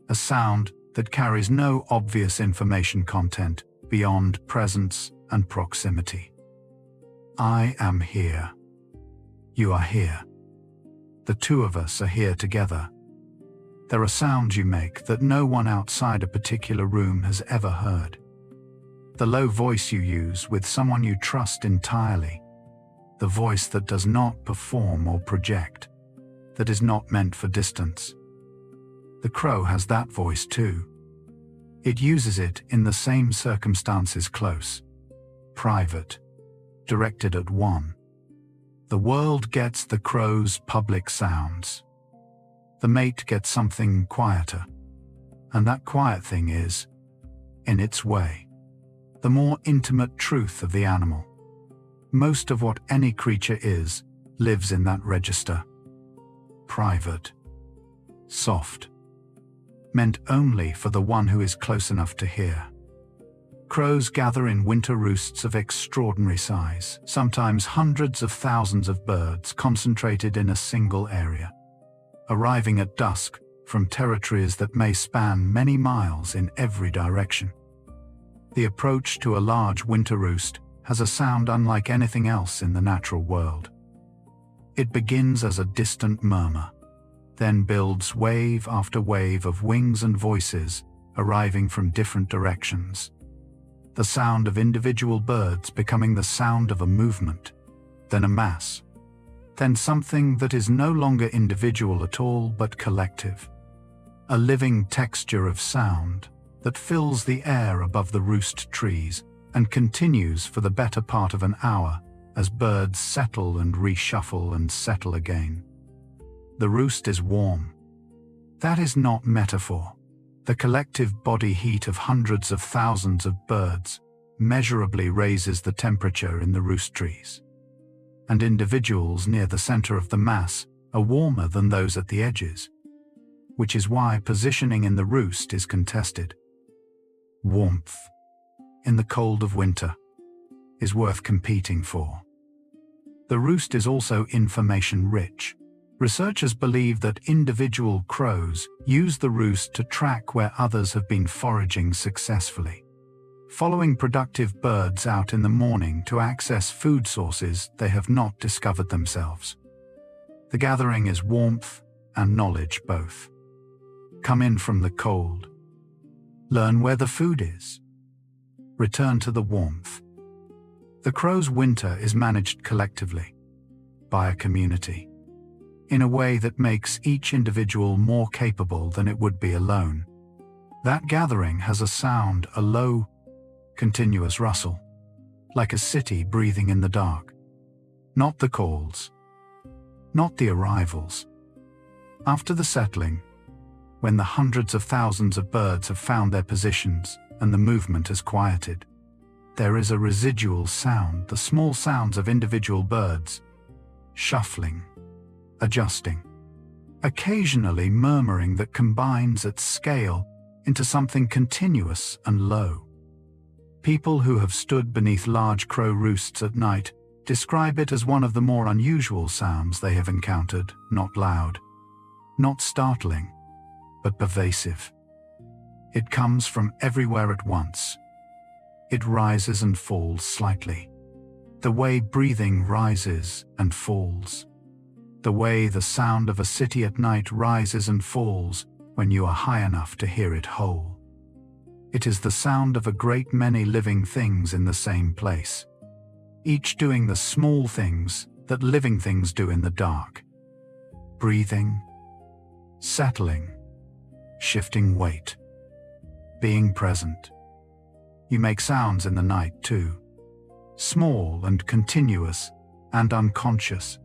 a sound that carries no obvious information content beyond presence and proximity. I am here. You are here. The 2 of us are here together. There are sounds you make that no one outside a particular room has ever heard. The low voice you use with someone you trust entirely. The voice that does not perform or project, that is not meant for distance. The crow has that voice too. It uses it in the same circumstances, close, private, directed at one. The world gets the crow's public sounds. The mate gets something quieter, and that quiet thing is, in its way, the more intimate truth of the animal. Most of what any creature is lives in that register. Private, soft, meant only for the one who is close enough to hear. Crows gather in winter roosts of extraordinary size, sometimes hundreds of thousands of birds concentrated in a single area, arriving at dusk from territories that may span many miles in every direction. The approach to a large winter roost has a sound unlike anything else in the natural world. It begins as a distant murmur, then builds wave after wave of wings and voices arriving from different directions. The sound of individual birds becoming the sound of a movement, then a mass, then something that is no longer individual at all but collective. A living texture of sound that fills the air above the roost trees and continues for the better part of an hour as birds settle and reshuffle and settle again. The roost is warm. That is not metaphor. The collective body heat of hundreds of thousands of birds measurably raises the temperature in the roost trees, and individuals near the center of the mass are warmer than those at the edges. which is why positioning in the roost is contested. Warmth, in the cold of winter, is worth competing for. The roost is also information-rich. Researchers believe that individual crows use the roost to track where others have been foraging successfully, following productive birds out in the morning to access food sources they have not discovered themselves. The gathering is warmth and knowledge both. Come in from the cold. Learn where the food is. Return to the warmth. The crow's winter is managed collectively, by a community, in a way that makes each individual more capable than it would be alone. That gathering has a sound, a low, continuous rustle, like a city breathing in the dark. Not the calls, not the arrivals. After the settling, when the hundreds of thousands of birds have found their positions and the movement has quieted, there is a residual sound, the small sounds of individual birds, shuffling, adjusting, occasionally murmuring, that combines at scale into something continuous and low. People who have stood beneath large crow roosts at night describe it as one of the more unusual sounds they have encountered, not loud, not startling, but pervasive. It comes from everywhere at once. It rises and falls slightly. The way breathing rises and falls. The way the sound of a city at night rises and falls when you are high enough to hear it whole. It is the sound of a great many living things in the same place, each doing the small things that living things do in the dark. Breathing, settling, shifting weight, being present. You make sounds in the night too, small and continuous and unconscious.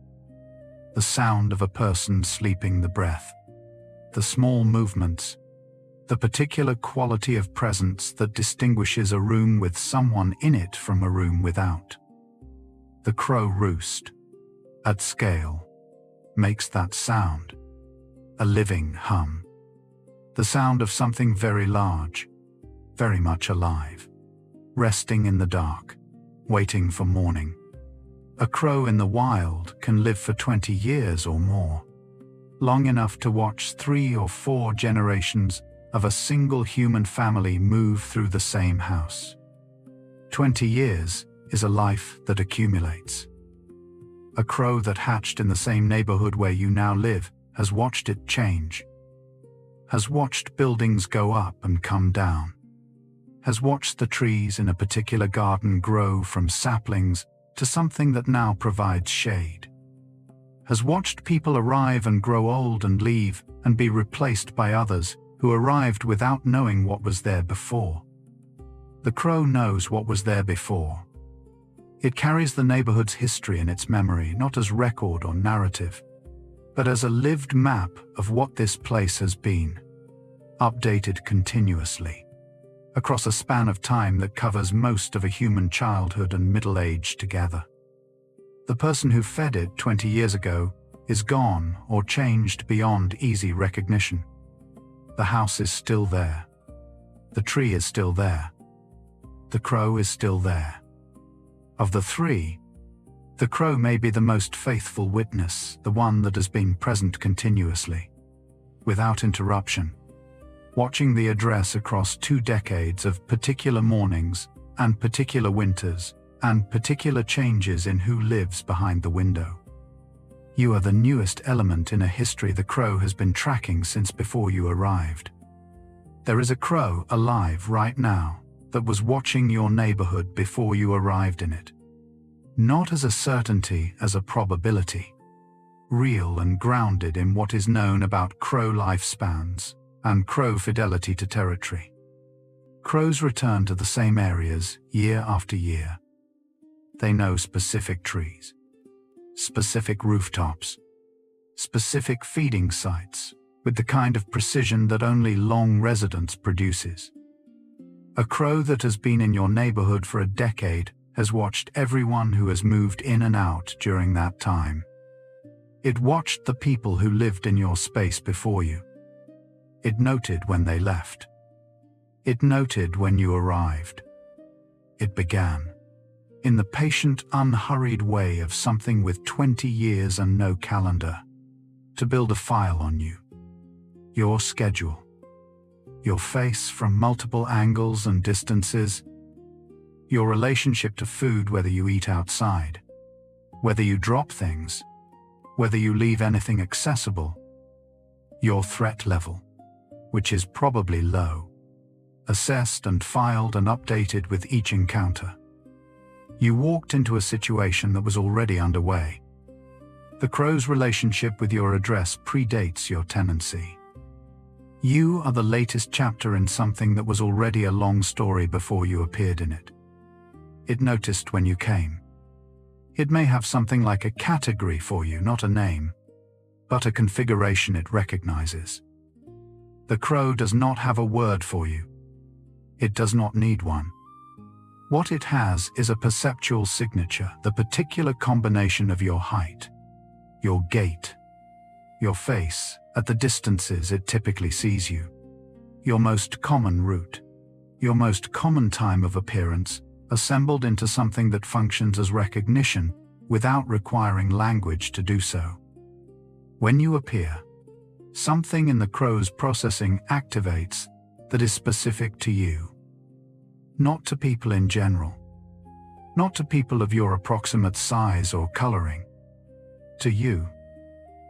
The sound of a person sleeping, the breath, the small movements, the particular quality of presence that distinguishes a room with someone in it from a room without. The crow roost, at scale, makes that sound, a living hum. The sound of something very large, very much alive, resting in the dark, waiting for morning. A crow in the wild can live for 20 years or more, long enough to watch 3 or 4 generations of a single human family move through the same house. 20 years is a life that accumulates. A crow that hatched in the same neighborhood where you now live has watched it change, has watched buildings go up and come down, has watched the trees in a particular garden grow from saplings to something that now provides shade, has watched people arrive and grow old and leave and be replaced by others who arrived without knowing what was there before. The crow knows what was there before. It carries the neighborhood's history in its memory, not as record or narrative, but as a lived map of what this place has been, updated continuously, across a span of time that covers most of a human childhood and middle age together. The person who fed it 20 years ago is gone or changed beyond easy recognition. The house is still there. The tree is still there. The crow is still there. Of the 3, the crow may be the most faithful witness, the one that has been present continuously, without interruption, watching the address across 2 decades of particular mornings and particular winters and particular changes in who lives behind the window. You are the newest element in a history the crow has been tracking since before you arrived. There is a crow alive right now that was watching your neighborhood before you arrived in it. Not as a certainty, as a probability, real and grounded in what is known about crow lifespans and crow fidelity to territory. Crows return to the same areas year after year. They know specific trees, specific rooftops, specific feeding sites, with the kind of precision that only long residence produces. A crow that has been in your neighborhood for a decade has watched everyone who has moved in and out during that time. It watched the people who lived in your space before you. It noted when they left. It noted when you arrived. It began, in the patient, unhurried way of something with 20 years and no calendar, to build a file on you. Your schedule. Your face from multiple angles and distances. Your relationship to food, whether you eat outside, whether you drop things, whether you leave anything accessible. Your threat level, which is probably low, assessed and filed and updated with each encounter. You walked into a situation that was already underway. The crow's relationship with your address predates your tenancy. You are the latest chapter in something that was already a long story before you appeared in it. It noticed when you came. It may have something like a category for you, not a name, but a configuration it recognizes. The crow does not have a word for you. It does not need one. What it has is a perceptual signature, the particular combination of your height, your gait, your face, at the distances it typically sees you, your most common route, your most common time of appearance, assembled into something that functions as recognition without requiring language to do so. When you appear, something in the crow's processing activates that is specific to you. Not to people in general. Not to people of your approximate size or coloring. To you,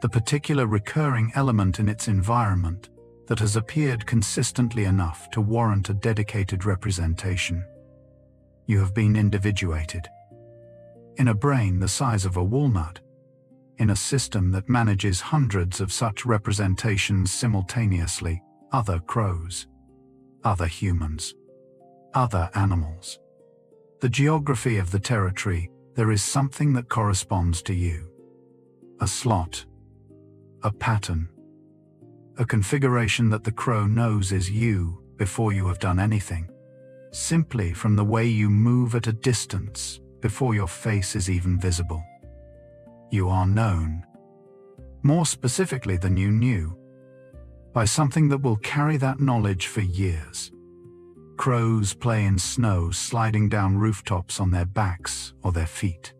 the particular recurring element in its environment that has appeared consistently enough to warrant a dedicated representation. You have been individuated. In a brain the size of a walnut, in a system that manages hundreds of such representations simultaneously, other crows, other humans, other animals. The geography of the territory, there is something that corresponds to you. A slot, a pattern, a configuration that the crow knows is you before you have done anything, simply from the way you move at a distance before your face is even visible. You are known, more specifically than you knew, by something that will carry that knowledge for years. Crows play in snow, sliding down rooftops on their backs or their feet,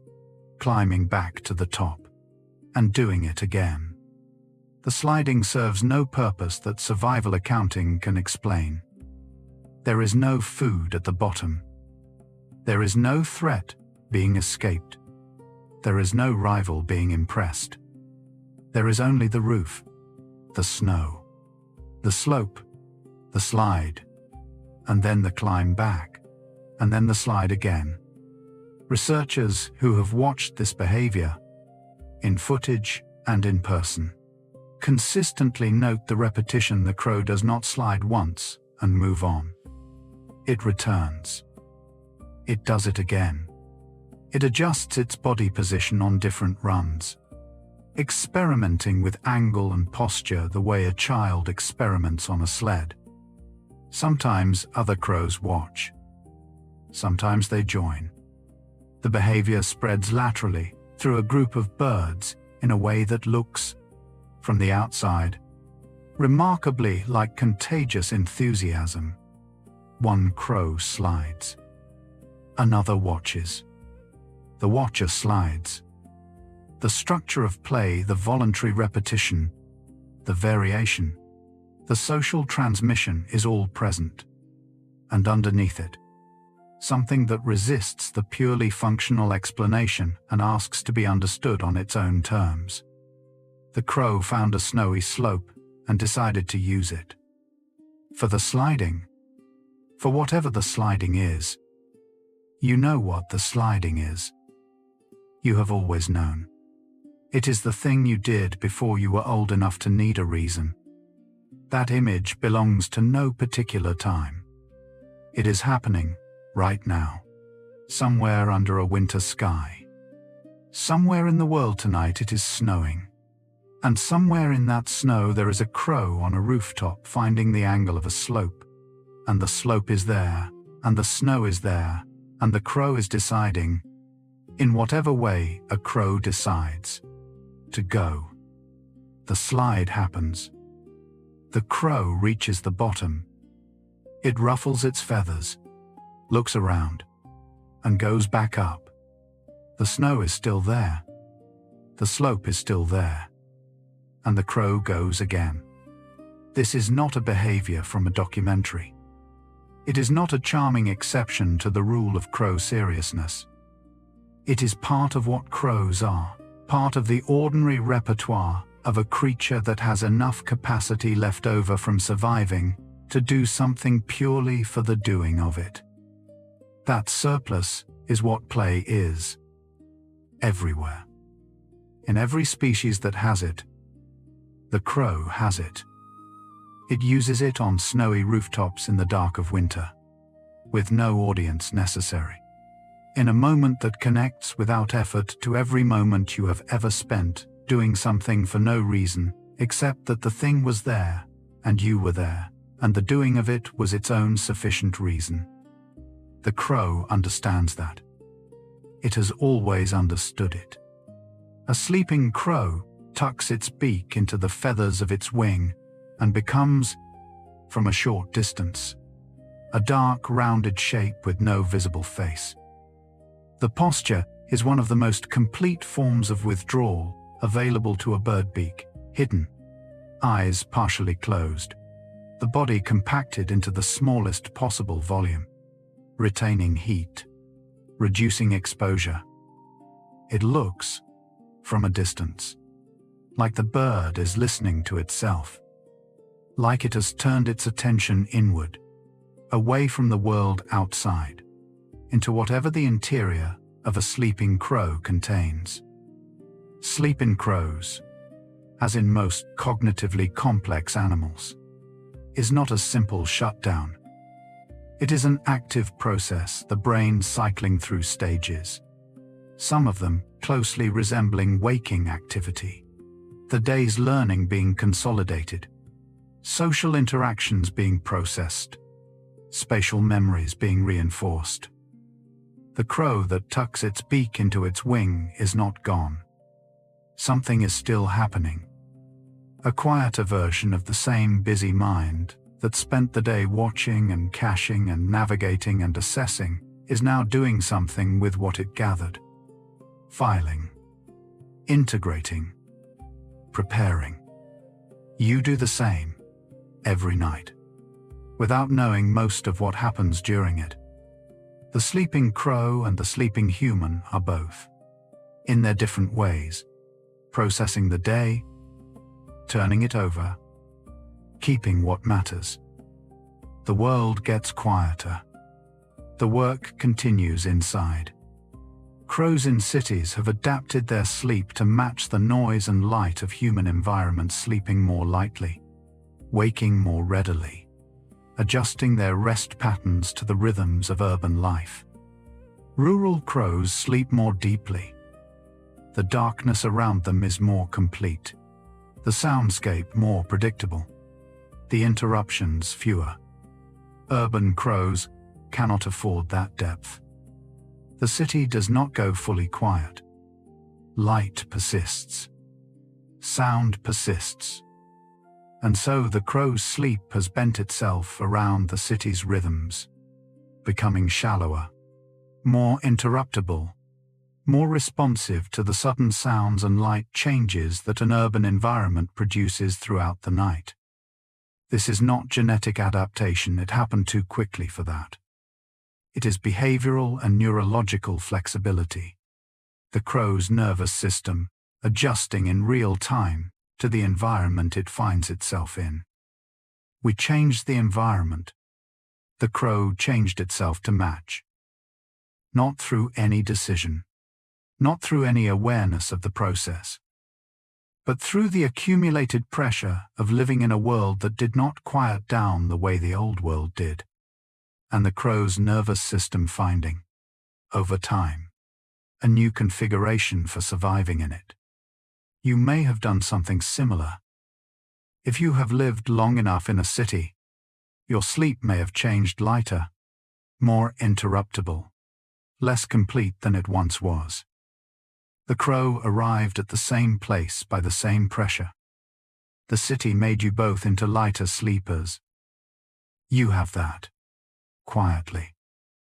climbing back to the top, and doing it again. The sliding serves no purpose that survival accounting can explain. There is no food at the bottom. There is no threat being escaped. There is no rival being impressed. There is only the roof, the snow, the slope, the slide, and then the climb back, and then the slide again. Researchers who have watched this behavior, in footage and in person, consistently note the repetition. The crow does not slide once and move on. It returns. It does it again. It adjusts its body position on different runs, experimenting with angle and posture the way a child experiments on a sled. Sometimes other crows watch. Sometimes they join. The behavior spreads laterally through a group of birds in a way that looks, from the outside, remarkably like contagious enthusiasm. One crow slides. Another watches. The watcher slides. The structure of play, the voluntary repetition, the variation, the social transmission is all present. And underneath it, something that resists the purely functional explanation and asks to be understood on its own terms. The crow found a snowy slope and decided to use it. For the sliding, for whatever the sliding is. You know what the sliding is. You have always known. It is the thing you did before you were old enough to need a reason. That image belongs to no particular time. It is happening right now, somewhere under a winter sky. Somewhere in the world tonight it is snowing. And somewhere in that snow there is a crow on a rooftop finding the angle of a slope. And the slope is there, and the snow is there, and the crow is deciding, in whatever way a crow decides, to go. The slide happens. The crow reaches the bottom. It ruffles its feathers, looks around, and goes back up. The snow is still there. The slope is still there. And the crow goes again. This is not a behavior from a documentary. It is not a charming exception to the rule of crow seriousness. It is part of what crows are, part of the ordinary repertoire of a creature that has enough capacity left over from surviving to do something purely for the doing of it. That surplus is what play is. Everywhere. In every species that has it, the crow has it. It uses it on snowy rooftops in the dark of winter, with no audience necessary. In a moment that connects without effort to every moment you have ever spent doing something for no reason, except that the thing was there, and you were there, and the doing of it was its own sufficient reason. The crow understands that. It has always understood it. A sleeping crow tucks its beak into the feathers of its wing and becomes, from a short distance, a dark, rounded shape with no visible face. The posture is one of the most complete forms of withdrawal available to a bird beak, hidden, eyes partially closed, the body compacted into the smallest possible volume, retaining heat, reducing exposure. It looks, from a distance, like the bird is listening to itself, like it has turned its attention inward, away from the world outside, into whatever the interior of a sleeping crow contains. Sleep in crows, as in most cognitively complex animals, is not a simple shutdown. It is an active process, the brain cycling through stages, some of them closely resembling waking activity, the day's learning being consolidated, social interactions being processed, spatial memories being reinforced. The crow that tucks its beak into its wing is not gone. Something is still happening. A quieter version of the same busy mind that spent the day watching and caching and navigating and assessing is now doing something with what it gathered. Filing, integrating, preparing. You do the same, every night, without knowing most of what happens during it. The sleeping crow and the sleeping human are both, in their different ways, processing the day, turning it over, keeping what matters. The world gets quieter. The work continues inside. Crows in cities have adapted their sleep to match the noise and light of human environments, sleeping more lightly, waking more readily, adjusting their rest patterns to the rhythms of urban life. Rural crows sleep more deeply. The darkness around them is more complete, the soundscape more predictable, the interruptions fewer. Urban crows cannot afford that depth. The city does not go fully quiet. Light persists. Sound persists. And so the crow's sleep has bent itself around the city's rhythms, becoming shallower, more interruptible, more responsive to the sudden sounds and light changes that an urban environment produces throughout the night. This is not genetic adaptation, it happened too quickly for that. It is behavioral and neurological flexibility. The crow's nervous system adjusting in real time to the environment it finds itself in. We changed the environment. The crow changed itself to match. Not through any decision, not through any awareness of the process, but through the accumulated pressure of living in a world that did not quiet down the way the old world did, and the crow's nervous system finding, over time, a new configuration for surviving in it. You may have done something similar. If you have lived long enough in a city, your sleep may have changed, lighter, more interruptible, less complete than it once was. The crow arrived at the same place by the same pressure. The city made you both into lighter sleepers. You have that, quietly,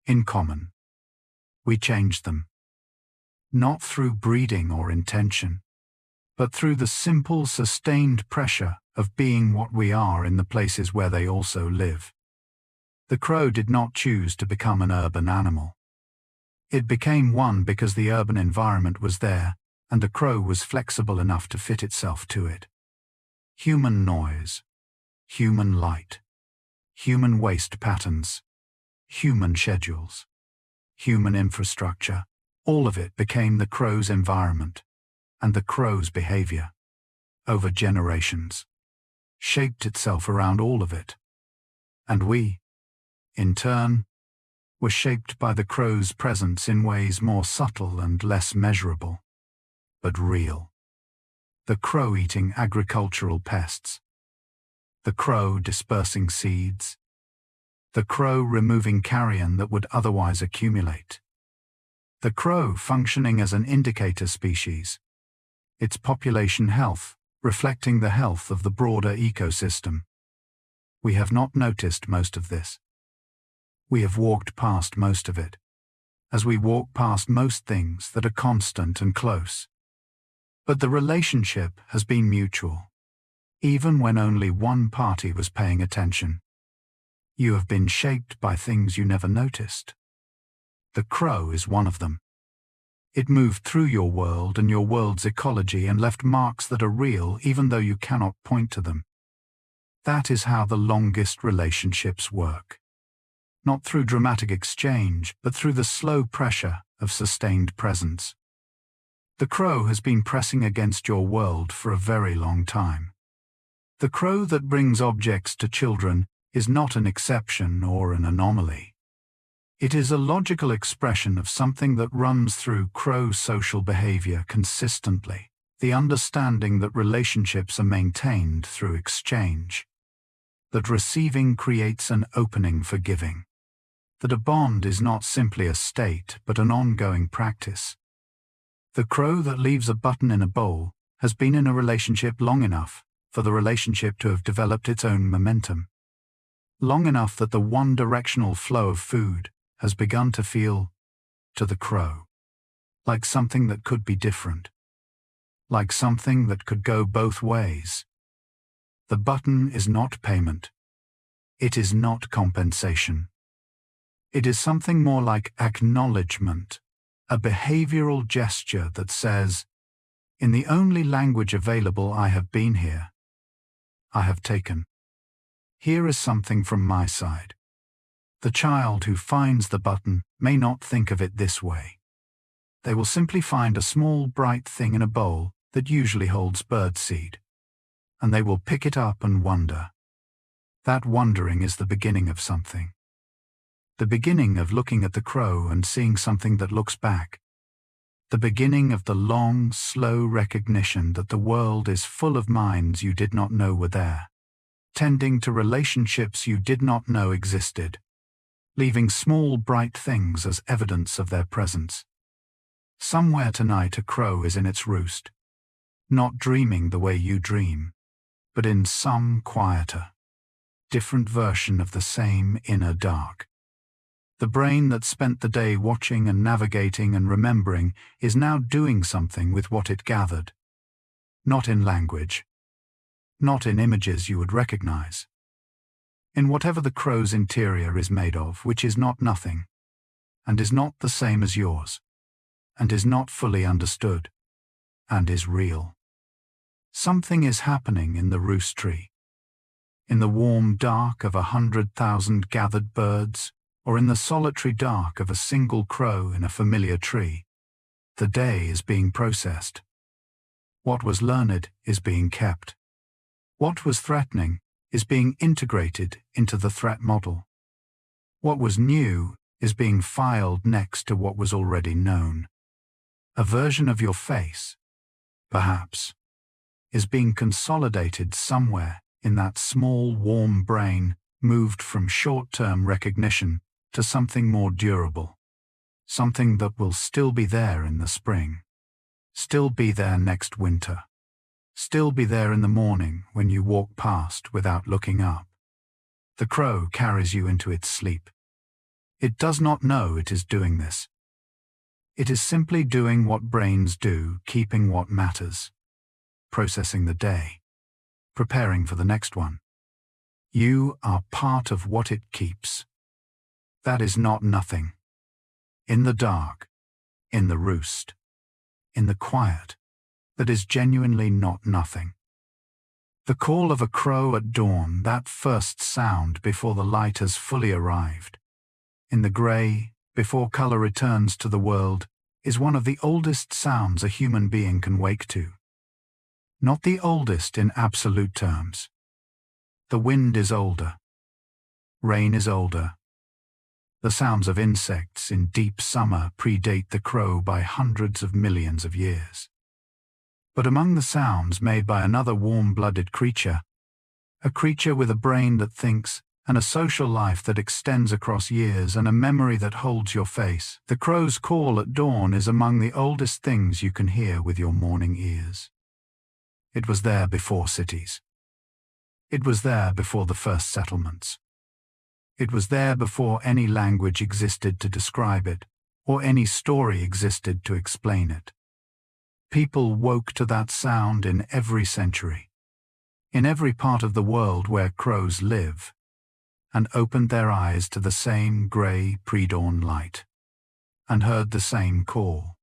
in common. We changed them. Not through breeding or intention, but through the simple, sustained pressure of being what we are in the places where they also live. The crow did not choose to become an urban animal. It became one because the urban environment was there, and the crow was flexible enough to fit itself to it. Human noise, human light, human waste patterns, human schedules, human infrastructure, all of it became the crow's environment, and the crow's behavior, over generations, shaped itself around all of it. And we, in turn, were shaped by the crow's presence in ways more subtle and less measurable, but real. The crow eating agricultural pests, the crow dispersing seeds, the crow removing carrion that would otherwise accumulate, the crow functioning as an indicator species, its population health reflecting the health of the broader ecosystem. We have not noticed most of this. We have walked past most of it, as we walk past most things that are constant and close. But the relationship has been mutual, even when only one party was paying attention. You have been shaped by things you never noticed. The crow is one of them. It moved through your world and your world's ecology and left marks that are real even though you cannot point to them. That is how the longest relationships work. Not through dramatic exchange, but through the slow pressure of sustained presence. The crow has been pressing against your world for a very long time. The crow that brings objects to children is not an exception or an anomaly. It is a logical expression of something that runs through crow social behavior consistently, the understanding that relationships are maintained through exchange, that receiving creates an opening for giving, that a bond is not simply a state but an ongoing practice. The crow that leaves a button in a bowl has been in a relationship long enough for the relationship to have developed its own momentum. Long enough that the one-directional flow of food has begun to feel, to the crow, like something that could be different, like something that could go both ways. The button is not payment. It is not compensation. It is something more like acknowledgement, a behavioral gesture that says, in the only language available, I have been here. I have taken. Here is something from my side. The child who finds the button may not think of it this way. They will simply find a small bright thing in a bowl that usually holds birdseed, and they will pick it up and wonder. That wondering is the beginning of something. The beginning of looking at the crow and seeing something that looks back. The beginning of the long, slow recognition that the world is full of minds you did not know were there, tending to relationships you did not know existed, leaving small bright things as evidence of their presence. Somewhere tonight a crow is in its roost, not dreaming the way you dream, but in some quieter, different version of the same inner dark. The brain that spent the day watching and navigating and remembering is now doing something with what it gathered. Not in language, not in images you would recognize. In whatever the crow's interior is made of, which is not nothing, and is not the same as yours, and is not fully understood, and is real. Something is happening in the roost tree, in the warm dark of 100,000 gathered birds, or in the solitary dark of a single crow in a familiar tree. The day is being processed. What was learned is being kept. What was threatening is being integrated into the threat model. What was new is being filed next to what was already known. A version of your face, perhaps, is being consolidated somewhere in that small, warm brain, moved from short-term recognition to something more durable, something that will still be there in the spring, still be there next winter, still be there in the morning when you walk past without looking up. The crow carries you into its sleep. It does not know it is doing this. It is simply doing what brains do, keeping what matters, processing the day, preparing for the next one. You are part of what it keeps. That is not nothing. In the dark, in the roost, in the quiet, that is genuinely not nothing. The call of a crow at dawn, that first sound before the light has fully arrived, in the grey, before colour returns to the world, is one of the oldest sounds a human being can wake to. Not the oldest in absolute terms. The wind is older. Rain is older. The sounds of insects in deep summer predate the crow by hundreds of millions of years. But among the sounds made by another warm-blooded creature, a creature with a brain that thinks, and a social life that extends across years, and a memory that holds your face, the crow's call at dawn is among the oldest things you can hear with your morning ears. It was there before cities. It was there before the first settlements. It was there before any language existed to describe it, or any story existed to explain it. People woke to that sound in every century, in every part of the world where crows live, and opened their eyes to the same grey pre-dawn light, and heard the same call.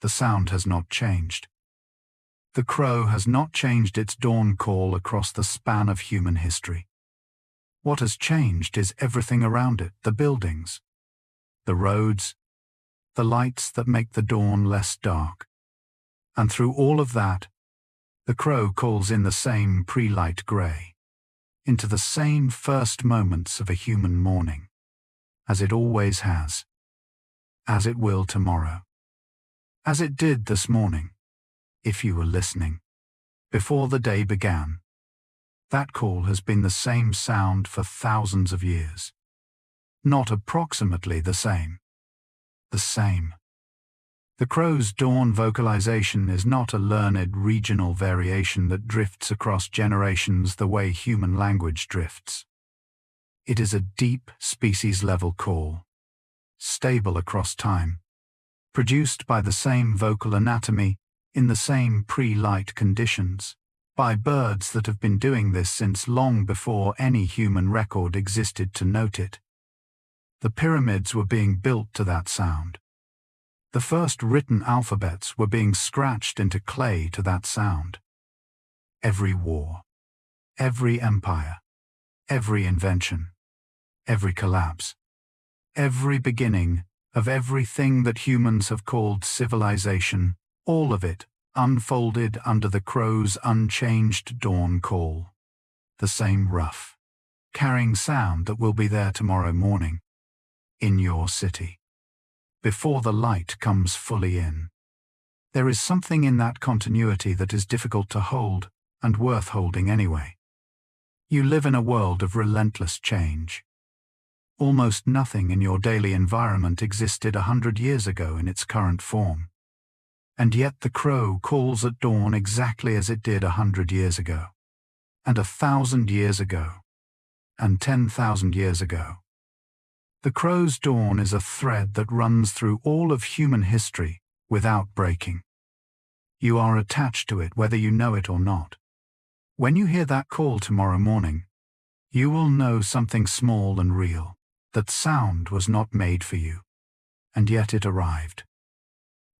The sound has not changed. The crow has not changed its dawn call across the span of human history. What has changed is everything around it, the buildings, the roads, the lights that make the dawn less dark. And through all of that, the crow calls in the same pre-light grey, into the same first moments of a human morning, as it always has, as it will tomorrow, as it did this morning, if you were listening, before the day began. That call has been the same sound for thousands of years. Not approximately the same. The same. The crow's dawn vocalization is not a learned regional variation that drifts across generations the way human language drifts. It is a deep species-level call, stable across time, produced by the same vocal anatomy in the same pre-light conditions, by birds that have been doing this since long before any human record existed to note it. The pyramids were being built to that sound. The first written alphabets were being scratched into clay to that sound. Every war, every empire, every invention, every collapse, every beginning of everything that humans have called civilization, all of it unfolded under the crow's unchanged dawn call. The same rough, carrying sound that will be there tomorrow morning, in your city, before the light comes fully in. There is something in that continuity that is difficult to hold, and worth holding anyway. You live in a world of relentless change. Almost nothing in your daily environment existed 100 years ago in its current form. And yet the crow calls at dawn exactly as it did 100 years ago, and 1,000 years ago, and 10,000 years ago. The crow's dawn is a thread that runs through all of human history without breaking. You are attached to it whether you know it or not. When you hear that call tomorrow morning, you will know something small and real, that sound was not made for you, and yet it arrived.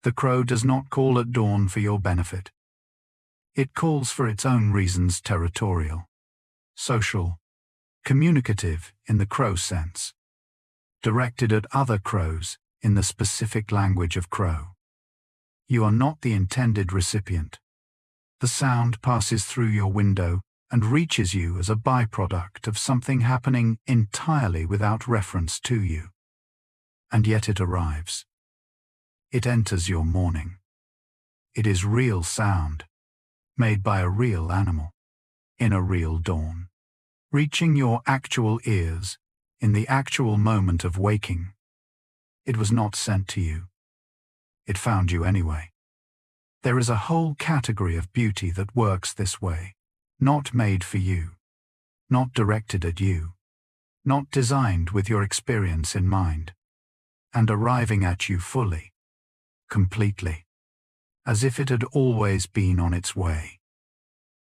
The crow does not call at dawn for your benefit. It calls for its own reasons, territorial, social, communicative in the crow sense, directed at other crows in the specific language of crow. You are not the intended recipient. The sound passes through your window and reaches you as a byproduct of something happening entirely without reference to you. And yet it arrives. It enters your morning. It is real sound, made by a real animal, in a real dawn, reaching your actual ears in the actual moment of waking. It was not sent to you. It found you anyway. There is a whole category of beauty that works this way, not made for you, not directed at you, not designed with your experience in mind, and arriving at you fully, completely, as if it had always been on its way.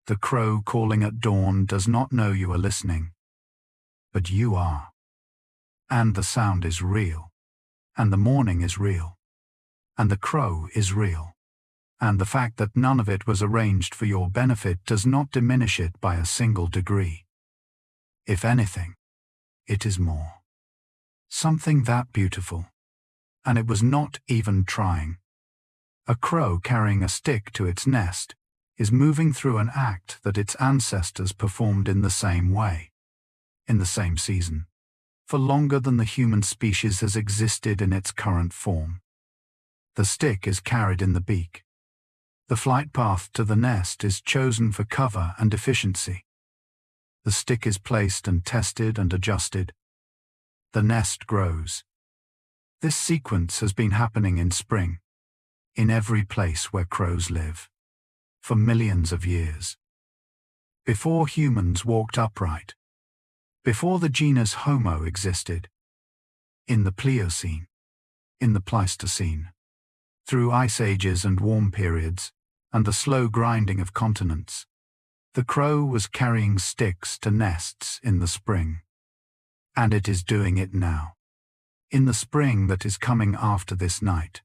The crow calling at dawn does not know you are listening, but you are. And the sound is real, and the morning is real, and the crow is real, and the fact that none of it was arranged for your benefit does not diminish it by a single degree. If anything, it is more. Something that beautiful, and it was not even trying. A crow carrying a stick to its nest is moving through an act that its ancestors performed in the same way, in the same season, for longer than the human species has existed in its current form. The stick is carried in the beak. The flight path to the nest is chosen for cover and efficiency. The stick is placed and tested and adjusted. The nest grows. This sequence has been happening in spring, in every place where crows live, for millions of years. Before humans walked upright, before the genus Homo existed, in the Pliocene, in the Pleistocene, through ice ages and warm periods, and the slow grinding of continents, the crow was carrying sticks to nests in the spring. And it is doing it now, in the spring that is coming after this night,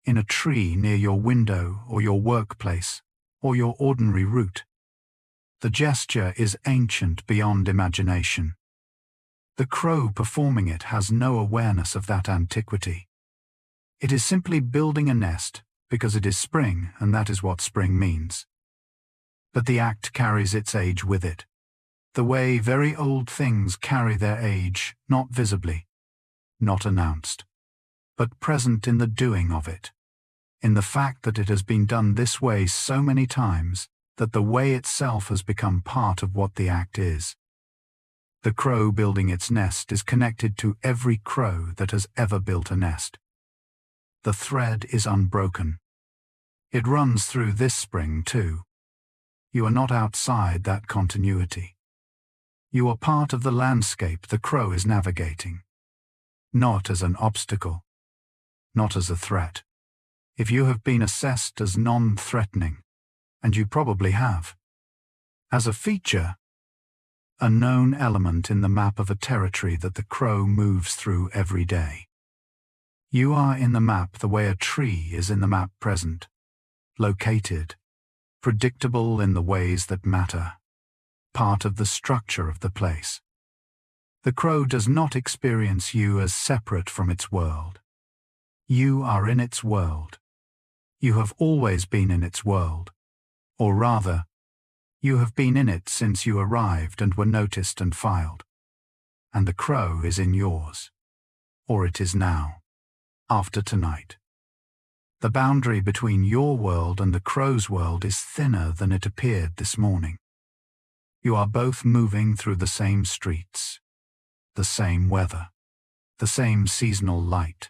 in a tree near your window or your workplace or your ordinary route. The gesture is ancient beyond imagination. The crow performing it has no awareness of that antiquity. It is simply building a nest because it is spring, and that is what spring means. But the act carries its age with it, the way very old things carry their age, not visibly, not announced, but present in the doing of it, in the fact that it has been done this way so many times that the way itself has become part of what the act is. The crow building its nest is connected to every crow that has ever built a nest. The thread is unbroken. It runs through this spring too. You are not outside that continuity. You are part of the landscape the crow is navigating, not as an obstacle, not as a threat. If you have been assessed as non-threatening, and you probably have, as a feature, a known element in the map of a territory that the crow moves through every day. You are in the map the way a tree is in the map present, located, predictable in the ways that matter, part of the structure of the place. The crow does not experience you as separate from its world. You are in its world. You have always been in its world, or rather, you have been in it since you arrived and were noticed and filed. And the crow is in yours, or it is now, after tonight. The boundary between your world and the crow's world is thinner than it appeared this morning. You are both moving through the same streets, the same weather, the same seasonal light.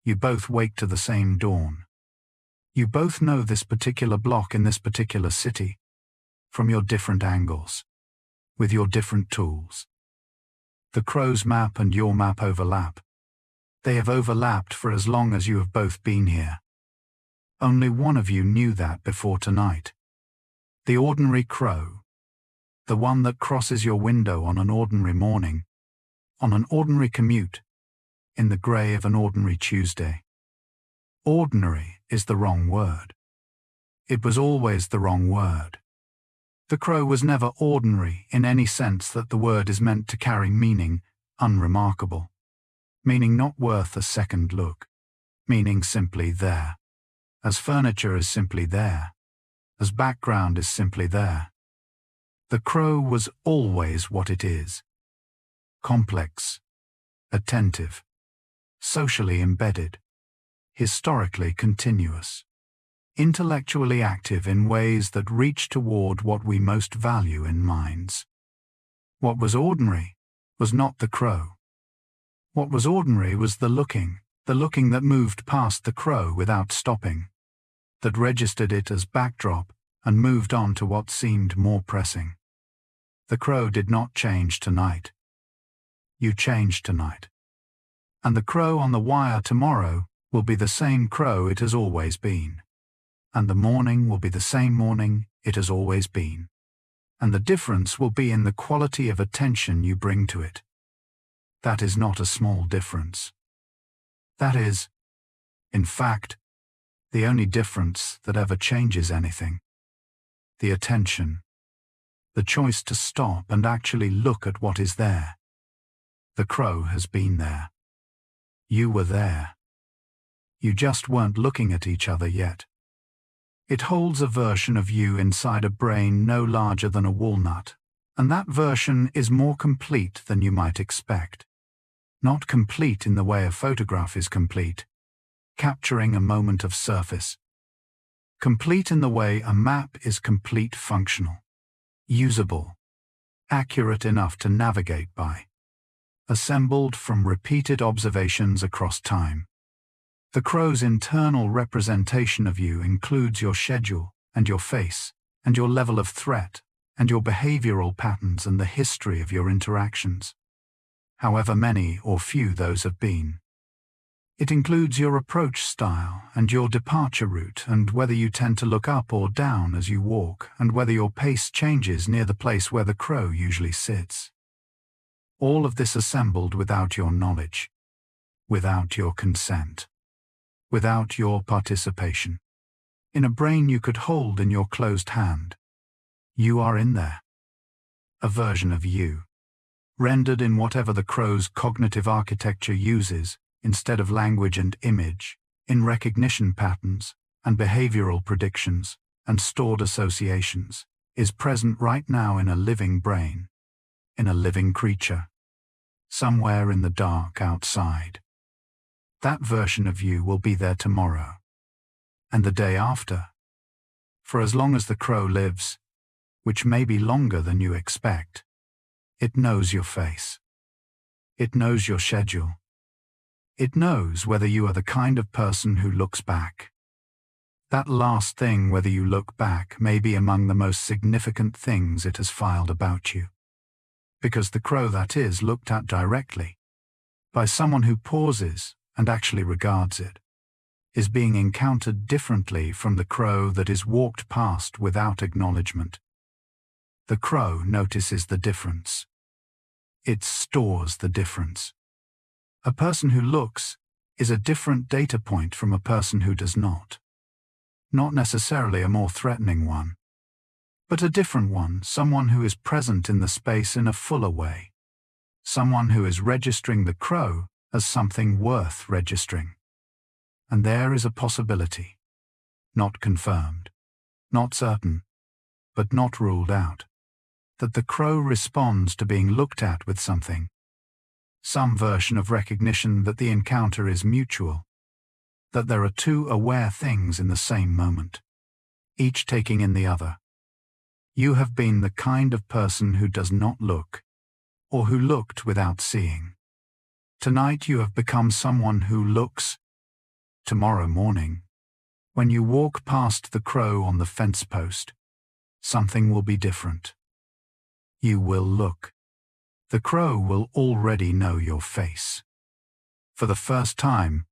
You both wake to the same dawn. You both know this particular block in this particular city, from your different angles, with your different tools. The crow's map and your map overlap. They have overlapped for as long as you have both been here. Only one of you knew that before tonight. The ordinary crow, the one that crosses your window on an ordinary morning, on an ordinary commute, in the grey of an ordinary Tuesday. Ordinary is the wrong word. It was always the wrong word. The crow was never ordinary in any sense that the word is meant to carry meaning unremarkable, meaning not worth a second look, meaning simply there, as furniture is simply there, as background is simply there. The crow was always what it is, complex, attentive, socially embedded, historically continuous, intellectually active in ways that reach toward what we most value in minds. What was ordinary was not the crow. What was ordinary was the looking that moved past the crow without stopping, that registered it as backdrop and moved on to what seemed more pressing. The crow did not change tonight. You changed tonight. And the crow on the wire tomorrow will be the same crow it has always been. And the morning will be the same morning it has always been. And the difference will be in the quality of attention you bring to it. That is not a small difference. That is, in fact, the only difference that ever changes anything. The attention. The choice to stop and actually look at what is there. The crow has been there. You were there. You just weren't looking at each other yet. It holds a version of you inside a brain no larger than a walnut, and that version is more complete than you might expect. Not complete in the way a photograph is complete, capturing a moment of surface. Complete in the way a map is complete functional, usable, accurate enough to navigate by, assembled from repeated observations across time. The crow's internal representation of you includes your schedule and your face and your level of threat and your behavioral patterns and the history of your interactions, however many or few those have been. It includes your approach style and your departure route and whether you tend to look up or down as you walk and whether your pace changes near the place where the crow usually sits. All of this assembled without your knowledge, without your consent, without your participation, in a brain you could hold in your closed hand. You are in there. A version of you, rendered in whatever the crow's cognitive architecture uses, instead of language and image, in recognition patterns and behavioral predictions and stored associations, is present right now in a living brain, in a living creature, somewhere in the dark outside. That version of you will be there tomorrow, and the day after, for as long as the crow lives, which may be longer than you expect. It knows your face. It knows your schedule. It knows whether you are the kind of person who looks back. That last thing, whether you look back, may be among the most significant things it has filed about you. Because the crow, that is, looked at directly, by someone who pauses and actually regards it, is being encountered differently from the crow that is walked past without acknowledgement. The crow notices the difference. It stores the difference. A person who looks is a different data point from a person who does not. Not necessarily a more threatening one, but a different one, someone who is present in the space in a fuller way. Someone who is registering the crow as something worth registering. And there is a possibility, not confirmed, not certain, but not ruled out, that the crow responds to being looked at with something, some version of recognition that the encounter is mutual, that there are two aware things in the same moment, each taking in the other. You have been the kind of person who does not look, or who looked without seeing. Tonight you have become someone who looks. Tomorrow morning, when you walk past the crow on the fence post, something will be different. You will look. The crow will already know your face. For the first time,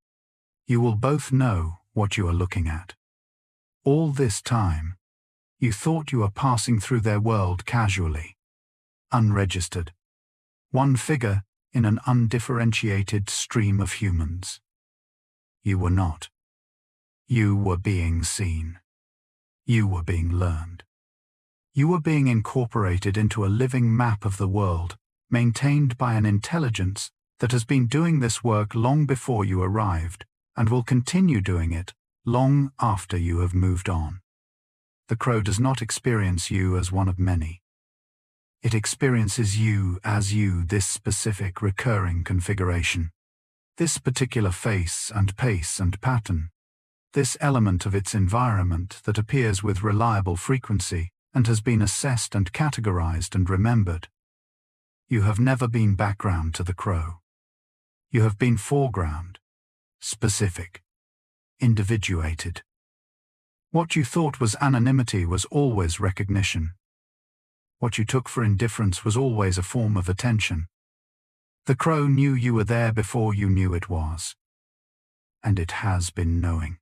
you will both know what you are looking at. All this time, you thought you were passing through their world casually, unregistered, one figure in an undifferentiated stream of humans. You were not. You were being seen. You were being learned. You were being incorporated into a living map of the world, maintained by an intelligence that has been doing this work long before you arrived, and will continue doing it long after you have moved on. The crow does not experience you as one of many. It experiences you as you, this specific recurring configuration, this particular face and pace and pattern, this element of its environment that appears with reliable frequency and has been assessed and categorized and remembered. You have never been background to the crow. You have been foreground, specific, individuated. What you thought was anonymity was always recognition. What you took for indifference was always a form of attention. The crow knew you were there before you knew it was. And it has been knowing.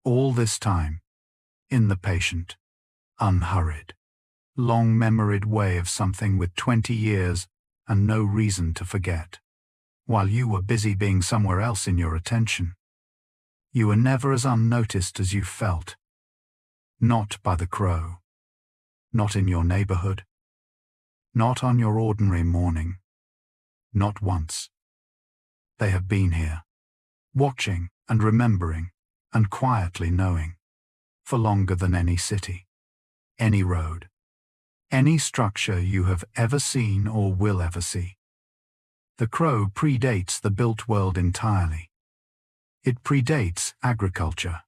All this time, in the patient, unhurried, long-memoried way of something with 20 years and no reason to forget, while you were busy being somewhere else in your attention. You were never as unnoticed as you felt. Not by the crow. Not in your neighborhood. Not on your ordinary morning. Not once. They have been here, watching and remembering and quietly knowing, for longer than any city, any road, any structure you have ever seen or will ever see. The crow predates the built world entirely. It predates agriculture.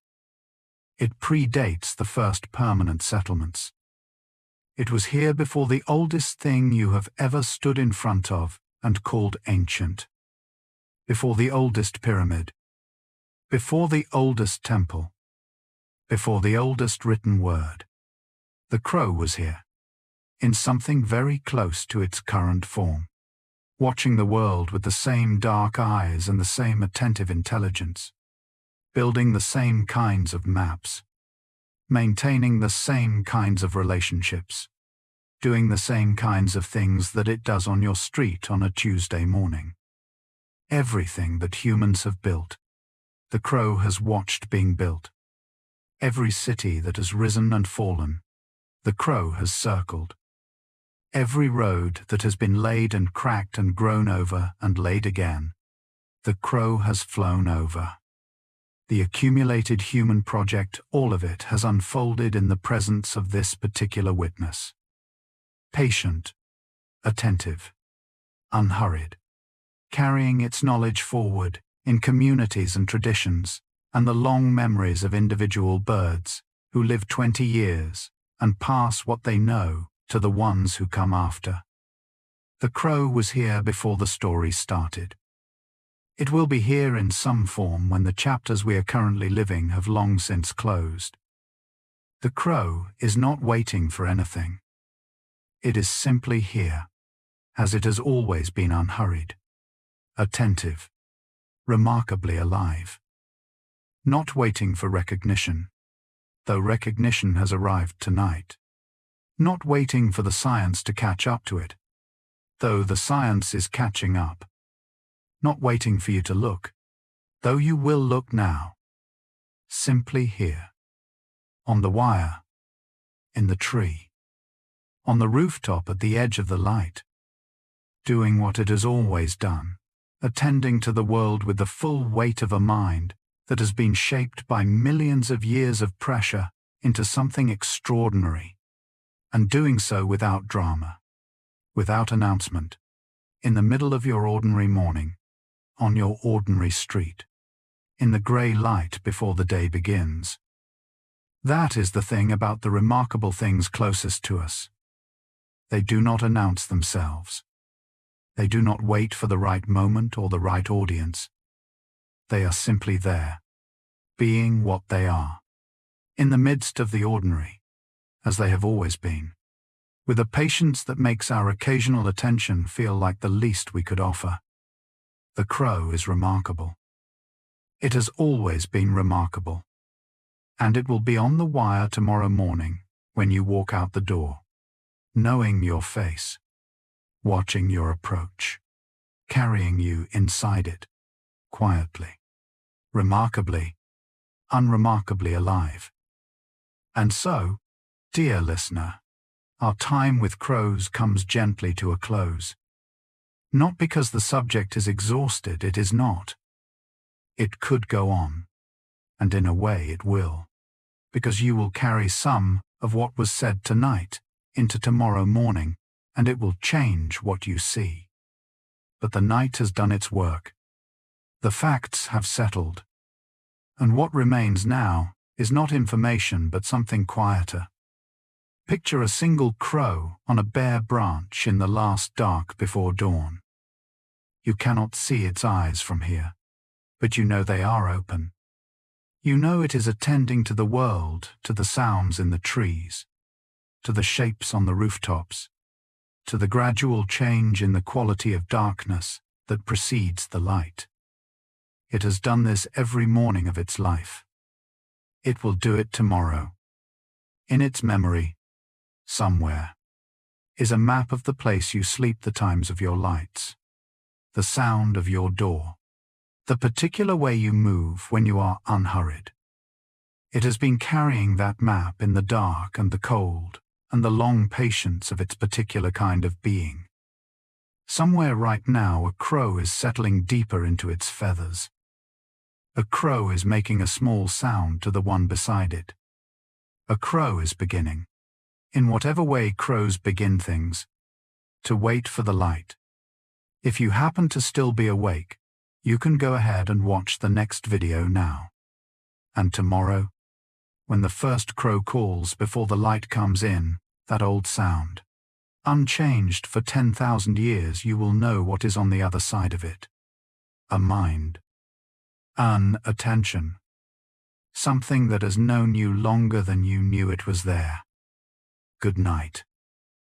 It predates the first permanent settlements. It was here before the oldest thing you have ever stood in front of and called ancient. Before the oldest pyramid. Before the oldest temple. Before the oldest written word. The crow was here, in something very close to its current form, watching the world with the same dark eyes and the same attentive intelligence, building the same kinds of maps, maintaining the same kinds of relationships, doing the same kinds of things that it does on your street on a Tuesday morning. Everything that humans have built, the crow has watched being built. Every city that has risen and fallen, the crow has circled. Every road that has been laid and cracked and grown over and laid again, the crow has flown over. The accumulated human project, all of it, has unfolded in the presence of this particular witness. Patient, attentive, unhurried, carrying its knowledge forward in communities and traditions, and the long memories of individual birds who live 20 years and pass what they know to the ones who come after. The crow was here before the story started. It will be here in some form when the chapters we are currently living have long since closed. The crow is not waiting for anything. It is simply here, as it has always been, unhurried, attentive, remarkably alive. Not waiting for recognition, though recognition has arrived tonight. Not waiting for the science to catch up to it, though the science is catching up. Not waiting for you to look, though you will look now. Simply here. On the wire. In the tree. On the rooftop at the edge of the light. Doing what it has always done, attending to the world with the full weight of a mind that has been shaped by millions of years of pressure into something extraordinary, and doing so without drama, without announcement, in the middle of your ordinary morning, on your ordinary street, in the grey light before the day begins. That is the thing about the remarkable things closest to us. They do not announce themselves. They do not wait for the right moment or the right audience. They are simply there, being what they are, in the midst of the ordinary, as they have always been, with a patience that makes our occasional attention feel like the least we could offer. The crow is remarkable. It has always been remarkable. And it will be on the wire tomorrow morning when you walk out the door, knowing your face, watching your approach, carrying you inside it, quietly, remarkably, unremarkably alive. And so, dear listener, our time with crows comes gently to a close. Not because the subject is exhausted, it is not. It could go on, and in a way it will, because you will carry some of what was said tonight into tomorrow morning, and it will change what you see. But the night has done its work. The facts have settled. And what remains now is not information but something quieter. Picture a single crow on a bare branch in the last dark before dawn. You cannot see its eyes from here, but you know they are open. You know it is attending to the world, to the sounds in the trees, to the shapes on the rooftops, to the gradual change in the quality of darkness that precedes the light. It has done this every morning of its life. It will do it tomorrow. In its memory, somewhere, is a map of the place you sleep, the times of your lights, the sound of your door, the particular way you move when you are unhurried. It has been carrying that map in the dark and the cold and the long patience of its particular kind of being. Somewhere right now a crow is settling deeper into its feathers. A crow is making a small sound to the one beside it. A crow is beginning, in whatever way crows begin things, to wait for the light. If you happen to still be awake, you can go ahead and watch the next video now. And tomorrow, when the first crow calls before the light comes in, that old sound, unchanged for 10,000 years, you will know what is on the other side of it. A mind. An attention. Something that has known you longer than you knew it was there. Good night.